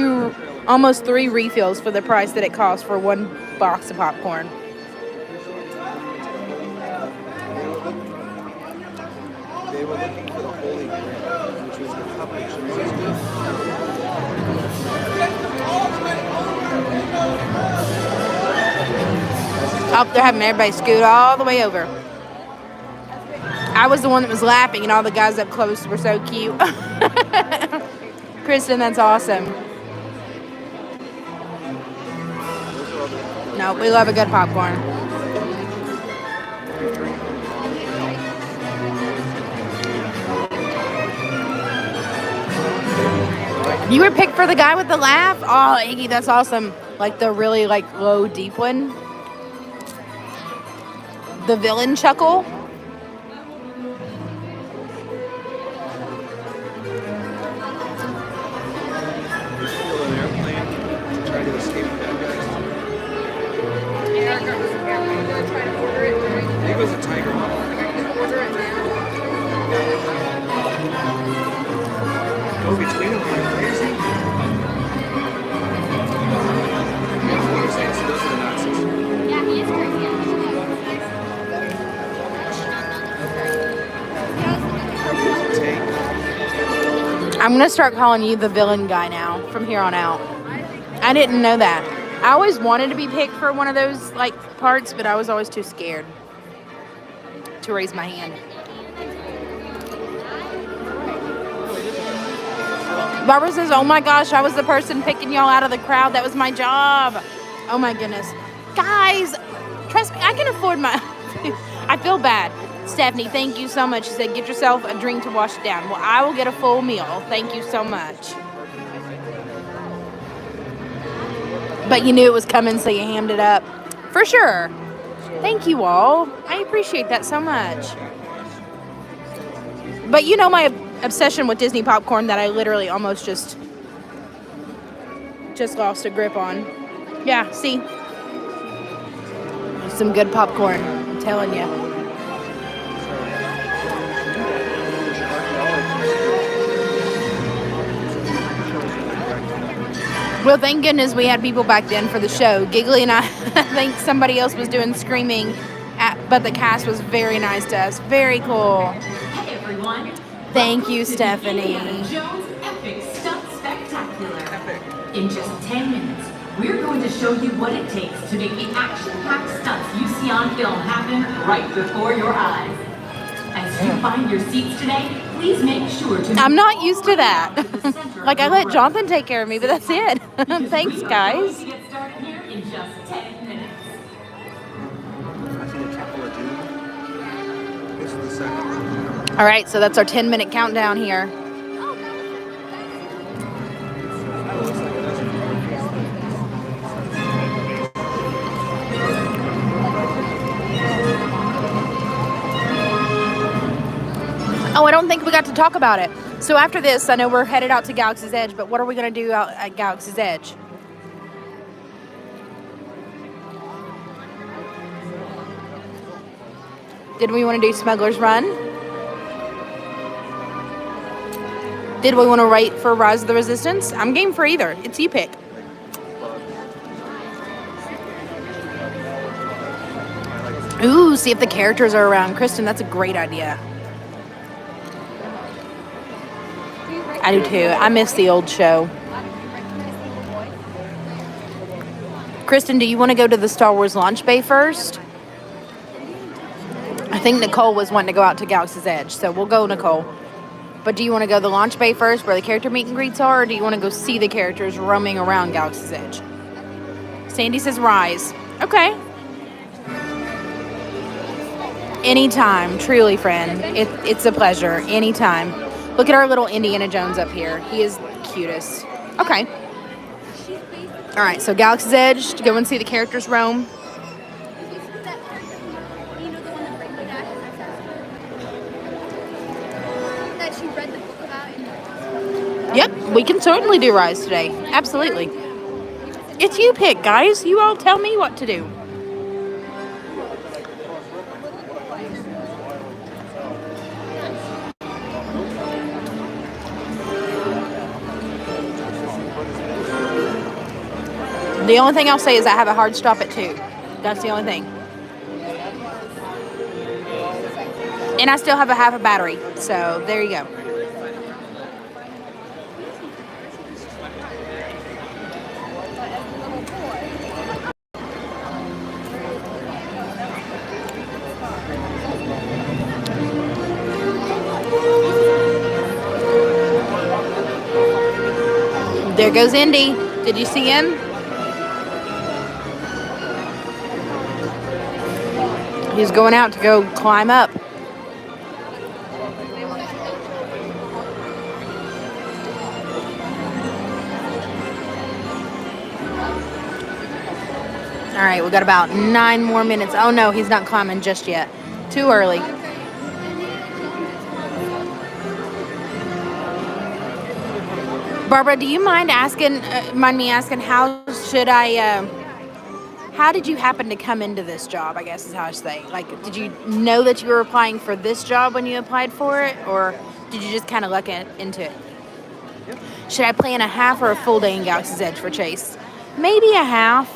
almost 3 refills for the price that it costs for 1 box of popcorn. They were looking for the Holy Grail, which was the cup of Jesus. Oh, they're having everybody scoot all the way over. I was the one that was laughing, and all the guys up close were so cute. Kristen, that's awesome. No, we love a good popcorn. You were picked for the guy with the laugh? Oh, Iggy, that's awesome. Like the really like low, deep one. The villain chuckle. I'm going to start calling you the villain guy now from here on out. I didn't know that. I always wanted to be picked for one of those like parts, but I was always too scared to raise my hand. Barbara says, oh my gosh, I was the person picking y'all out of the crowd. That was my job. Oh my goodness. Guys, trust me, I can afford my... I feel bad. Stephanie, thank you so much. She said, get yourself a drink to wash it down. Well, I will get a full meal. Thank you so much. But you knew it was coming, so you hammed it up. For sure. Thank you all. I appreciate that so much. But you know my obsession with Disney popcorn that I literally almost just lost a grip on. Yeah, see? Some good popcorn, I'm telling you. Well, thank goodness we had people back then for the show. Giggly and I think somebody else was doing screaming, but the cast was very nice to us. Very cool. Hey, everyone. Thank you, Stephanie. Jones Epic Stunt Spectacular. In just 10 minutes, we're going to show you what it takes to make the action-packed stunts you see on film happen right before your eyes. As you find your seats today, Please make sure to. I'm not used to that. Like, I let Jonathan take care of me, but that's it. Thanks, guys. Get started here in just 10 minutes. I see the Chapel of Doom. This is the second one. All right, so that's our 10-minute countdown here. Oh, I don't think we got to talk about it. So after this, I know we're headed out to Galaxy's Edge, but what are we going to do out at Galaxy's Edge? Did we want to do Smuggler's Run? Did we want to wait for Rise of the Resistance? I'm game for either. It's you pick. Ooh, see if the characters are around. Kristen, that's a great idea. I do too. I miss the old show. Kristen, do you want to go to the Star Wars launch bay first? I think Nicole was wanting to go out to Galaxy's Edge, so we'll go, Nicole. But do you want to go to the launch bay first where the character meet and greets are, or do you want to go see the characters roaming around Galaxy's Edge? Sandy says Rise. Okay. Anytime, truly, friend. It's a pleasure. Anytime. Look at our little Indiana Jones up here. He is the cutest. Okay. All right, so Galaxy's Edge to go and see the characters roam. Yep, we can certainly do Rise today. Absolutely. It's you pick, guys. You all tell me what to do. The only thing I'll say is I have a hard stop at 2. That's the only thing. And I still have a half a battery. So there you go. There goes Indy. Did you see him? He's going out to go climb up. All right, we got about 9 more minutes. Oh no, he's not climbing just yet. Too early. Barbara, do you mind me asking how did you happen to come into this job, I guess is how I say. Like, did you know that you were applying for this job when you applied for it, or did you just kind of look into it? Should I plan a half or a full day in Galaxy's Edge for Chase? Maybe a half.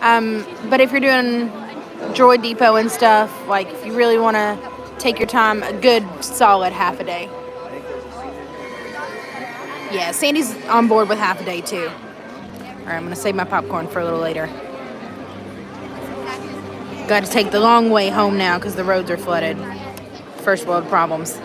But if you're doing Droid Depot and stuff, like if you really want to take your time, a good solid half a day. Yeah, Sandy's on board with half a day too. All right, I'm gonna save my popcorn for a little later. Got to take the long way home now because the roads are flooded. First world problems.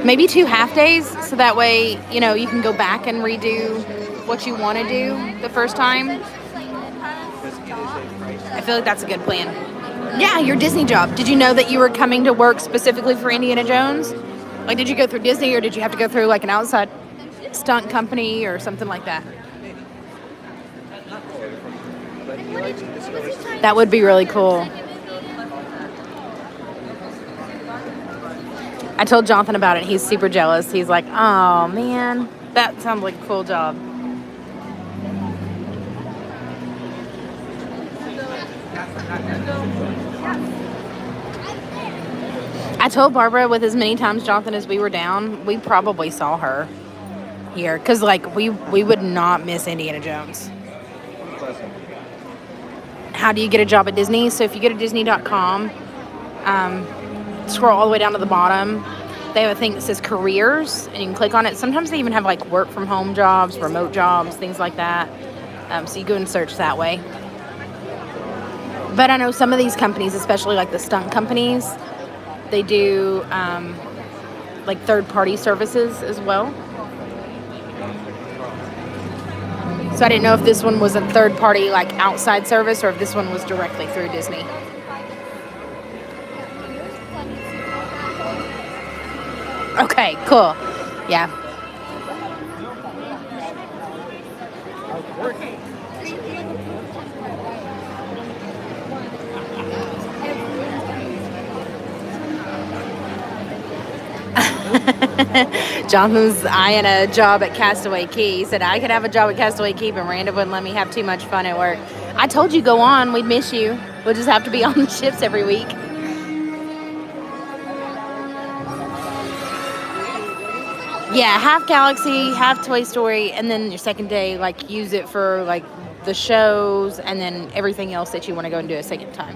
Maybe 2 half days, so that way, you know, you can go back and redo what you want to do the first time. I feel like that's a good plan. Yeah, your Disney job. Did you know that you were coming to work specifically for Indiana Jones? Like, did you go through Disney, or did you have to go through like an outside stunt company or something like that? That would be really cool. I told Jonathan about it. He's super jealous. He's like, oh man, that sounds like a cool job. I told Barbara with as many times, Jonathan, as we were down, we probably saw her here. Because, like, we would not miss Indiana Jones. How do you get a job at Disney? So if you go to Disney.com, scroll all the way down to the bottom, they have a thing that says careers, and you can click on it. Sometimes they even have, like, work from home jobs, remote jobs, things like that. So you go and search that way. But I know some of these companies, especially like the stunt companies, they do like third-party services as well. So I didn't know if this one was a third-party like outside service or if this one was directly through Disney. Okay, cool. Yeah. Jonathan's eyeing a job at Castaway Cay. He said I could have a job at Castaway Cay, but Miranda wouldn't let me have too much fun at work. I told you go on, we'd miss you. We'll just have to be on the ships every week. Yeah, half Galaxy, half Toy Story, and then your second day, like, use it for, like, the shows, and then everything else that you want to go and do a second time.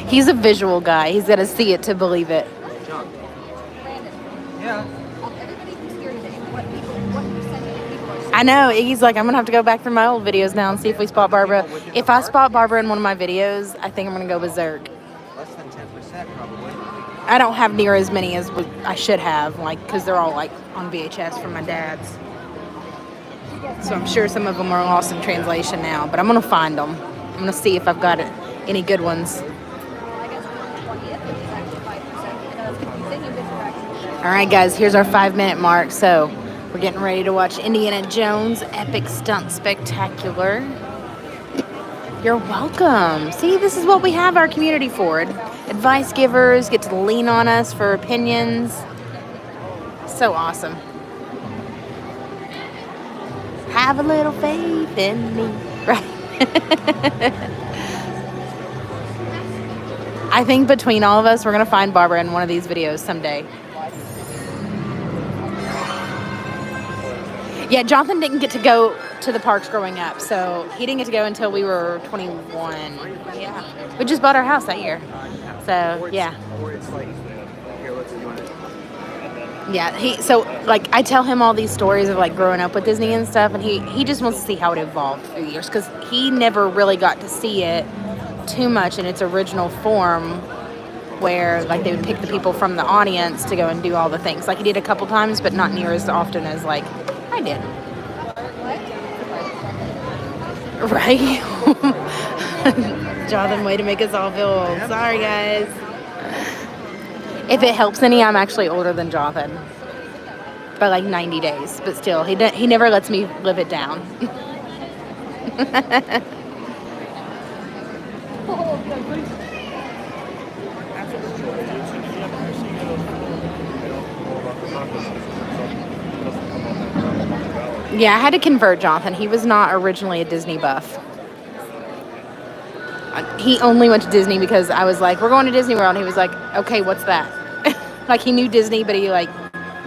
He's a visual guy. He's got to see it to believe it. Yeah. I know. Iggy's like, I'm going to have to go back through my old videos now and see if we spot Barbara. If I spot Barbara in one of my videos, I think I'm going to go berserk. Less than 10% probably. I don't have near as many as I should have, like, because they're all, like, on VHS from my dad's. So I'm sure some of them are lost in translation now, but I'm going to find them. I'm going to see if I've got any good ones. All right, guys, here's our 5-minute mark. So we're getting ready to watch Indiana Jones Epic Stunt Spectacular. You're welcome. See, this is what we have our community for. Advice givers get to lean on us for opinions. So awesome. Have a little faith in me. Right. I think between all of us, we're going to find Barbara in one of these videos someday. Yeah, Jonathan didn't get to go to the parks growing up, so he didn't get to go until we were 21. Yeah. We just bought our house that year. So, yeah. Yeah, so, like, I tell him all these stories of, like, growing up with Disney and stuff, and he just wants to see how it evolved through the years, because he never really got to see it too much in its original form, where, like, they would pick the people from the audience to go and do all the things. Like, he did a couple times, but not near as often as, like, I did. Right? Jonathan, way to make us all feel old. Sorry, guys. If it helps any, I'm actually older than Jonathan by like 90 days, but still, he never lets me live it down. Yeah, I had to convert Jonathan. He was not originally a Disney buff. He only went to Disney because I was like, we're going to Disney World. And he was like, okay, what's that? Like, he knew Disney, but he, like,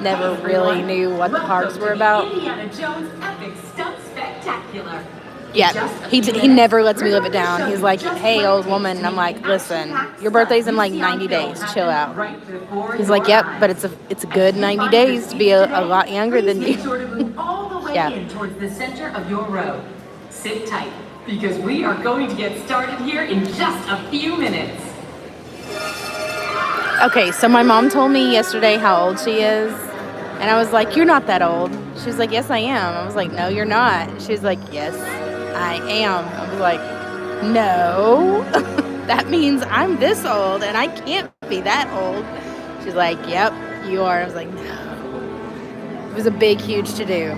never really knew what the parks were about. Indiana Jones Epic Stunt Spectacular. Yeah, he never lets me live it down. He's like, hey, old woman. And I'm like, listen, your birthday's in like 90 days. Chill out. He's like, yep, but it's a good 90 days to be a lot younger than you. Yeah. In towards the center of your row. Sit tight, because we are going to get started here in just a few minutes. Okay, so my mom told me yesterday how old she is, and I was like, you're not that old. She was like, yes, I am. I was like, no, you're not. She was like, yes, I am. I was like, no, that means I'm this old, and I can't be that old. She's like, yep, you are. I was like, no. It was a big, huge to-do.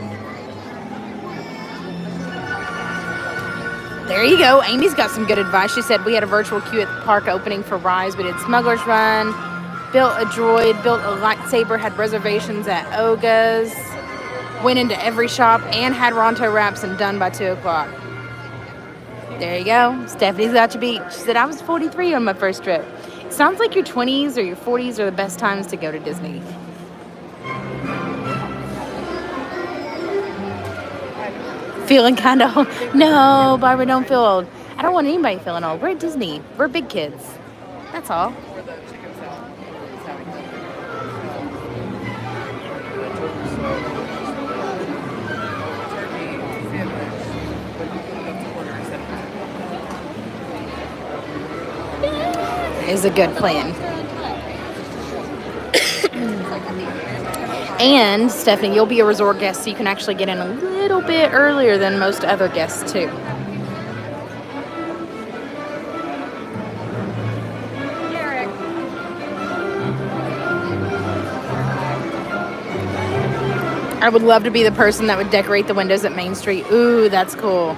There you go. Amy's got some good advice. She said we had a virtual queue at the park opening for Rise. We did Smuggler's Run, built a droid, built a lightsaber, had reservations at Oga's, went into every shop, and had Ronto wraps and done by 2 o'clock. There you go. Stephanie's got you beat. She said, I was 43 on my first trip. It sounds like your 20s or your 40s are the best times to go to Disney. Feeling kind of old. No, Barbara, don't feel old. I don't want anybody feeling old. We're at Disney. We're big kids. That's all. is a good plan. And Stephanie, you'll be a resort guest, so you can actually get in a little bit earlier than most other guests too. I would love to be the person that would decorate the windows at Main Street. Ooh, that's cool.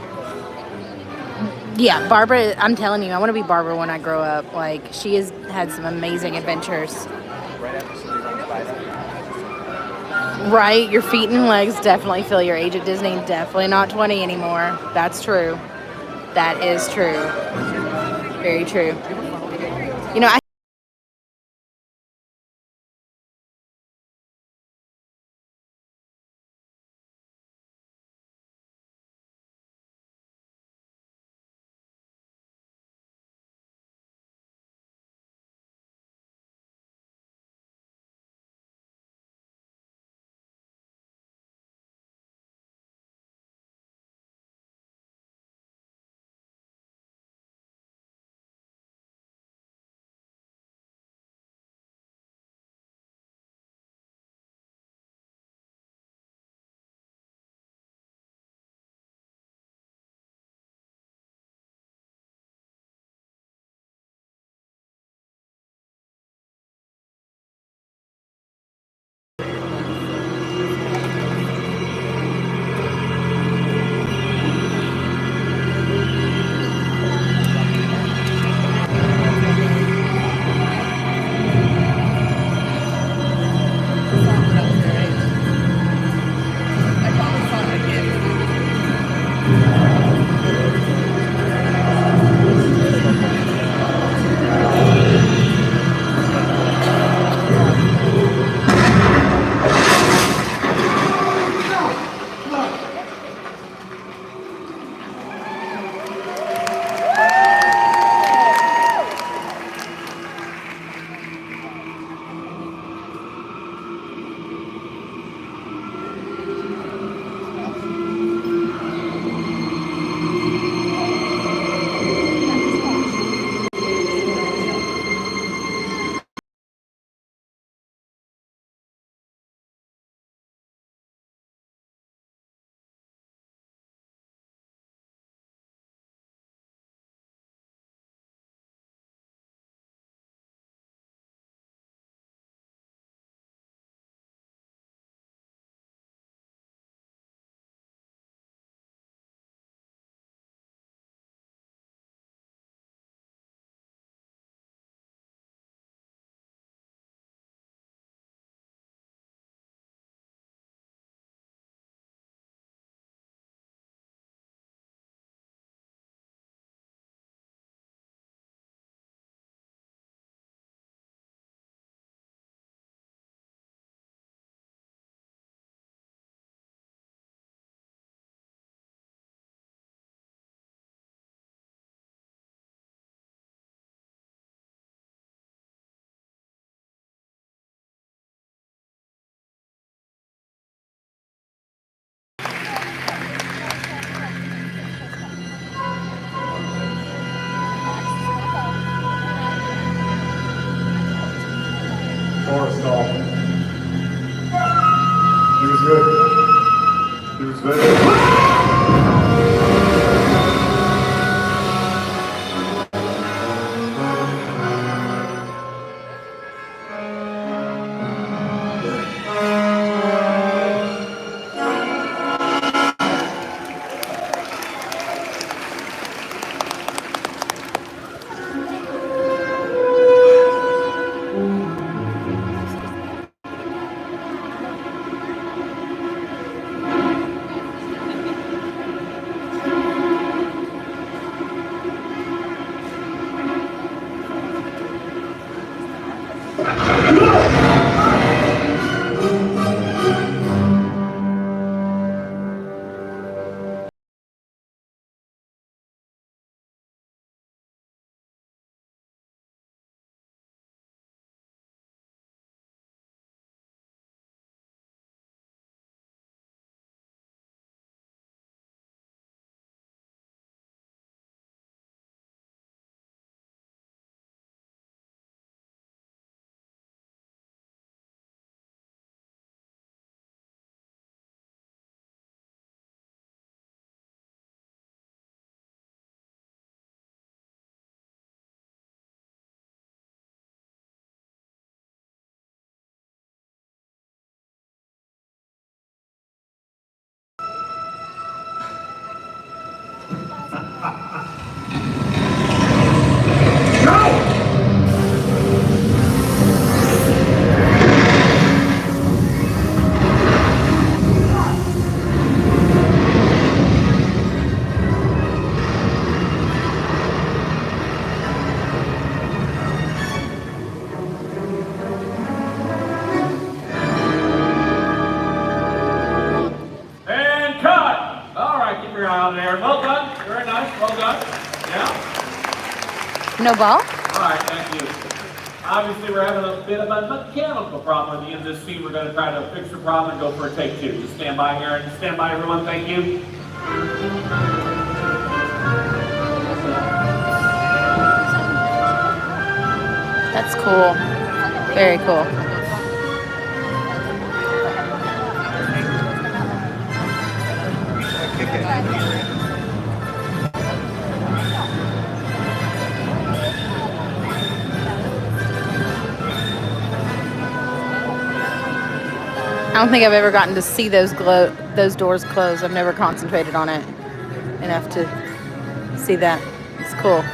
Yeah, Barbara, I'm telling you, I want to be Barbara when I grow up. Like, she has had some amazing adventures. Right, your feet and legs definitely feel your age at Disney. Definitely not 20 anymore. That's true. That is true. Very true. You know, I Forrest Gump. He was good. He was very And cut! All right, keep your eye on there. Well done. Very nice. Well done. Yeah. No ball? All right, thank you. Obviously, we're having a bit of a mechanical problem at the end of this scene. We're going to try to fix the problem and go for a take two. Just stand by here and stand by, everyone. Thank you. That's cool. Very cool. I don't think I've ever gotten to see those doors close. I've never concentrated on it enough to see that. It's cool.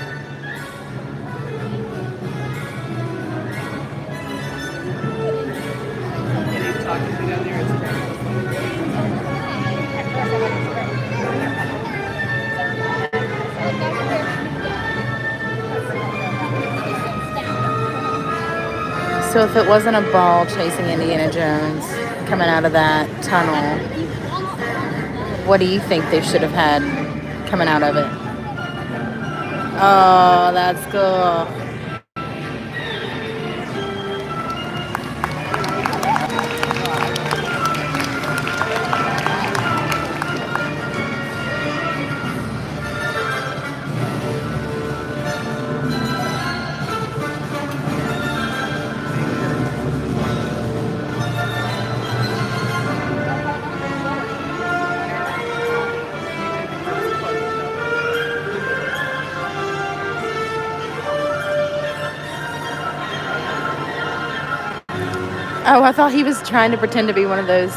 So if it wasn't a ball chasing Indiana Jones coming out of that tunnel, what do you think they should have had coming out of it? Oh, that's cool. Oh, I thought he was trying to pretend to be one of those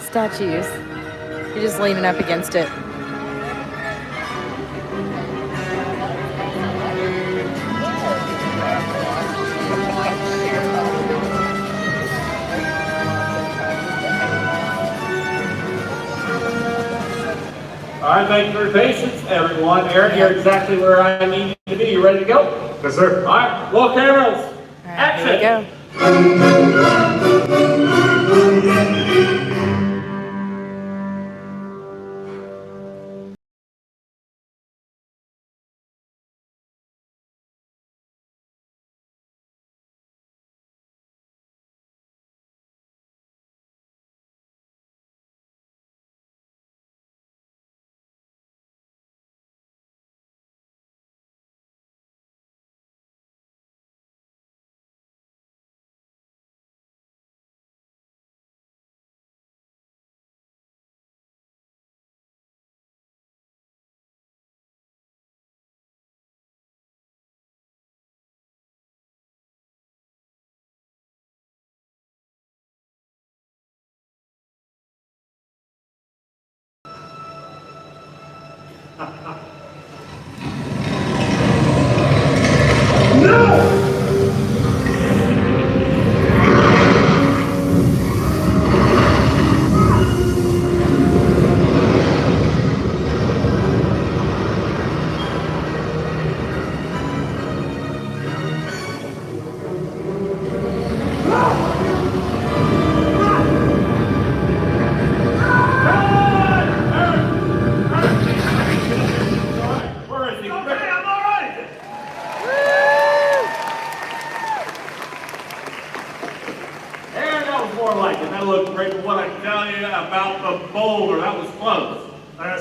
statues. You're just leaning up against it. All right, thank you for your patience, everyone. Aaron, you're exactly where I need you to be. You ready to go? Yes, sir. All right, roll cameras. All right, Action. here we go.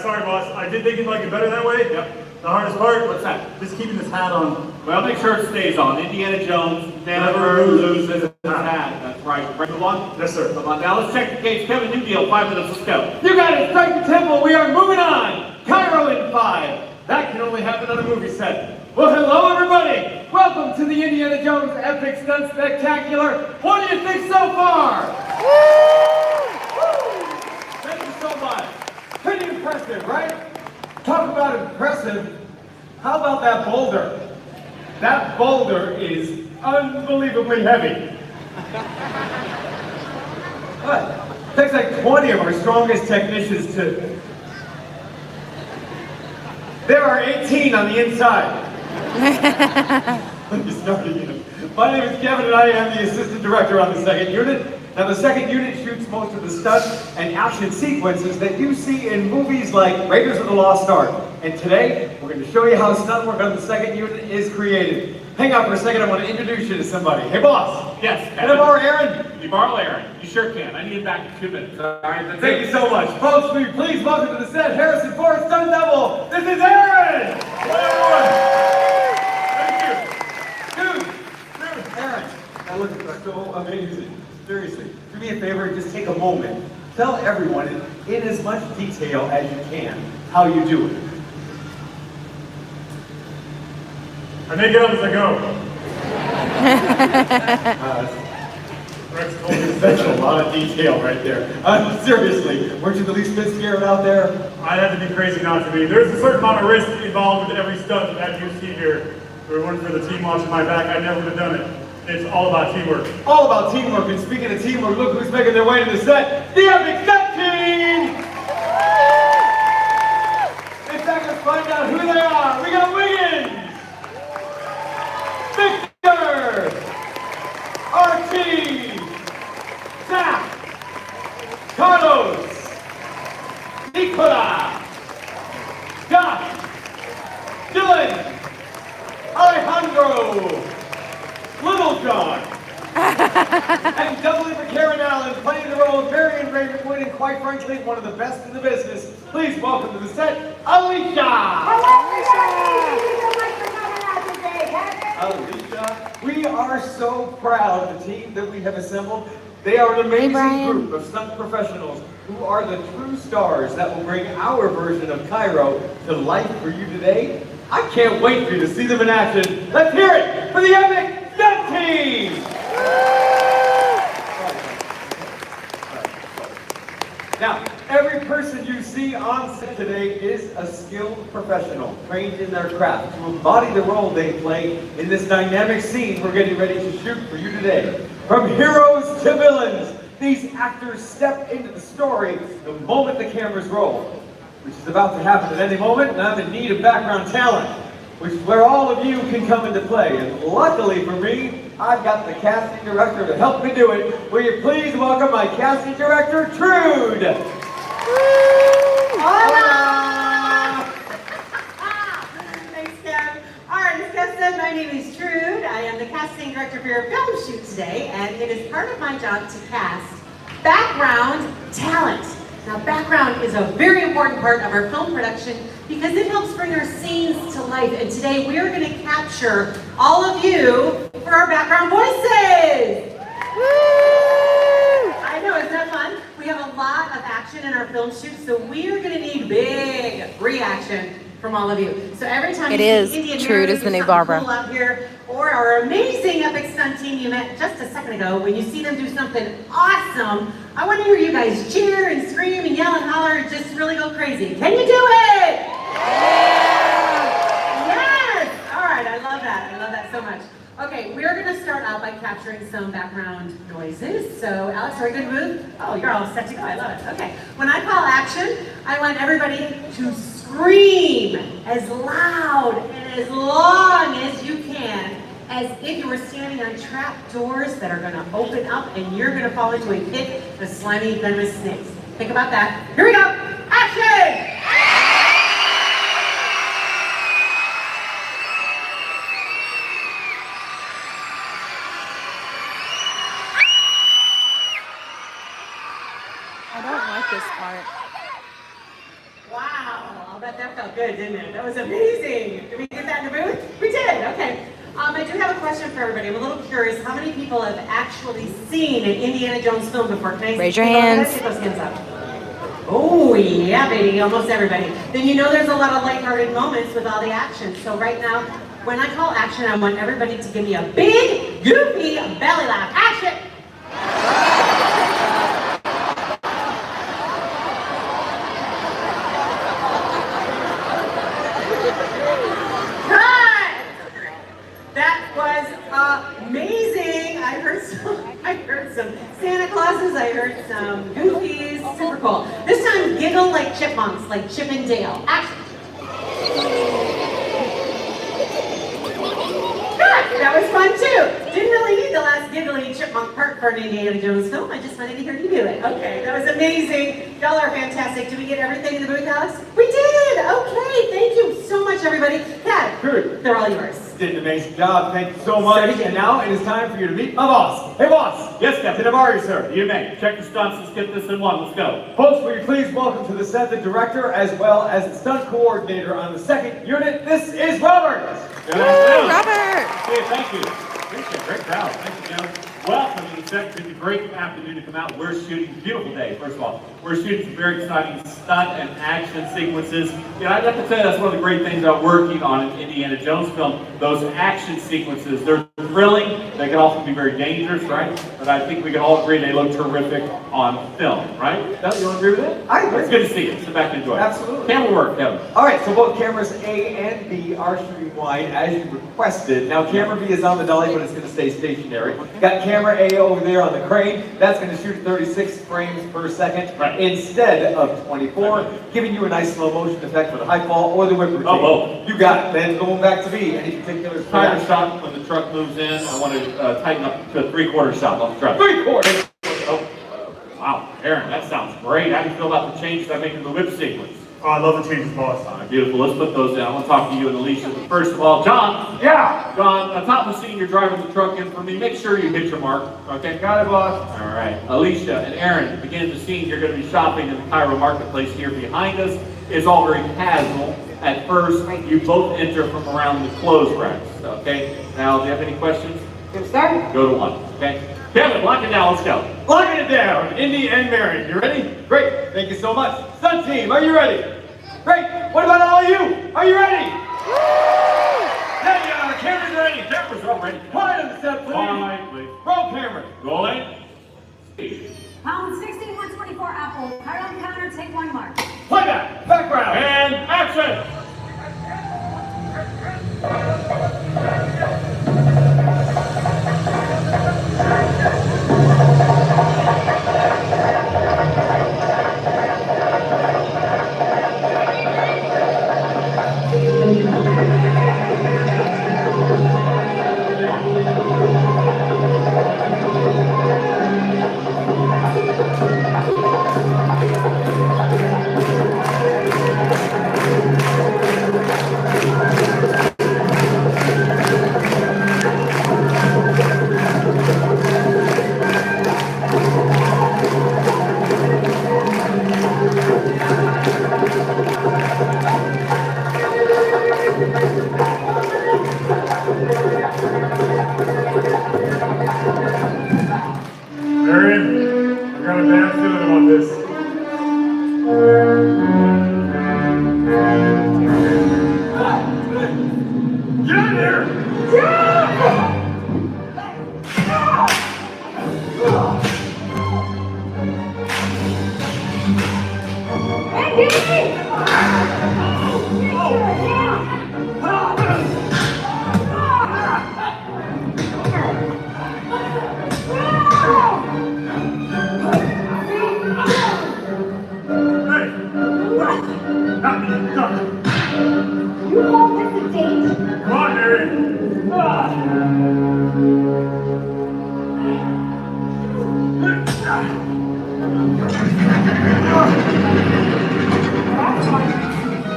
Sorry, boss. I did think you'd like it better that way. Yep. The hardest part? What's that? Just keeping this hat on. Well, make sure it stays on. Indiana Jones never loses his hat. That's right. Move on? Yes, sir. Come on now. Let's check the case. Kevin, new deal. 5 minutes. Let's go. You guys, strike the tempo. We are moving on. Cairo in 5. That can only happen on a movie set. Well, hello, everybody. Welcome to the Indiana Jones Epic Stunt Spectacular. What do you think so far? Woo! Thank you so much. Pretty impressive, right? Talk about impressive. How about that boulder? That boulder is unbelievably heavy. What? It takes like 20 of our strongest technicians to... There are 18 on the inside. Let me start again. My name is Kevin and I am the assistant director on the second unit. Now the second unit shoots most of the stunts and action sequences that you see in movies like Raiders of the Lost Ark. And today, we're going to show you how stunt work on the second unit is created. Hang on for a second, I want to introduce you to somebody. Hey boss! Yes, Can I borrow Aaron? You borrow Aaron. You sure can. I need him back in 2 minutes. All right, Thank you so much. Folks, will you please welcome to the set Harrison Ford stunt double. This is Aaron! Aaron, that looks so amazing. Seriously, do me a favor, just take a moment. Tell everyone in as much detail as you can how you do it. I make it up as I go. Rex told me such a lot of detail right there. Seriously, weren't you the least bit scared out there? I had to be crazy not to be. There's a certain amount of risk involved with every stunt that you see here. If it weren't for the team watching my back, I never would have done it. It's all about teamwork. All about teamwork, and speaking of teamwork, look who's making their way to the set. The Epic Stunt Team! In fact, let's find out who they are. We got Wiggins! Victor! RT! Zach! Carlos! Nicola! Josh! Dylan! Alejandro! Little John! And doubly for Karen Allen, playing the role of Marion Ray McQueen, and quite frankly, one of the best in the business. Please welcome to the set, Alicia! Alicia, we are so proud of the team that we have assembled. They are an amazing group of stunt professionals who are the true stars that will bring our version of Cairo to life for you today. I can't wait for you to see them in action. Let's hear it for the Epic Stunt Team! Now, every person you see on set today is a skilled professional, trained in their craft to embody the role they play in this dynamic scene we're getting ready to shoot for you today. From heroes to villains, these actors step into the story the moment the cameras roll, which is about to happen at any moment, and I'm in need of background talent, which is where all of you can come into play. And luckily for me, I've got the casting director to help me do it. Will you please welcome my casting director, Trude? Hola! Thanks, Kev. All right, as Kev said, my name is Trude. I am the casting director for your film shoot today, and it is part of my job to cast background talent. Now, background is a very important part of our film production because it helps bring our scenes to life. And today we are going to capture all of you for our background voices. Woo! I know, isn't that fun? We have a lot of action in our film shoot, so we are going to need big reaction from all of you. So every time It you is see Indian Trude is the new Barbara. cool up here, or our amazing epic stunt team you met just a second ago, when you see them do something awesome, I want to hear you guys cheer and scream and yell and holler and just really go crazy. Can you do it? Yes! All right, I love that. I love that so much. Okay, we're going to start out by capturing some background noises. So, Alex, are we good to move? Oh, you're all set to go. I love it. Okay, when I call action, I want everybody to scream as loud and as long as you can, as if you were standing on trap doors that are going to open up and you're going to fall into a pit of slimy, venomous snakes. Think about that. Here we go. Action! I don't like this part. Wow, I'll bet that felt good, didn't it? That was amazing. Did we get that in the booth? We did, okay. I do have a question for everybody. I'm a little curious. How many people have actually seen an Indiana Jones film before? Can I Raise your hands. Get those hands up. Oh, yeah, baby, almost everybody. Then you know there's a lot of lighthearted moments with all the action. So right now, when I call action, I want everybody to give me a big, goofy belly laugh. Action! was amazing. I heard some Santa Clauses, I heard some Goofies, super cool. This time, giggle like chipmunks, like Chip and Dale. Action. Good, that was fun too. Didn't really need the last giggly chipmunk part for an Indiana Jones film. I just wanted to hear you do it. Okay, that was amazing. Y'all are fantastic. Did we get everything in the booth, Alex? We did. Okay, thank you so much, everybody. Kat, they're all yours. Did an amazing job. Thank you so much. And now it is time for you to meet my boss. Hey, boss. Yes, Captain. How are you, sir? You may. Check the stunts. Let's get this in one. Let's go. Folks, will you please welcome to the set the director as well as the stunt coordinator on the second unit. This is Robert. Good afternoon. Robert. Hey, thank you. Appreciate it. Great crowd. Thank you, Joe. Welcome to the second. It's a great afternoon to come out. We're shooting a beautiful day, first of all. We're shooting some very exciting stunt and action sequences. You know, I'd have to say that's one of the great things about working on an Indiana Jones film. Those action sequences, they're thrilling. They can also be very dangerous, right? But I think we can all agree they look terrific on film, right? You want to agree with that? I agree. It's good to see you. Sit back and enjoy it. Absolutely. Camera work, Kevin. All right, so both cameras A and B are shooting wide as you requested. Now, camera B is on the dolly, but it's going to stay stationary. Got camera A over there on the crane. That's going to shoot 36 frames per second instead of 24, giving you a nice slow motion effect for the high fall or the whip routine. Oh, both. You got it. Then going back to B, any particular Tighter shot when the truck moves in. I want to tighten up to a 3/4 shot on the truck. 3/4. Oh, wow, Aaron, that sounds great. How do you feel about the changes I make in the whip sequence? Oh, I love the changes, boss. All right, beautiful. Let's put those down. I want to talk to you and Alicia. But first of all, John. Yeah. John, on top of the scene, you're driving the truck in for me. Make sure you hit your mark. Okay. Got it, boss. All right. Alicia and Aaron, beginning the scene, you're going to be shopping in the Cairo marketplace here behind us. It's all very casual. At first, you both enter from around the clothes racks. Okay. Now, do you have any questions? Good start. Go to one. Okay. Kevin, lock it down. Let's go. Locking it down. Indy and Mary, you ready? Great. Thank you so much. Stunt team, are you ready? Great. What about all of you? Are you ready? Hey, cameras ready. Cameras are ready. Quiet on the set, please. Quiet, please. Roll camera. Rolling. Pound 6124 Apple. Chiron counter, take one mark. Playback. Background. And action. Aaron, I got a bad feeling about this. Get in there! You won't hesitate. Come on, Aaron.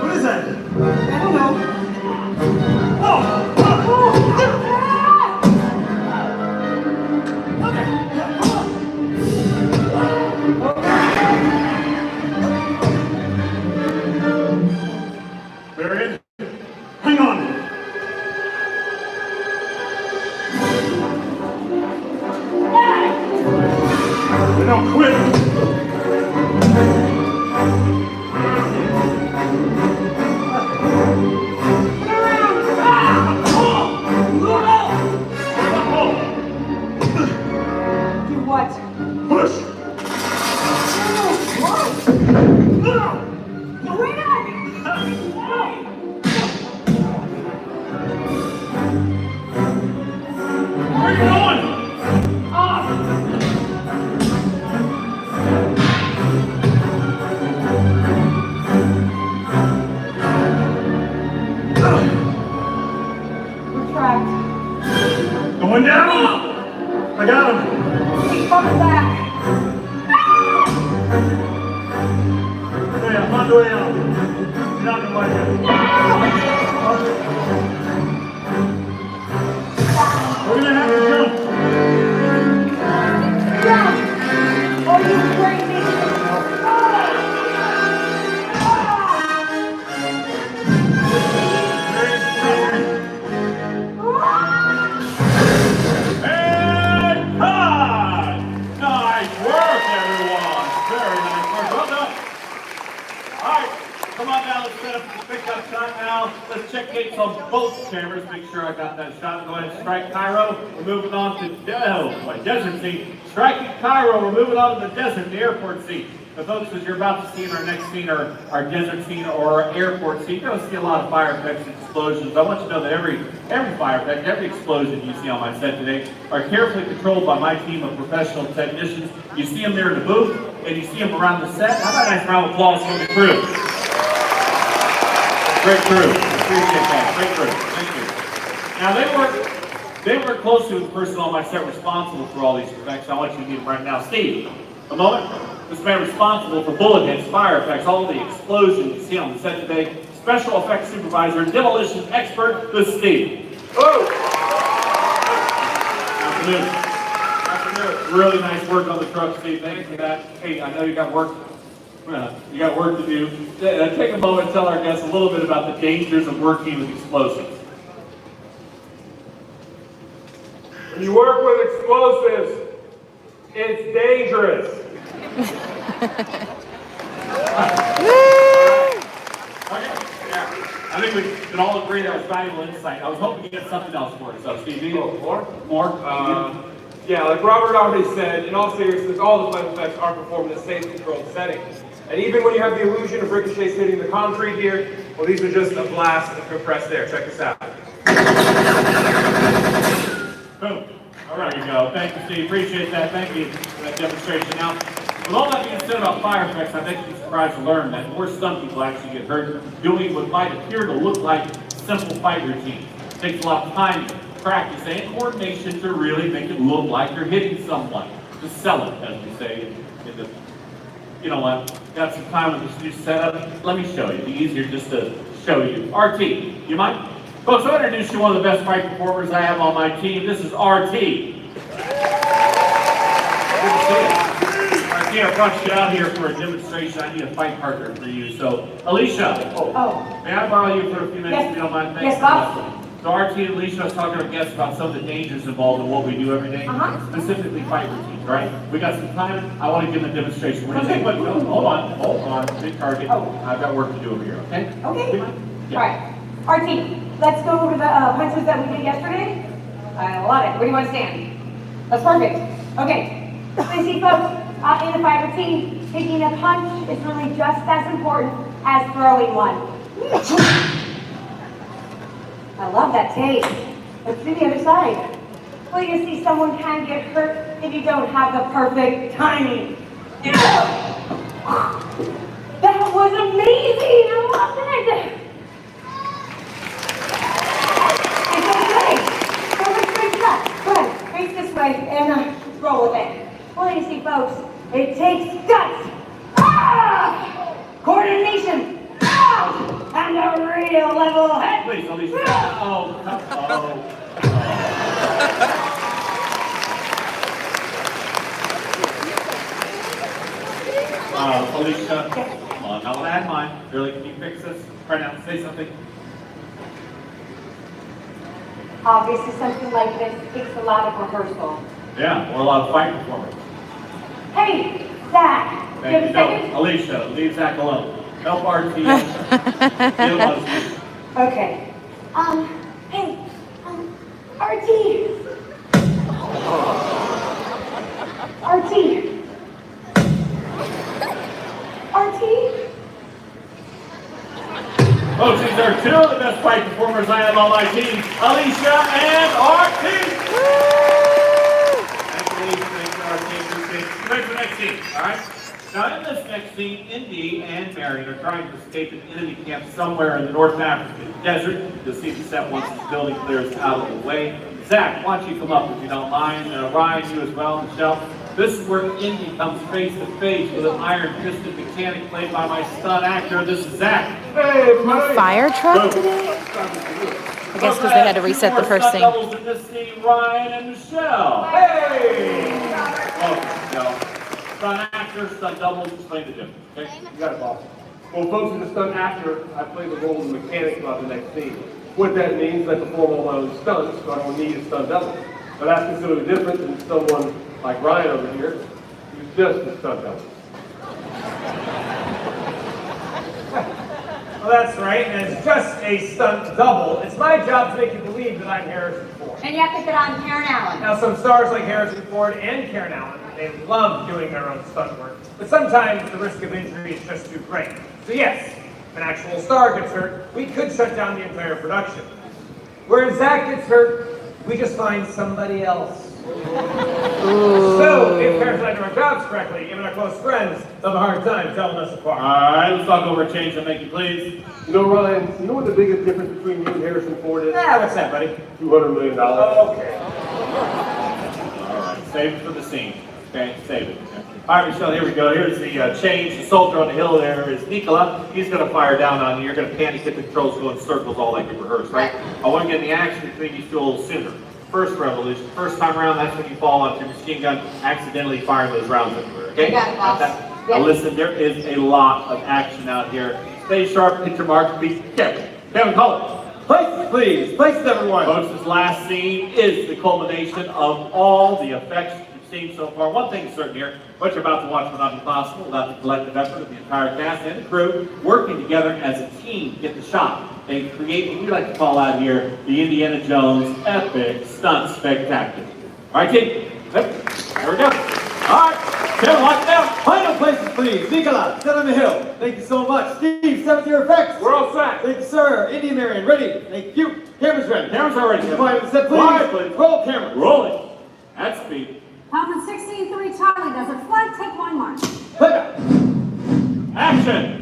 What is that? I don't know. Marion, hang on. They don't quit. Do what? Push. Wait! Going down! I got him! He's coming back. Hey, I'm on the way out. You're not gonna like it. We're gonna have to jump. Oh, you crazy! And cut! Nice work, everyone. Very nice work. Well done. All right, come on now. Let's set up the pickup shot now. Let's check gates on both cameras. Make sure I got that shot. Go ahead and strike Cairo. We're moving on to desert scene. Striking Cairo. We're moving on to the desert, the airport scene. The folks, as you're about to see in our next scene, our desert scene or our airport scene, you're going to see a lot of fire effects and explosions. I want you to know that every fire effect, every explosion you see on my set today are carefully controlled by my team of professional technicians. You see them there in the booth, and you see them around the set. How about a nice round of applause for the crew? Great crew. Appreciate that. Great crew. Thank you. Now, they work closely with the person on my set responsible for all these effects. I want you to meet them right now. Steve, a moment. This man responsible for bullet hits, fire effects, all the explosions you see on the set today. Special effects supervisor, demolition expert, this is Steve. Whoa! Afternoon. Afternoon. Really nice work on the truck, Steve. Thank you for that. Hey, I know you got work. You got work to do. Take a moment and tell our guests a little bit about the dangers of working with explosives. When you work with explosives, it's dangerous. Okay, yeah. I think we can all agree that was valuable insight. I was hoping to get something else for us. So, Steve, more? Yeah, like Robert already said, in all seriousness, all the special effects are performed in a safe, controlled setting. And even when you have the illusion of ricochets hitting the concrete here, well, these are just a blast of compressed air. Check this out. Boom. All right, there you go. Thank you, Steve. Appreciate that. Thank you for that demonstration. Now, with all that being said about fire effects, I think you'd be surprised to learn that more stunt people actually get hurt doing what might appear to look like simple fight routines. It takes a lot of time, practice, and coordination to really make it look like you're hitting someone. To sell it, as we say. You know what? Got some time with this new setup. Let me show you. It'd be easier just to show you. RT, you mind? Folks, I'll introduce you to one of the best fight performers I have on my team. This is RT. Good to see you. RT, I brought you out here for a demonstration. I need a fight partner for you. So, Alicia. May I borrow you for a few minutes if you don't mind? Thanks. Yes, boss. So RT and Alicia, I was talking to our guests about some of the dangers involved in what we do every day, specifically fight routines, right? We got some time. I want to give them a demonstration. What do you think? No, hold on. Big target. I've got work to do over here, okay? Okay. Yeah. All right. RT, let's go over the punches that we did yesterday. I love it. Where do you want to stand? That's perfect. Okay. So you see, folks, in the fight routine, taking a punch is really just as important as throwing one. I love that taste. Let's do the other side. Well, you see, someone can get hurt if you don't have the perfect timing. That was amazing! I loved it! It's okay. So let's fix it up. Go ahead, face this way and roll with it. Well, you see, folks, it takes guts, coordination, and a real level head. Please, Alicia. Alicia, come on, now I had mine. Really, can you fix this? Right now, say something. Obviously, something like this takes a lot of rehearsal. Yeah, or a lot of fight performance. Hey, Zach, you have a second? No, Alicia, leave Zach alone. Help RT. Okay. Hey, RT. RT. RT. Folks, these are two of the best fight performers I have on my team, Alicia and RT. Thank you, Alicia. Thank you, RT. Ready for the next scene, all right? Now, in this next scene, Indy and Marion are trying to escape an enemy camp somewhere in the North African desert. You'll see the set once the building clears out of the way. The Zach, why don't you come up if you don't mind? Ryan, you as well, Michelle. This is where Indy comes face to face with an iron-fisted mechanic played by my stunt actor. This is Zach. Hey, No fire truck? I guess because they had to reset the first scene. Doubles in this scene, Ryan and Michelle. Hey! Welcome, Michelle. Stunt actor, stunt doubles, explain the difference. Okay? You got it, boss. Well, folks, as a stunt actor, I play the role of the mechanic throughout the next scene. What that means is I perform all my own stunts, so I don't need a stunt double. Now that's considerably different than someone like Ryan over here, who's just a stunt double. Well, that's right, and as just a stunt double, it's my job to make you believe that I'm Harrison Ford. And you have to fit on Karen Allen. Now, some stars like Harrison Ford and Karen Allen, they love doing their own stunt work, but sometimes the risk of injury is just too great. So yes, if an actual star gets hurt, we could shut down the entire production. Whereas Zach gets hurt, we just find somebody else. So, if parents not do our jobs correctly, even our close friends have a hard time telling us apart. Alright, let's talk over change and make it, please. You know, Ryan, you know what the biggest difference between you and Harrison Ford is? Yeah, what's that, buddy? $200 million. Okay. Alright, save it for the scene. Okay, save it. Alright, Michelle, here we go. Here's the change. The soldier on the hill there is Nicola. He's going to fire down on you. You're going to panic, hit the controls, go in circles all like you rehearsed, right? I want to get the action between these two a little sooner. First revolution, first time around, that's when you fall onto your machine gun, accidentally firing those rounds everywhere, okay? You got it, boss. Now listen, there is a lot of action out here. Stay sharp, hit your mark, be careful. Kevin, call it. Places, please. Places, everyone. Folks, this last scene is the culmination of all the effects you've seen so far. One thing is certain here, what you're about to watch will not be possible without the collective effort of the entire cast and the crew working together as a team to get the shot. They create what we like to call out here the Indiana Jones epic stunt spectacular. All right, team. There we go. All right, Kevin, lock it down. Final places, please. Nicola, sit on the hill. Thank you so much. Steve, 7-0 effects. We're all set. Thank you, sir. Indy Marion, ready. Thank you. Camera's ready. Cameras are ready. Quiet, set, please. Quiet, please. Roll camera. Rolling. At speed. Common 16-3 Charlie does a flight, take 1 mark. Playback. Action.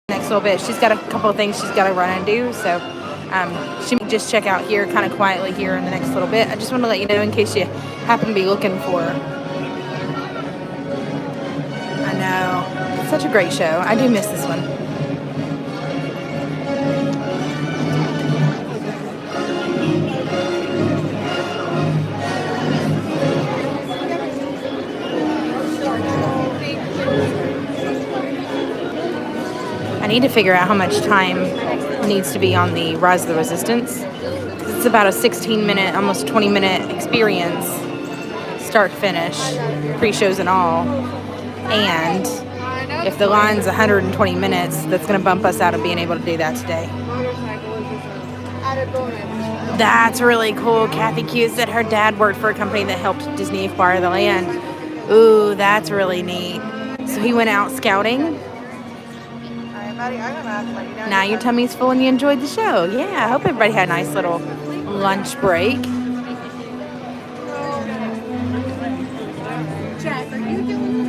Next little bit, she's got a couple of things she's got to run and do, so she may just check out here kind of quietly here in the next little bit. I just want to let you know in case you happen to be looking for her. I know, it's such a great show. I do miss this one. I need to figure out how much time needs to be on the Rise of the Resistance. It's about a 16-minute, almost 20-minute experience, start to finish, pre-shows and all. And if the line's 120 minutes, that's going to bump us out of being able to do that today. That's really cool. Cathy Q said her dad worked for a company that helped Disney acquire the land. Ooh, that's really neat. So he went out scouting. Now your tummy's full and you enjoyed the show. Yeah, I hope everybody had a nice little lunch break. Jack, are you doing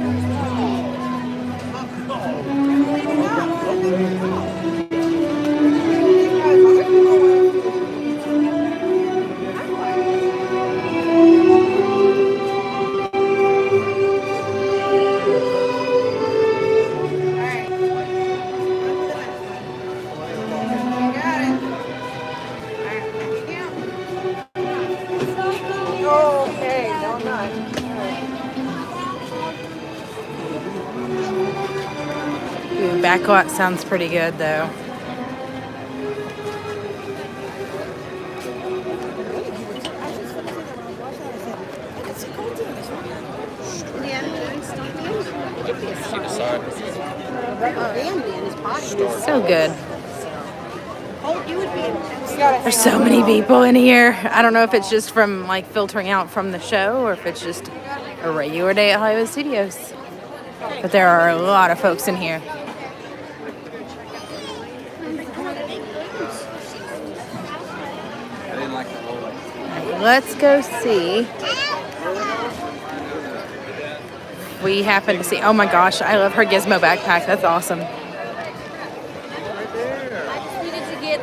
Backlot sounds pretty good though. So good. There's so many people in here. I don't know if it's just from like filtering out from the show or if it's just a regular day at Hollywood Studios. But there are a lot of folks in here. I didn't like the low light. Let's go see. We happen to see. Oh my gosh, I love her gizmo backpack. That's awesome. Needed to get.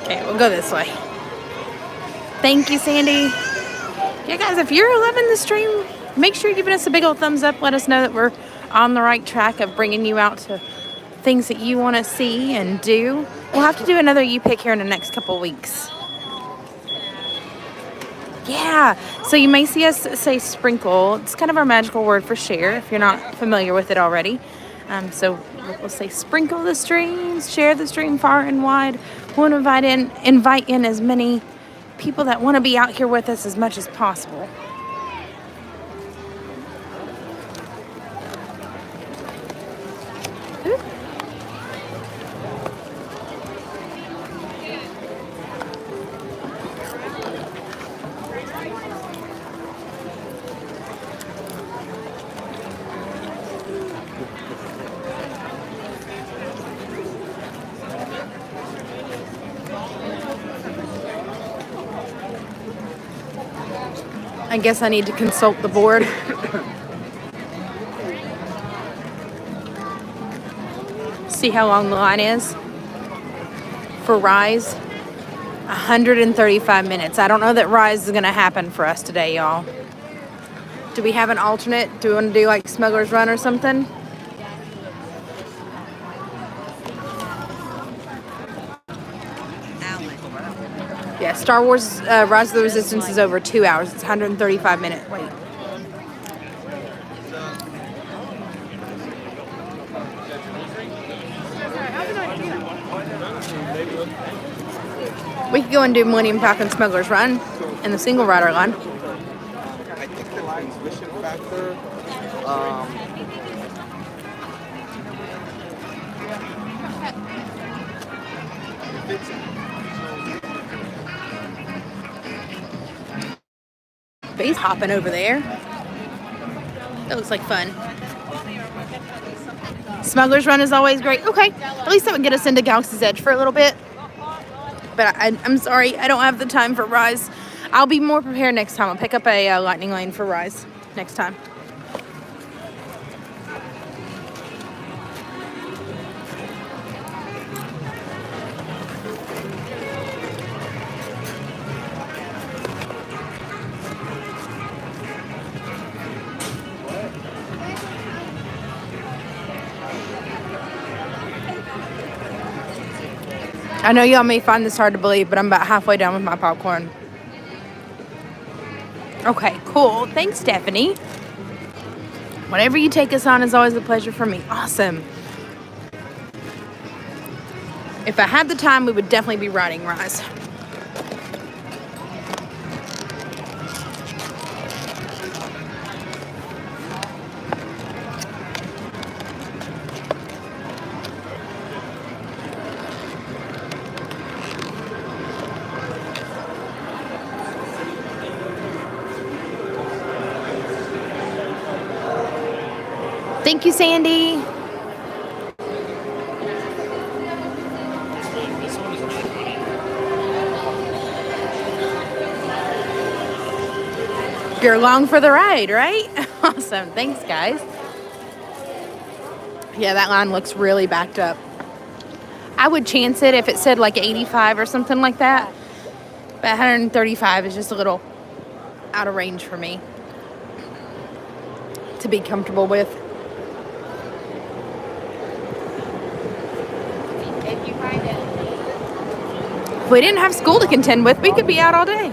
Okay, we'll go this way. Thank you, Sandy. Yeah, guys, if you're loving the stream, make sure you're giving us a big old thumbs up. Let us know that we're on the right track of bringing you out to things that you want to see and do. We'll have to do another You Pick here in the next couple weeks. Yeah, so you may see us say sprinkle. It's kind of our magical word for share if you're not familiar with it already. So we'll say sprinkle the streams, share the stream far and wide. We'll invite in as many people that want to be out here with us as much as possible. I guess I need to consult the board. See how long the line is for Rise. 135 minutes. I don't know that Rise is going to happen for us today, y'all. Do we have an alternate? Do we want to do like Smuggler's Run or something? Yeah, Star Wars Rise of the Resistance is over 2 hours. It's 135 minute wait. We could go and do Millennium Falcon Smuggler's Run in the single rider line. I think the line's mission factor. Base hopping over there. That looks like fun. Smuggler's Run is always great. Okay, at least that would get us into Galaxy's Edge for a little bit. But I'm sorry, I don't have the time for Rise. I'll be more prepared next time. I'll pick up a lightning lane for Rise next time. I know y'all may find this hard to believe, but I'm about halfway done with my popcorn. Okay, cool. Thanks, Stephanie. Whatever you take us on is always a pleasure for me. Awesome. If I had the time, we would definitely be riding Rise. Thank you, Sandy. You're along for the ride, right? Awesome. Thanks, guys. Yeah, that line looks really backed up. I would chance it if it said like 85 or something like that. But 135 is just a little out of range for me to be comfortable with. If we didn't have school to contend with, we could be out all day.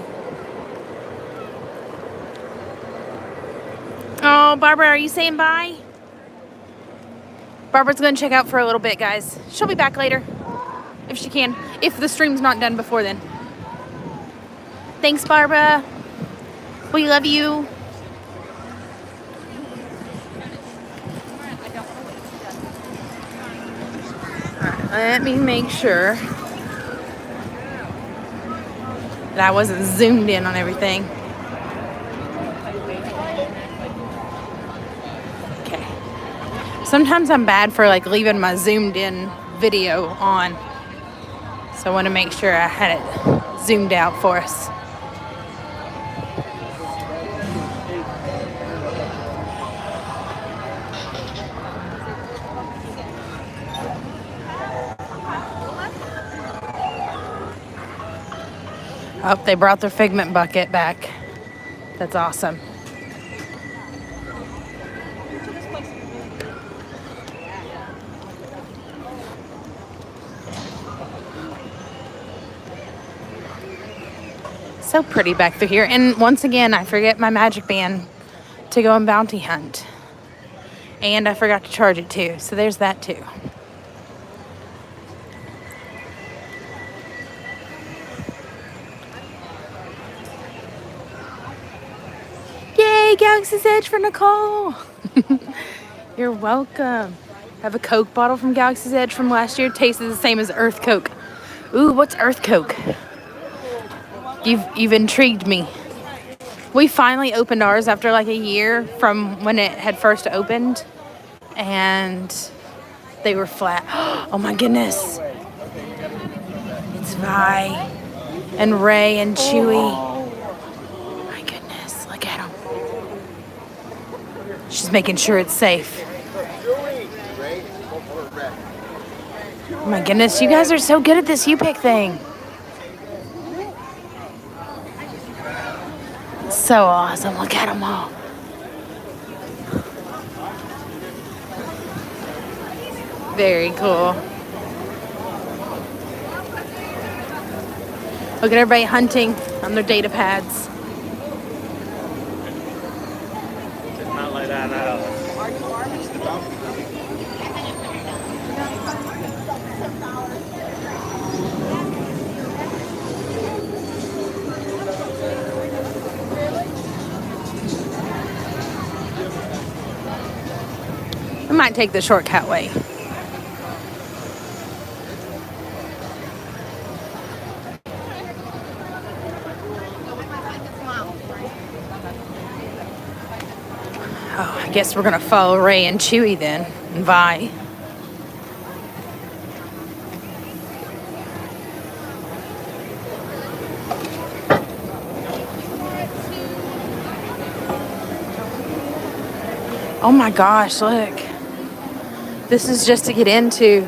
Oh, Barbara, are you saying bye? Barbara's going to check out for a little bit, guys. She'll be back later, if she can, if the stream's not done before then. Thanks, Barbara. We love you. All right, let me make sure that I wasn't zoomed in on everything. Okay. Sometimes I'm bad for like leaving my zoomed in video on. So I want to make sure I had it zoomed out for us. Oh, they brought their Figment bucket back. That's awesome. So pretty back through here. And once again, I forget my magic band to go and bounty hunt. And I forgot to charge it too. So there's that too. Yay, Galaxy's Edge for Nicole. You're welcome. I have a Coke bottle from Galaxy's Edge from last year. Tasted the same as Earth Coke. Ooh, what's Earth Coke? You've intrigued me. We finally opened ours after like a year from when it had first opened. And they were flat. Oh my goodness. It's Vi and Ray and Chewie. My goodness, look at them. She's making sure it's safe. Oh my goodness, you guys are so good at this U-Pick thing. So awesome. Look at them all. Very cool. Look at everybody hunting on their data pads. Did not let that out. I might take the shortcut way. Oh, I guess we're gonna follow Ray and Chewie then, and Vi. Oh my gosh, look. This is just to get into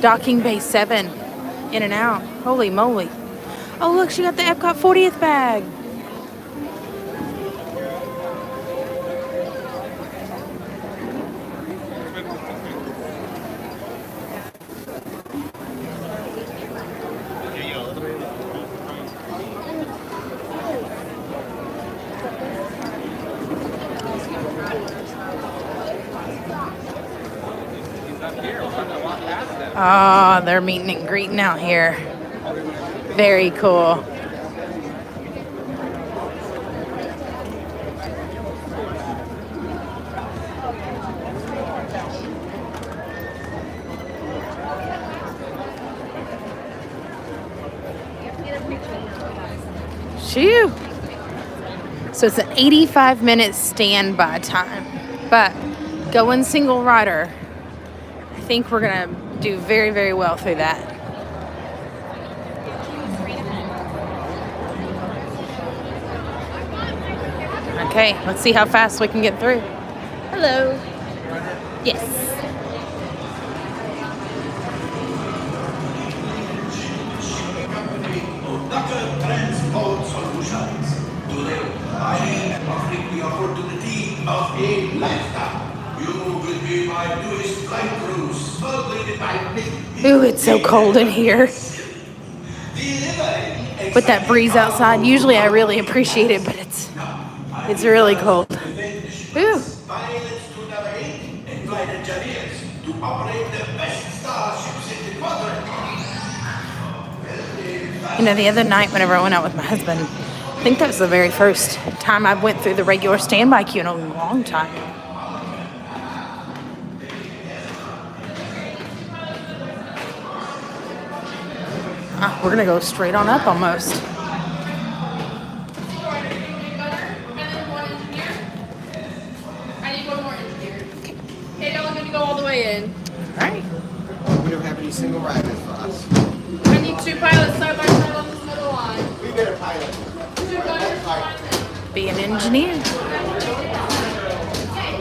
Docking Bay 7, in and out. Holy moly. Oh look, she got the Epcot 40th bag. Oh, they're meeting and greeting out here. Very cool. Shoo! So it's an 85-minute standby time, but going single rider, I think we're gonna do very, very well through that. Okay, let's see how fast we can get through. Hello. Yes. Transport Solutions. Today, I am offering the opportunity of a lifetime. You will be my newest flight crew, smuggled by me. Ooh, it's so cold in here. With that breeze outside, usually I really appreciate it, but it's really cold. Ooh. Pilots to navigate and flight engineers to operate the best starships in the quadrant. You know, the other night whenever I went out with my husband, I think that was the very first time I went through the regular standby queue in a long time. We're gonna go straight on up almost. I need one more go all the way in. Alright. We don't have any single riders for us. I need 2 pilots side by side on this middle line. We get a pilot. Be an engineer.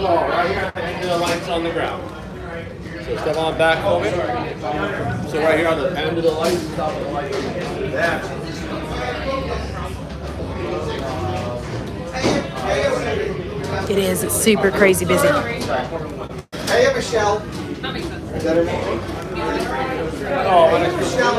Oh, right here at the end of the lights on the ground. So step on back for me. So right here on the end of the lights, top of the lights. Yeah. It is. It's super crazy busy. Hey, Michelle. Is that her name? Oh, Michelle.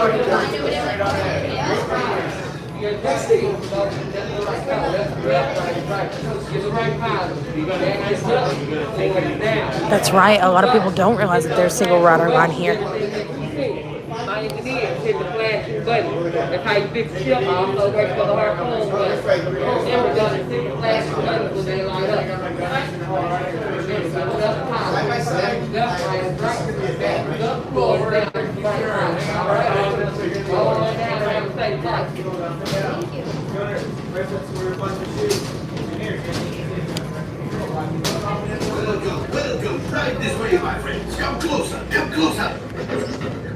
That's right. A lot of people don't realize that there's a single rider line here. My engineer hit the flashing button. That's how you fix the ship off. So wait for the harpoon button. Then we're gonna hit the flashing button when they line up. Side by side. Left, right, back, up, forward, down, right, all right. All the way down, have a safe flight. Welcome. Right this way, my friends. Come closer. Come closer.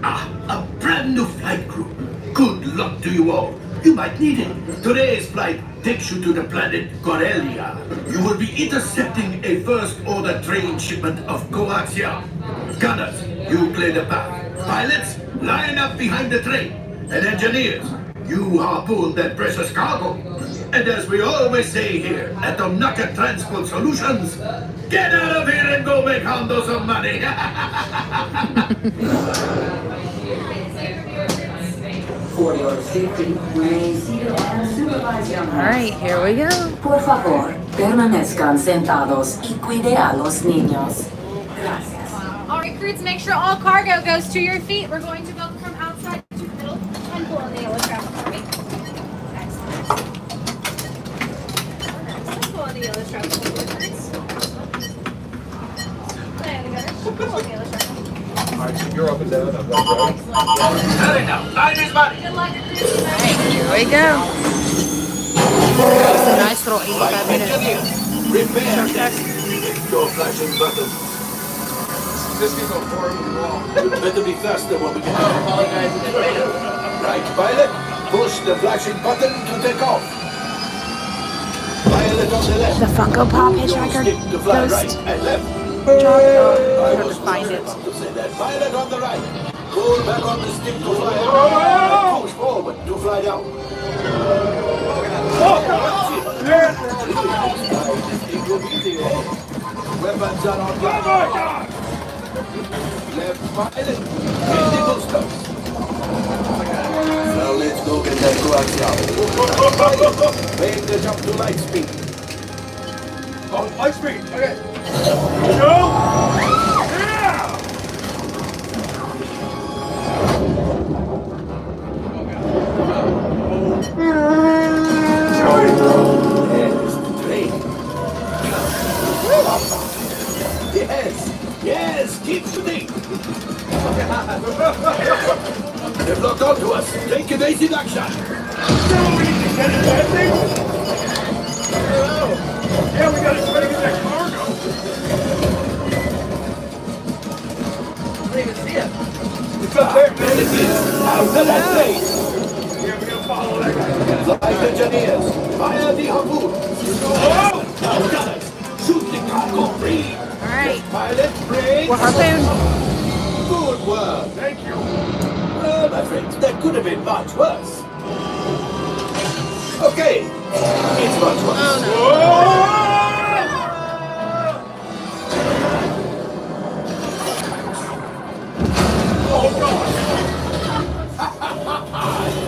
Ah, a brand new flight crew. Good luck to you all. You might need it. Today's flight takes you to the planet Corellia. You will be intercepting a first-order train shipment of coaxium. Gunners, you clear the path. Pilots, line up behind the train. And engineers, you harpoon that precious cargo. And as we always say here at Omnaka Transport Solutions, get out of here and go make Hondo some money. For your safety, remain seated and supervise young ones. All right, here we go. Por favor, permanezcan sentados y cuide a los niños. Gracias. All right, crews, make sure all cargo goes to your feet. We're going to go from outside to the middle and pull on the yellow strap for me. Excellent. Pull on the yellow strap for me, please. There we go. Pull on the yellow strap. All right, so you're up and down. I've got right. Hurry now. Time is money. Good luck, crews. All right, here we go. It's a nice little 85 minutes. Prepare that. Your flashing button. This can go forward with the wall. You better be faster when we get out. Apologize in advance. Right, pilot. Push the flashing button to take off. Pilot on the left. The Funko Pop hitchhiker Stick to fly ghost. right and left. Job. I Hard to was find it. to say that. Pilot on the right. Pull back on the stick to fly out. Push forward to fly down. Weapons are on guard. Left pilot. Critical stuff. Now let's go get that coaxium. Make the jump to light speed. Oh, light speed. Okay. Go! Yes, keep shooting. They've locked onto us. Take evasive action. Yeah, we gotta try to get that cargo. I don't even see it. It's up there, man. It is. After that place. Yeah, we gotta follow that guy. Flight engineers, fire the harpoon. Now, gunners, shoot the cargo free. All right. Pilot, brake. We're harpoon. Good work. Thank you. Well, my friends, that could have been much worse. Okay, it's much worse. Oh, no.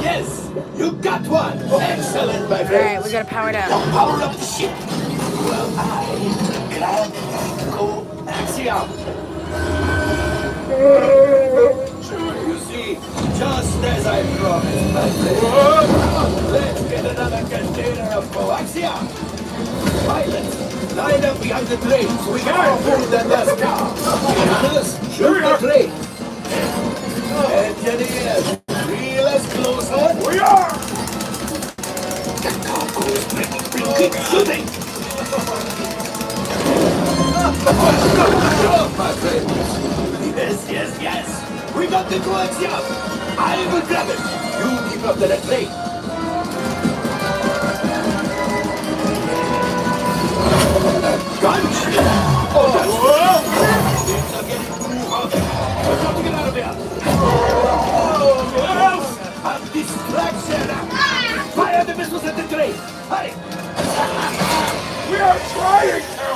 Yes, you got one. Excellent, my friend. All right, we gotta power down. Power up the ship. Well, I grab coaxium. You see, just as I promised, my friend. Let's get another container of coaxium. Pilots, line up behind the train so we can open the last car. Gunners, shoot the train. Engineers, reel us closer. We are! The cargo is breaking free. Keep shooting. My friends. got the coaxium! I will grab it! You keep up the red plate! Gunch! Oh, that's... Things are getting too hot! We've got to get out of here! Oh, a distraction! Fire the missiles at the train! Hurry! We are trying to!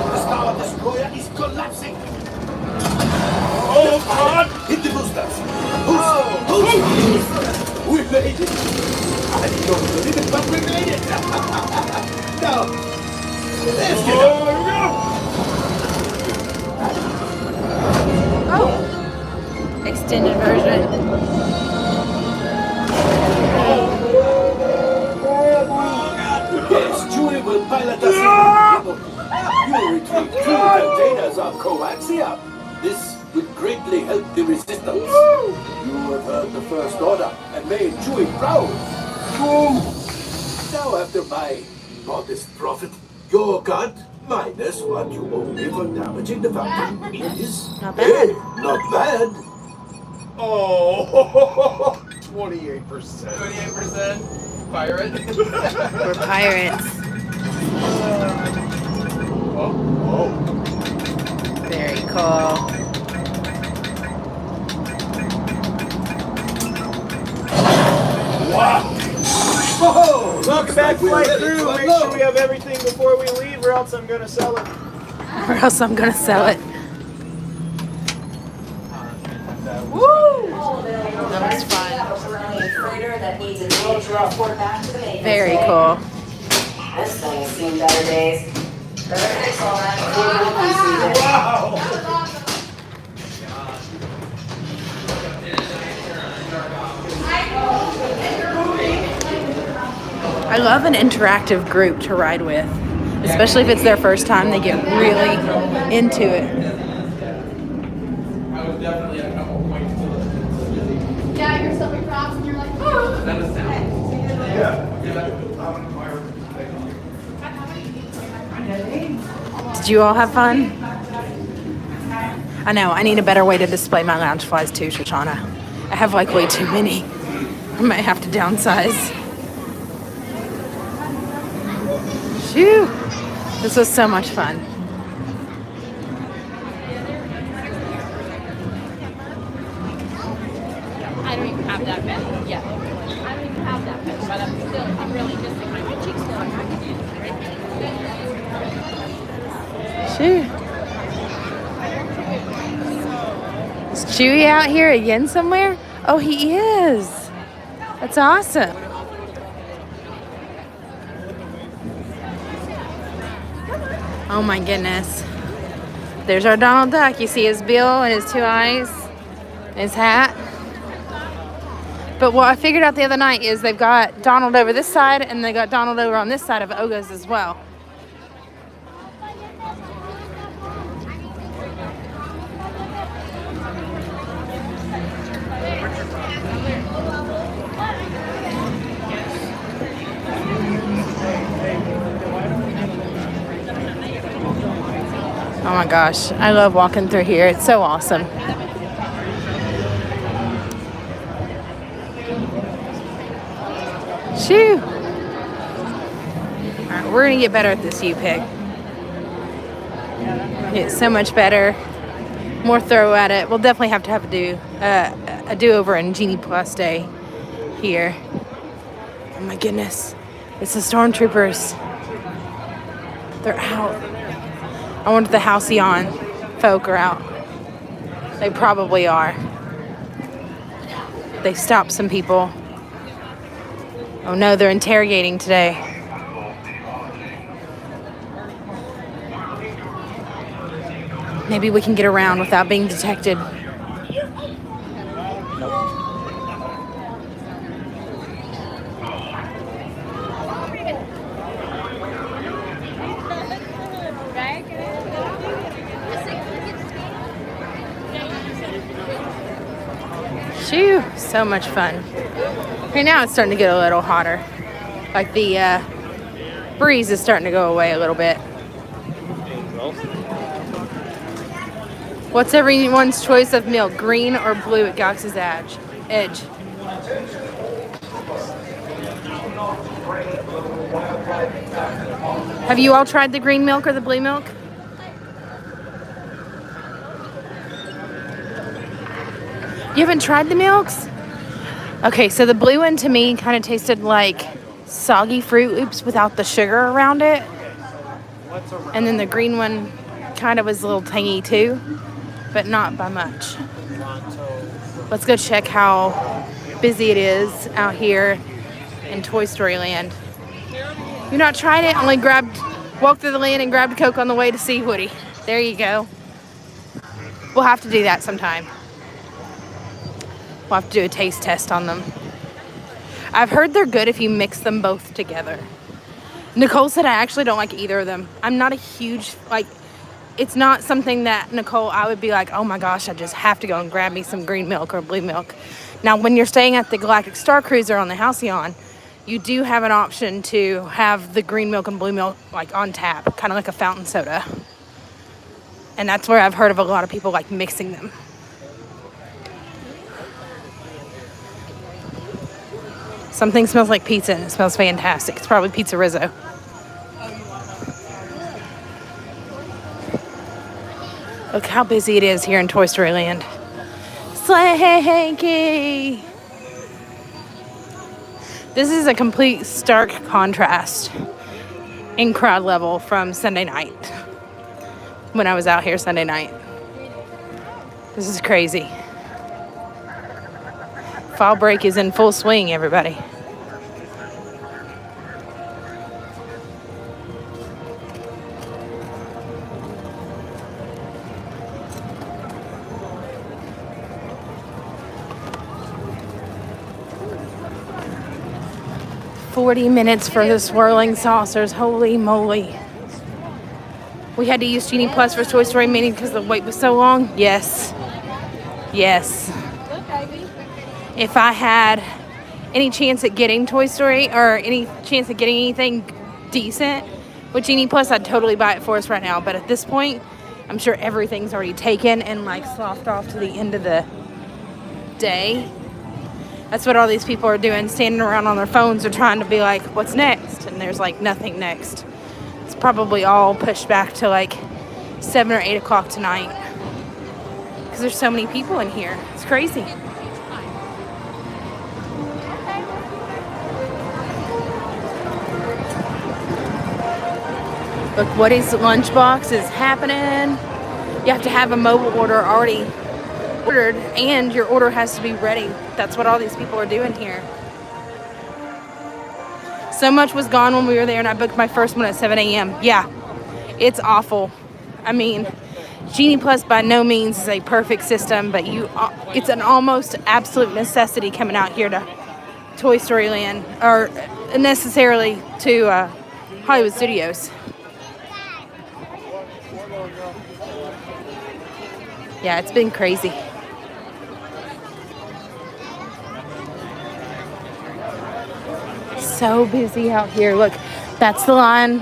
The Star Destroyer is collapsing! Oh, God! Hit the boosters! Boost! We made it! I don't believe it, but we made it! Now, let's get up! Oh! Extended version. Yes, Chewie will pilot us in. You retrieve 2 containers of coaxium. This would greatly help the resistance. You have heard the First Order and made Chewie proud. Now, after my modest profit, your cut, minus what you owe me for damaging the fountain, is... Not bad. Not bad. Oh, 28%. 28%? Pirate? We're pirates. Oh. Very cool. Wow. Whoa! Welcome back, flight crew. Make sure we have everything before we leave, or else I'm gonna sell it. Or else I'm gonna sell it. Woo! That was fun. Very Very cool. This thing has seen better days. Better fix all that before we see it. Wow! I love an interactive group to ride with, especially if it's their first time. They get really into it. I was definitely at a couple points to the... Yeah, you're so across and you're like, oh. That is sound. Did you all have fun? I know, I need a better way to display my lounge flies too, Shoshauna. I have like way too many. I might have to downsize. Phew! This was so much fun. I don't even have that many yet. I don't even have that many, but I'm really just like, my cheeks feel like I can do Phew. Is Chewie out here again somewhere? Oh, he is. That's awesome. Oh my goodness. There's our Donald Duck. You see his bill and his 2 eyes, and his hat. But what I figured out the other night is they've got Donald over this side and they got Donald over on this side of Oga's as well. Oh my gosh, I love walking through here. It's so awesome. Shoo! All right, we're gonna get better at this U-Pig. Get so much better, more thorough at it. We'll definitely have to have a do-over in Genie Plus Day here. Oh my goodness, it's the stormtroopers. They're out. I wonder if the Halcyon folk are out. They probably are. They stopped some people. Oh no, they're interrogating today. Maybe we can get around without being detected. Phew, so much fun. Right now it's starting to get a little hotter. Like the breeze is starting to go away a little bit. What's everyone's choice of milk, green or blue at Gox's Edge? Have you all tried the green milk or the blue milk? You haven't tried the milks? Okay, so the blue one to me kind of tasted like soggy Fruit Loops without the sugar around it. And then the green one kind of was a little tangy too, but not by much. Let's go check how busy it is out here in Toy Story Land. You not tried it? Only walked through the land and grabbed a Coke on the way to see Woody. There you go. We'll have to do that sometime. We'll have to do a taste test on them. I've heard they're good if you mix them both together. Nicole said I actually don't like either of them. I'm not a huge, it's not something that, Nicole, I would be like, oh my gosh, I just have to go and grab me some green milk or blue milk. Now, when you're staying at the Galactic Star Cruiser on the Halcyon, you do have an option to have the green milk and blue milk on tap, kind of like a fountain soda. And that's where I've heard of a lot of people mixing them. Something smells like pizza and it smells fantastic. It's probably Pizza Rizzo. Look how busy it is here in Toy Story Land. Slinky! This is a complete stark contrast in crowd level from Sunday night. When I was out here Sunday night. This is crazy. Fall break is in full swing, everybody. $40 minutes for the swirling saucers. Holy moly. We had to use Genie Plus for Toy Story Mania because the wait was so long. Yes. Yes. If I had any chance at getting Toy Story or any chance at getting anything decent with Genie Plus, I'd totally buy it for us right now. But at this point, I'm sure everything's already taken and sloughed off to the end of the day. That's what all these people are doing, standing around on their phones or trying to be like, what's next? And there's nothing next. It's probably all pushed back to 7 or 8 o'clock tonight. Because there's so many people in here. It's crazy. Look, Woody's lunchbox is happening. You have to have a mobile order already ordered, and your order has to be ready. That's what all these people are doing here. So much was gone when we were there, and I booked my first one at 7 a.m. Yeah, it's awful. I mean, Genie Plus by no means is a perfect system, but it's an almost absolute necessity coming out here to Toy Story Land, or necessarily to Hollywood Studios. Yeah, it's been crazy. So busy out here. Look, that's the line.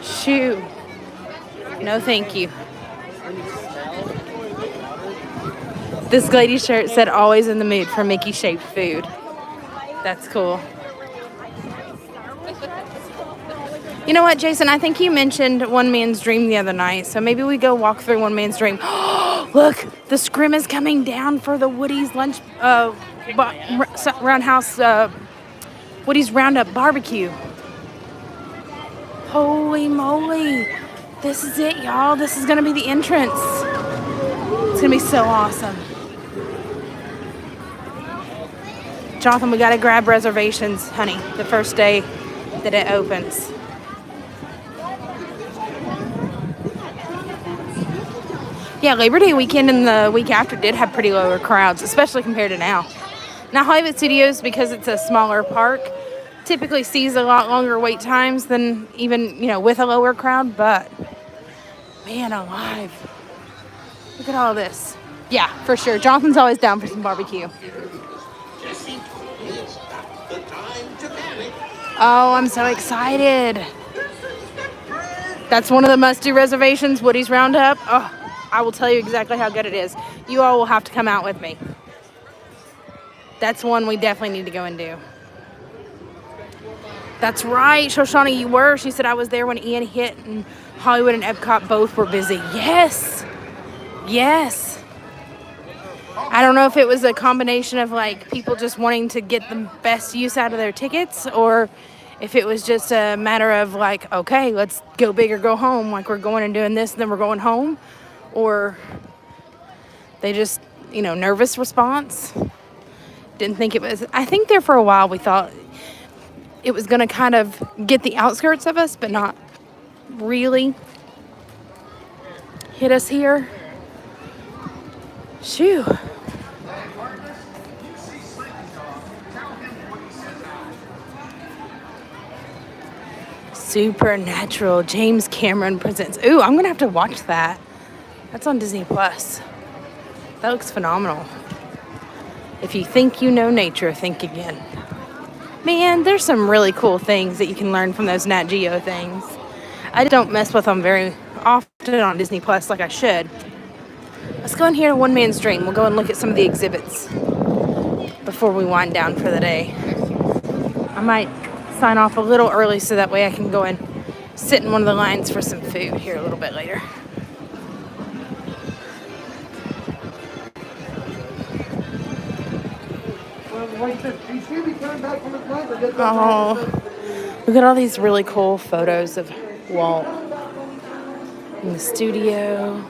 Shoo. No, thank you. This lady's shirt said always in the mood for Mickey-shaped food. That's cool. You know what, Jason? I think you mentioned One Man's Dream the other night, so maybe we go walk through One Man's Dream. Look, the scrim is coming down for the Woody's lunch, Roundhouse, Woody's Roundup barbecue. Holy moly. This is it, y'all. This is going to be the entrance. It's going to be so awesome. Jonathan, we got to grab reservations, honey, the first day that it opens. Yeah, Labor Day weekend and the week after did have pretty lower crowds, especially compared to now. Now, Hollywood Studios, because it's a smaller park, typically sees a lot longer wait times than even, with a lower crowd. But, man alive. Look at all this. Yeah, for sure. Jonathan's always down for some barbecue. Oh, I'm so excited. That's one of the must-do reservations, Woody's Roundup. Oh, I will tell you exactly how good it is. You all will have to come out with me. That's one we definitely need to go and do. That's right, Shoshauna, you were. She said I was there when Ian hit and Hollywood and Epcot both were busy. Yes. Yes. I don't know if it was a combination of like people just wanting to get the best use out of their tickets, or if it was just a matter of like, okay, let's go big or go home. Like we're going and doing this and then we're going home. Or they just, nervous response. Didn't think it was. I think there for a while we thought it was going to kind of get the outskirts of us, but not really hit us here. Shoo. Supernatural, James Cameron presents. Ooh, I'm gonna have to watch that. That's on Disney Plus. That looks phenomenal. If you think you know nature, think again. Man, there's some really cool things that you can learn from those Nat Geo things. I don't mess with them very often on Disney Plus like I should. Let's go in here to One Man's Dream. We'll go and look at some of the exhibits before we wind down for the day. I might sign off a little early so that way I can go and sit in one of the lines for some food here a little bit later. Oh, look at all these really cool photos of Walt in the studio.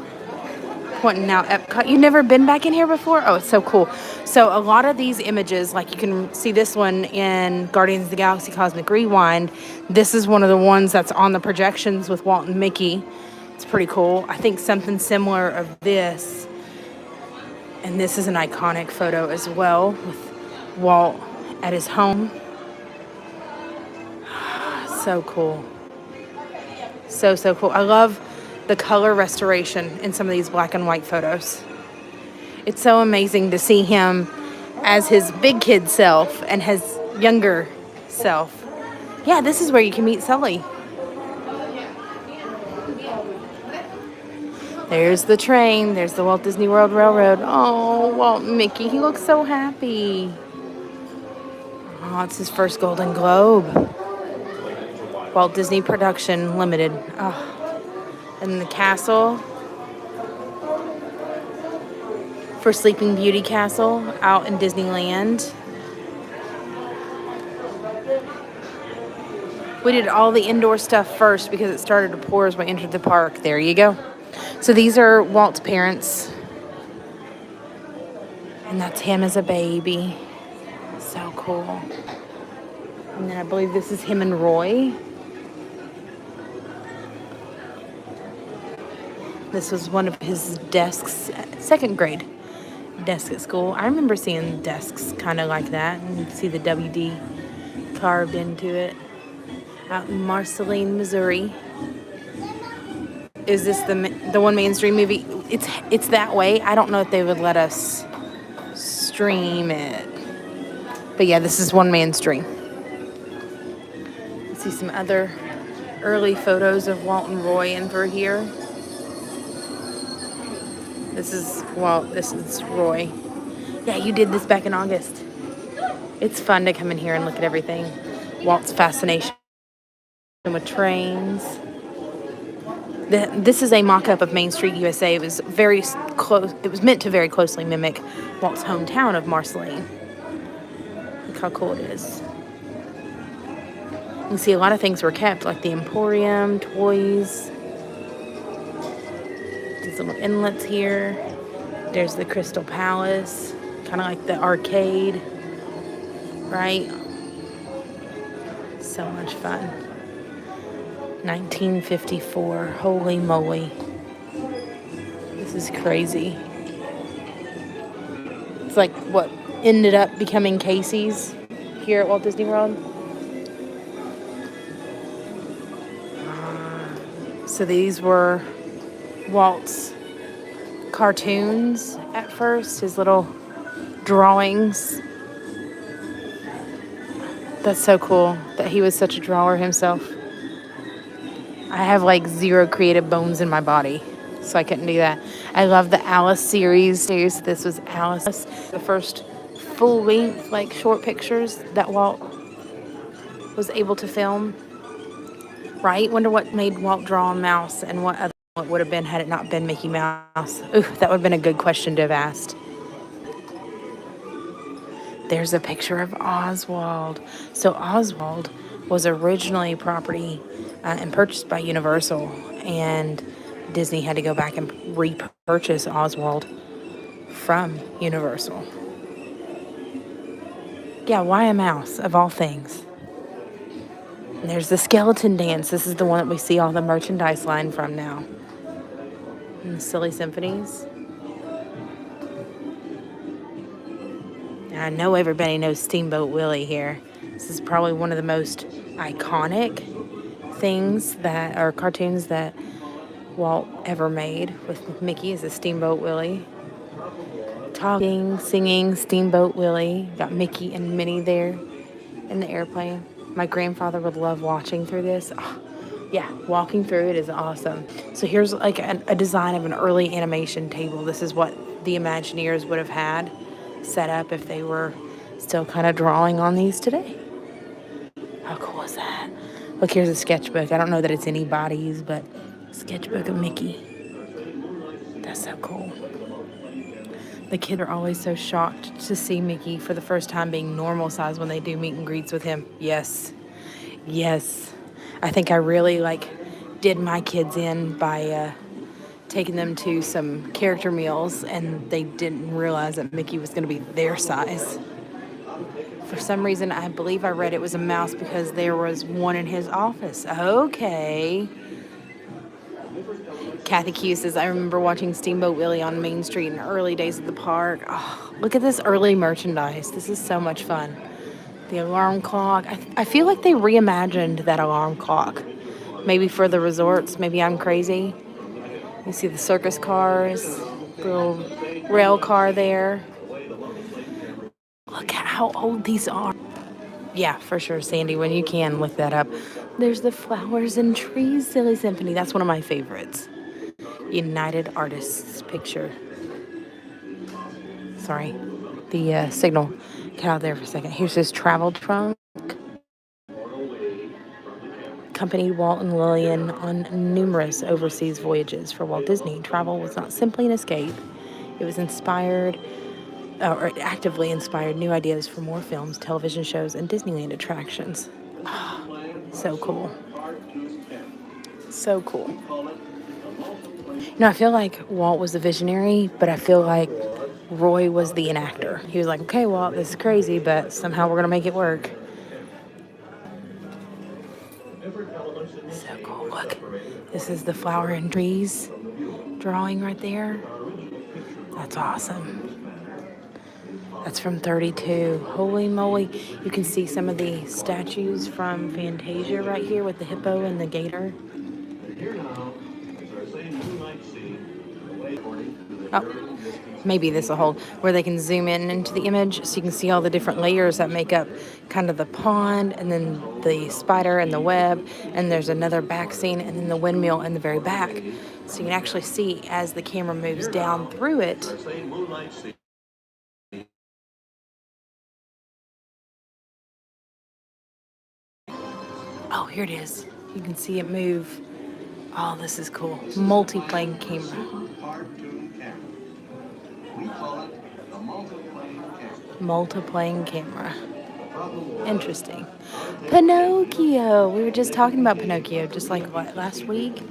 Pointing out Epcot. You've never been back in here before? Oh, it's so cool. So a lot of these images, like you can see this one in Guardians of the Galaxy Cosmic Rewind. This is one of the ones that's on the projections with Walt and Mickey. It's pretty cool. I think something similar of this. And this is an iconic photo as well with Walt at his home. So cool. So cool. I love the color restoration in some of these black and white photos. It's so amazing to see him as his big kid self and his younger self. Yeah, this is where you can meet Sully. There's the train. There's the Walt Disney World Railroad. Oh, Walt and Mickey. He looks so happy. Oh, it's his first Golden Globe. Walt Disney Production Limited. Oh. And the castle for Sleeping Beauty Castle out in Disneyland. We did all the indoor stuff first because it started to pour as we entered the park. There you go. So these are Walt's parents. And that's him as a baby. So cool. And then I believe this is him and Roy. This was one of his desks, second grade desk at school. I remember seeing desks kind of like that, and you can see the WD carved into it. Out in Marceline, Missouri. Is this the One Man's Dream movie? It's that way. I don't know if they would let us stream it. But yeah, this is One Man's Dream. Let's see some other early photos of Walt and Roy in for here. This is Walt, this is Roy. Yeah, you did this back in August. It's fun to come in here and look at everything. Walt's fascination with trains. This is a mock-up of Main Street, USA. It was very close. It was meant to very closely mimic Walt's hometown of Marceline. Look how cool it is. You can see a lot of things were kept, like the Emporium, toys. These little inlets here. There's the Crystal Palace, kind of like the arcade, right? So much fun. 1954, holy moly. This is crazy. It's like what ended up becoming Casey's here at Walt Disney World. So these were Walt's cartoons at first, his little drawings. That's so cool that he was such a drawer himself. I have like zero creative bones in my body, so I couldn't do that. I love the Alice series. This was Alice, the first full-length, like, short pictures that Walt was able to film. Right? Wonder what made Walt draw a mouse and what other it would have been had it not been Mickey Mouse. Ooh, that would have been a good question to have asked. There's a picture of Oswald. So Oswald was originally property and purchased by Universal, and Disney had to go back and repurchase Oswald from Universal. Yeah, why a mouse, of all things? And there's the skeleton dance. This is the one that we see all the merchandise line from now. And the silly symphonies. And I know everybody knows Steamboat Willie here. This is probably one of the most iconic things that are cartoons that Walt ever made with Mickey is a Steamboat Willie. Talking, singing, Steamboat Willie. Got Mickey and Minnie there in the airplane. My grandfather would love watching through this. Oh, yeah, walking through it is awesome. So here's like a design of an early animation table. This is what the Imagineers would have had set up if they were still kind of drawing on these today. How cool is that? Look, here's a sketchbook. I don't know that it's anybody's, but sketchbook of Mickey. That's so cool. The kids are always so shocked to see Mickey for the first time being normal size when they do meet and greets with him. Yes. Yes. I think I really did my kids in by taking them to some character meals, and they didn't realize that Mickey was going to be their size. For some reason, I believe I read it was a mouse because there was one in his office. Okay. Cathy Q says, I remember watching Steamboat Willie on Main Street in the early days of the park. Oh, look at this early merchandise. This is so much fun. The alarm clock. I feel like they reimagined that alarm clock. Maybe for the resorts. Maybe I'm crazy. You see the circus cars, the little rail car there. Look at how old these are. Yeah, for sure, Sandy, when you can, look that up. There's the Flowers and Trees Silly Symphony. That's one of my favorites. United Artists picture. Sorry, the signal cut out there for a second. Here's his travel trunk. Accompanied Walt and Lillian on numerous overseas voyages for Walt Disney. Travel was not simply an escape. It was inspired, or actively inspired new ideas for more films, television shows, and Disneyland attractions. Oh, so cool. So cool. You know, I feel like Walt was the visionary, but I feel like Roy was the enactor. He was like, okay, Walt, this is crazy, but somehow we're going to make it work. So cool. Look, this is the Flower and Trees drawing right there. That's awesome. That's from 32. Holy moly. You can see some of the statues from Fantasia right here with the hippo and the gator. Oh, maybe this will hold, where they can zoom in into the image so you can see all the different layers that make up kind of the pond, and then the spider and the web, and there's another back scene, and then the windmill in the very back. So you can actually see as the camera moves down through it. Oh, here it is. You can see it move. Oh, this is cool. Multi-plane camera. Multi-plane camera. Interesting. Pinocchio. We were just talking about Pinocchio just like last week?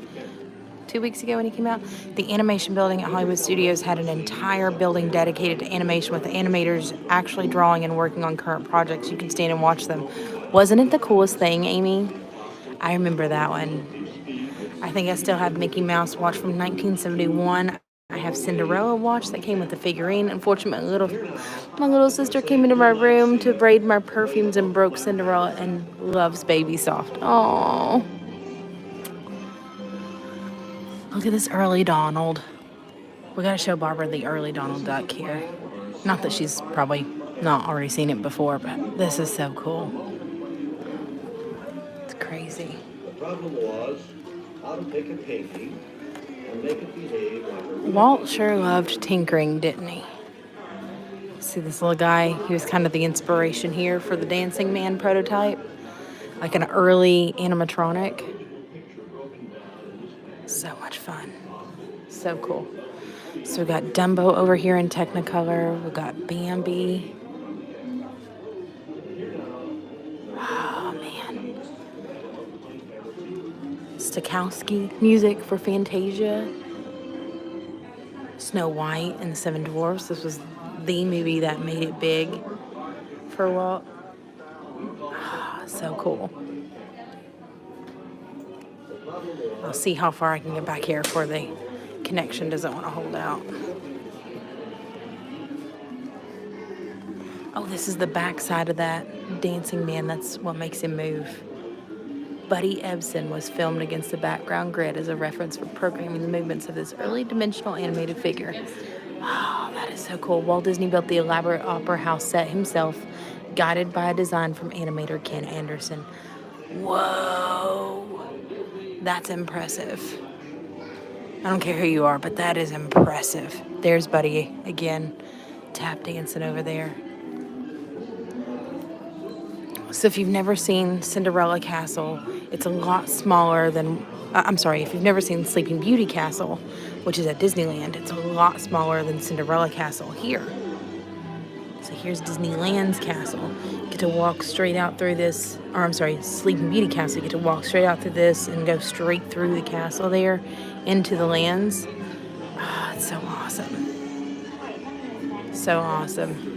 2 weeks ago when he came out. The animation building at Hollywood Studios had an entire building dedicated to animation with the animators actually drawing and working on current projects. You can stand and watch them. Wasn't it the coolest thing, Amy? I remember that one. I think I still have Mickey Mouse watch from 1971. I have Cinderella watch that came with the figurine. Unfortunately, my little sister came into my room to braid my perfumes and broke Cinderella and loves Baby Soft. Oh, look at this early Donald. We gotta show Barbara the early Donald Duck here. Not that she's probably not already seen it before, but this is so cool. It's crazy. The problem was how to take a painting Walt sure loved tinkering, didn't he? See this little guy? He was kind of the inspiration here for the Dancing Man prototype, like an early animatronic. So much fun. So cool. So we got Dumbo over here in Technicolor. We got Bambi. Oh, man. Stokowski music for Fantasia. Snow White and the Seven Dwarfs. This was the movie that made it big for Walt. So cool. I'll see how far I can get back here before the connection doesn't want to hold out. Oh, this is the back side of that Dancing Man. That's what makes him move. Buddy Ebsen was filmed against the background grid as a reference for programming the movements of this early dimensional animated figure. Oh, that is so cool. Walt Disney built the elaborate opera house set himself, guided by a design from animator Ken Anderson. Whoa, that's impressive. I don't care who you are, but that is impressive. There's Buddy again, tap dancing over there. So if you've never seen Cinderella Castle, it's a lot smaller than, if you've never seen Sleeping Beauty Castle, which is at Disneyland, it's a lot smaller than Cinderella Castle here. So here's Disneyland's castle. You get to walk straight out through this, Sleeping Beauty Castle. You get to walk straight out through this and go straight through the castle there into the lands. Oh, it's so awesome. So awesome.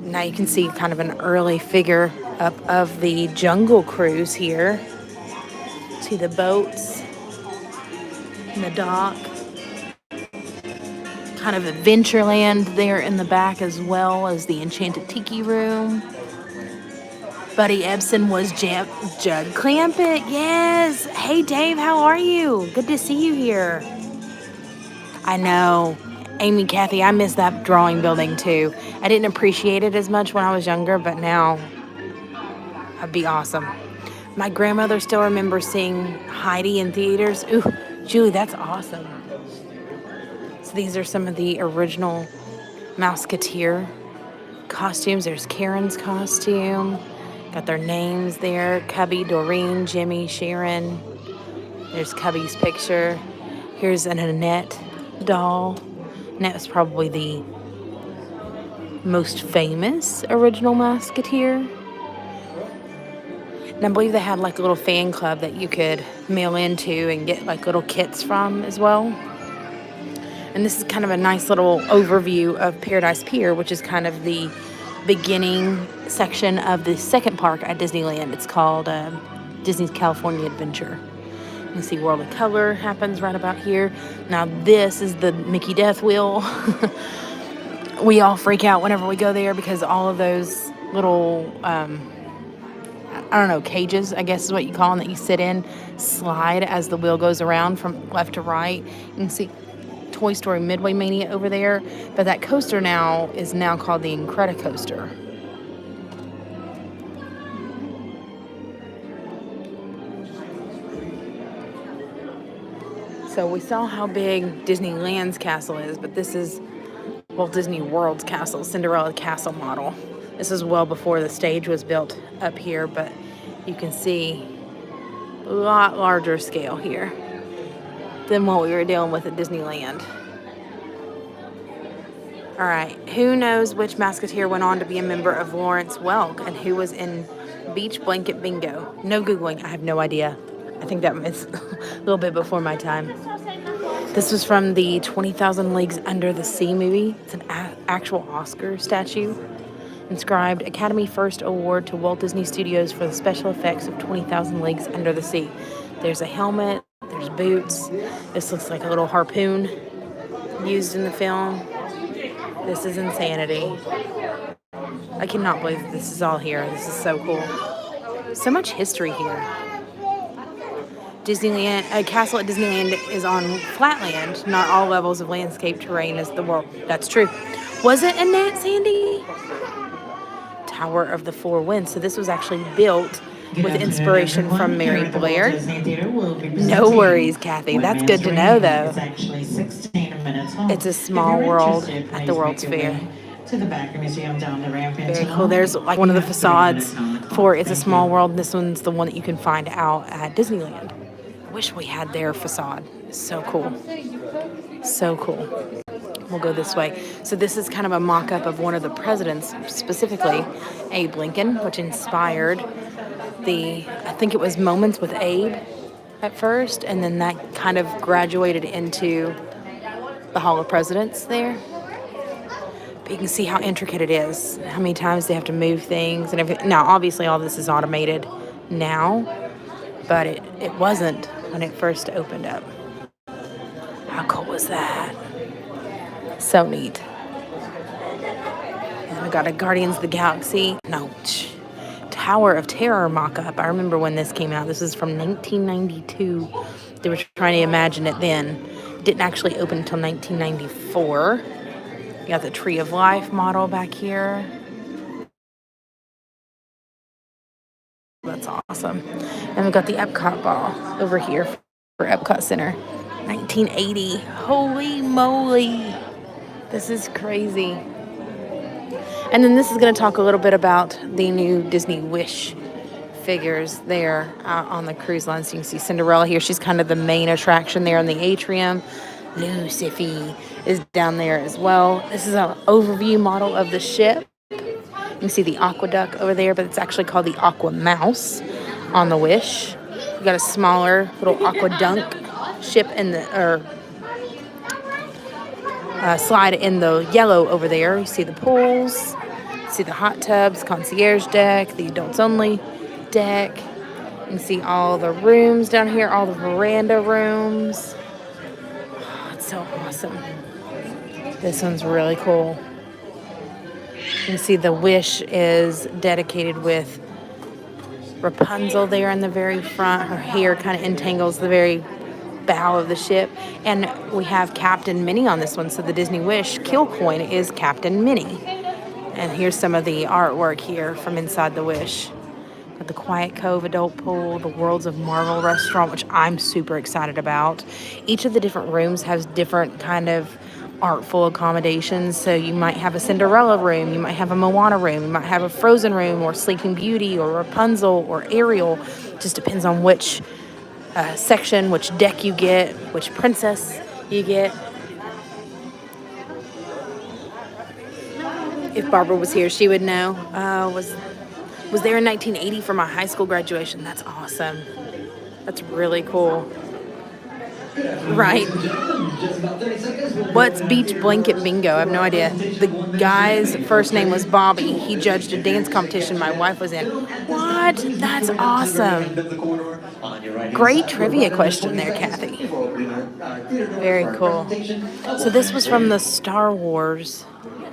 Now you can see kind of an early figure up of the Jungle Cruise here. See the boats and the dock. Kind of Adventureland there in the back, as well as the Enchanted Tiki Room. Buddy Ebsen was Judd Clampett. Yes. Hey, Dave, how are you? Good to see you here. I know. Amy, Cathy, I miss that drawing building too. I didn't appreciate it as much when I was younger, but now that'd be awesome. My grandmother still remembers seeing Heidi in theaters. Ooh, Julie, that's awesome. So these are some of the original Mouseketeer costumes. There's Karen's costume. Got their names there. Cubby, Doreen, Jimmy, Sharon. There's Cubby's picture. Here's an Annette doll. Annette was probably the most famous original Mouseketeer. And I believe they had like a little fan club that you could mail into and get like little kits from as well. And this is kind of a nice little overview of Paradise Pier, which is kind of the beginning section of the second park at Disneyland. It's called Disney's California Adventure. You can see World of Color happens right about here. Now this is the Mickey Death Wheel. We all freak out whenever we go there because all of those little, cages, I guess is what you call them, that you sit in, slide as the wheel goes around from left to right. You can see Toy Story Midway Mania over there, but that coaster now is called the Incredicoaster. So we saw how big Disneyland's castle is, but this is Walt Disney World's castle, Cinderella Castle model. This is well before the stage was built up here, but you can see a lot larger scale here than what we were dealing with at Disneyland. All right, who knows which Mouseketeer went on to be a member of Lawrence Welk and who was in Beach Blanket Bingo? No Googling, I have no idea. I think that was a little bit before my time. This was from the 20,000 Leagues Under the Sea movie. It's an actual Oscar statue. Inscribed Academy First Award to Walt Disney Studios for the special effects of 20,000 Leagues Under the Sea. There's a helmet, there's boots. This looks like a little harpoon used in the film. This is insanity. I cannot believe that this is all here. This is so cool. So much history here. Disneyland, a castle at Disneyland is on flatland. Not all levels of landscape terrain is the world. That's true. Was it Annette, Sandy? Tower of the Four Winds. So this was actually built with inspiration from Mary Blair. No worries, Kathy. That's good to know, though. It's a small world at the World's Fair. To the back of the museum down the ramp. Very cool. There's like one of the facades for It's a Small World. This one's the one that you can find out at Disneyland. I wish we had their facade. It's so cool. So cool. We'll go this way. So this is kind of a mock-up of one of the presidents, specifically Abe Lincoln, which inspired I think it was Moments with Abe at first, and then that kind of graduated into the Hall of Presidents there. But you can see how intricate it is, how many times they have to move things and everything. Now, obviously, all this is automated now, but it wasn't when it first opened up. How cool was that? So neat. And we got a Guardians of the Galaxy. Tower of Terror mock-up. I remember when this came out. This is from 1992. They were trying to imagine it then. It didn't actually open until 1994. You got the Tree of Life model back here. That's awesome. And we've got the Epcot ball over here for Epcot Center. 1980. Holy moly. This is crazy. And then this is going to talk a little bit about the new Disney Wish figures there on the cruise line. So you can see Cinderella here. She's kind of the main attraction there in the atrium. Lucy is down there as well. This is an overview model of the ship. You can see the Aqueduct over there, but it's actually called the Aqua Mouse on the Wish. We've got a smaller little Aquadunk ship in the slide in the yellow over there. You see the pools, you see the hot tubs, concierge deck, the adults only deck. You can see all the rooms down here, all the veranda rooms. Oh, it's so awesome. This one's really cool. You can see the Wish is dedicated with Rapunzel there in the very front. Her hair kind of entangles the very bow of the ship, and we have Captain Minnie on this one. So the Disney Wish kill coin is Captain Minnie, and here's some of the artwork here from inside the Wish. Got the Quiet Cove adult pool, the Worlds of Marvel restaurant, which I'm super excited about. Each of the different rooms has different kind of artful accommodations. So you might have a Cinderella room, you might have a Moana room, you might have a Frozen room, or Sleeping Beauty, or Rapunzel, or Ariel. Just depends on which section, which deck you get, which princess you get. If Barbara was here, she would know. Was there in 1980 for my high school graduation. That's awesome. That's really cool. Right. What's Beach Blanket Bingo? I have no idea. The guy's first name was Bobby. He judged a dance competition my wife was in. What? That's awesome. Great trivia question there, Kathy. Very cool. So this was from the Star Wars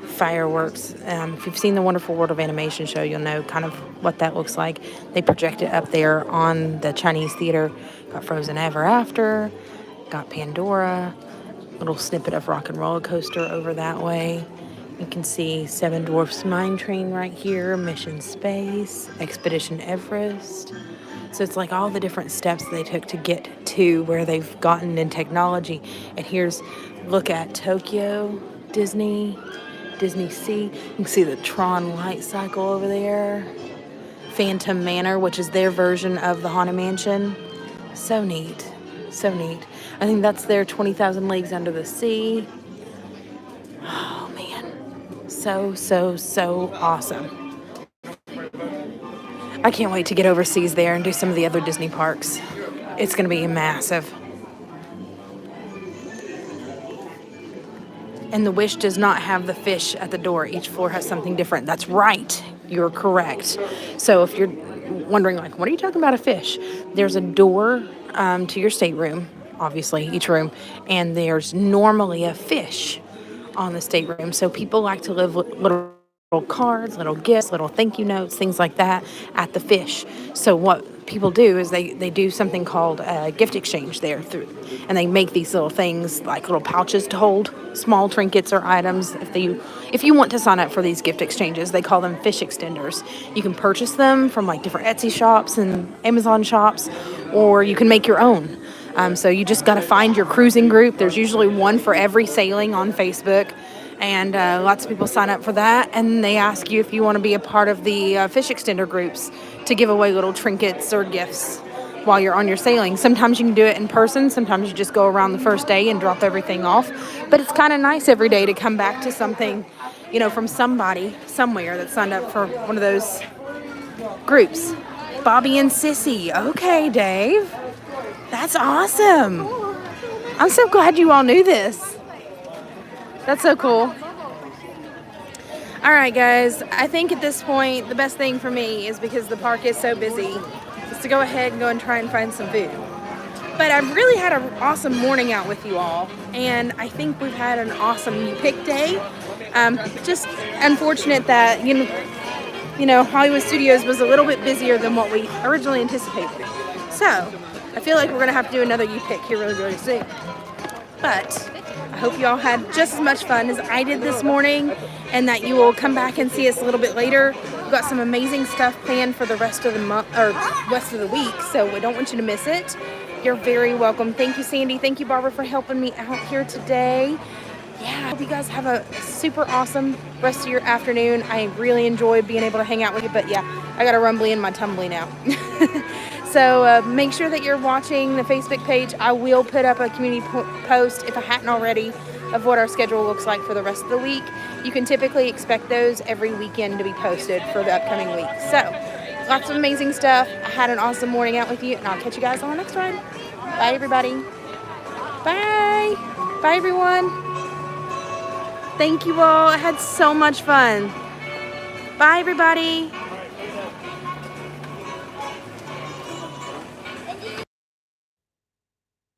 fireworks. If you've seen the Wonderful World of Animation show, you'll know kind of what that looks like. They project it up there on the Chinese theater. Got Frozen Ever After, got Pandora, little snippet of Rock and Roller Coaster over that way. You can see Seven Dwarfs Mine Train right here, Mission Space, Expedition Everest. So it's like all the different steps they took to get to where they've gotten in technology. And here's look at Tokyo, Disney Sea. You can see the Tron light cycle over there. Phantom Manor, which is their version of the Haunted Mansion. So neat. So neat. I think that's their 20,000 Leagues Under the Sea. Oh, man. So awesome. I can't wait to get overseas there and do some of the other Disney parks. It's going to be massive. And the Wish does not have the fish at the door. Each floor has something different. That's right. You're correct. So if you're wondering, like, what are you talking about a fish? There's a door to your stateroom, obviously, each room, and there's normally a fish on the stateroom. So people like to live little cards, little gifts, little thank you notes, things like that at the fish. So what people do is they do something called a gift exchange there and they make these little things like little pouches to hold small trinkets or items. If you want to sign up for these gift exchanges, they call them fish extenders. You can purchase them from like different Etsy shops and Amazon shops, or you can make your own. So you just got to find your cruising group. There's usually one for every sailing on Facebook. And lots of people sign up for that, and they ask you if you want to be a part of the fish extender groups to give away little trinkets or gifts while you're on your sailing. Sometimes you can do it in person. Sometimes you just go around the first day and drop everything off. But it's kind of nice every day to come back to something, you know, from somebody somewhere that signed up for one of those groups. Bobby and Sissy. Okay, Dave. That's awesome. I'm so glad you all knew this. That's so cool. All right, guys. I think at this point, the best thing for me is because the park is so busy, is to go ahead and go and try and find some food. But I've really had an awesome morning out with you all, and I think we've had an awesome pick day. Just unfortunate that you know Hollywood Studios was a little bit busier than what we originally anticipated. So I feel like we're gonna have to do another U-Pick here really, really soon. But I hope you all had just as much fun as I did this morning, and that you will come back and see us a little bit later. We've got some amazing stuff planned for the rest of the month or rest of the week, so we don't want you to miss it. You're very welcome. Thank you, Sandy. Thank you, Barbara, for helping me out here today. Yeah, I hope you guys have a super awesome rest of your afternoon. I really enjoyed being able to hang out with you, but yeah, I got a rumbly in my tumbly now. So make sure that you're watching the Facebook page. I will put up a community post, if I hadn't already, of what our schedule looks like for the rest of the week. You can typically expect those every weekend to be posted for the upcoming week. So lots of amazing stuff. I had an awesome morning out with you, and I'll catch you guys on the next one. Bye, everybody. Bye. Bye, everyone. Thank you all. I had so much fun. Bye, everybody.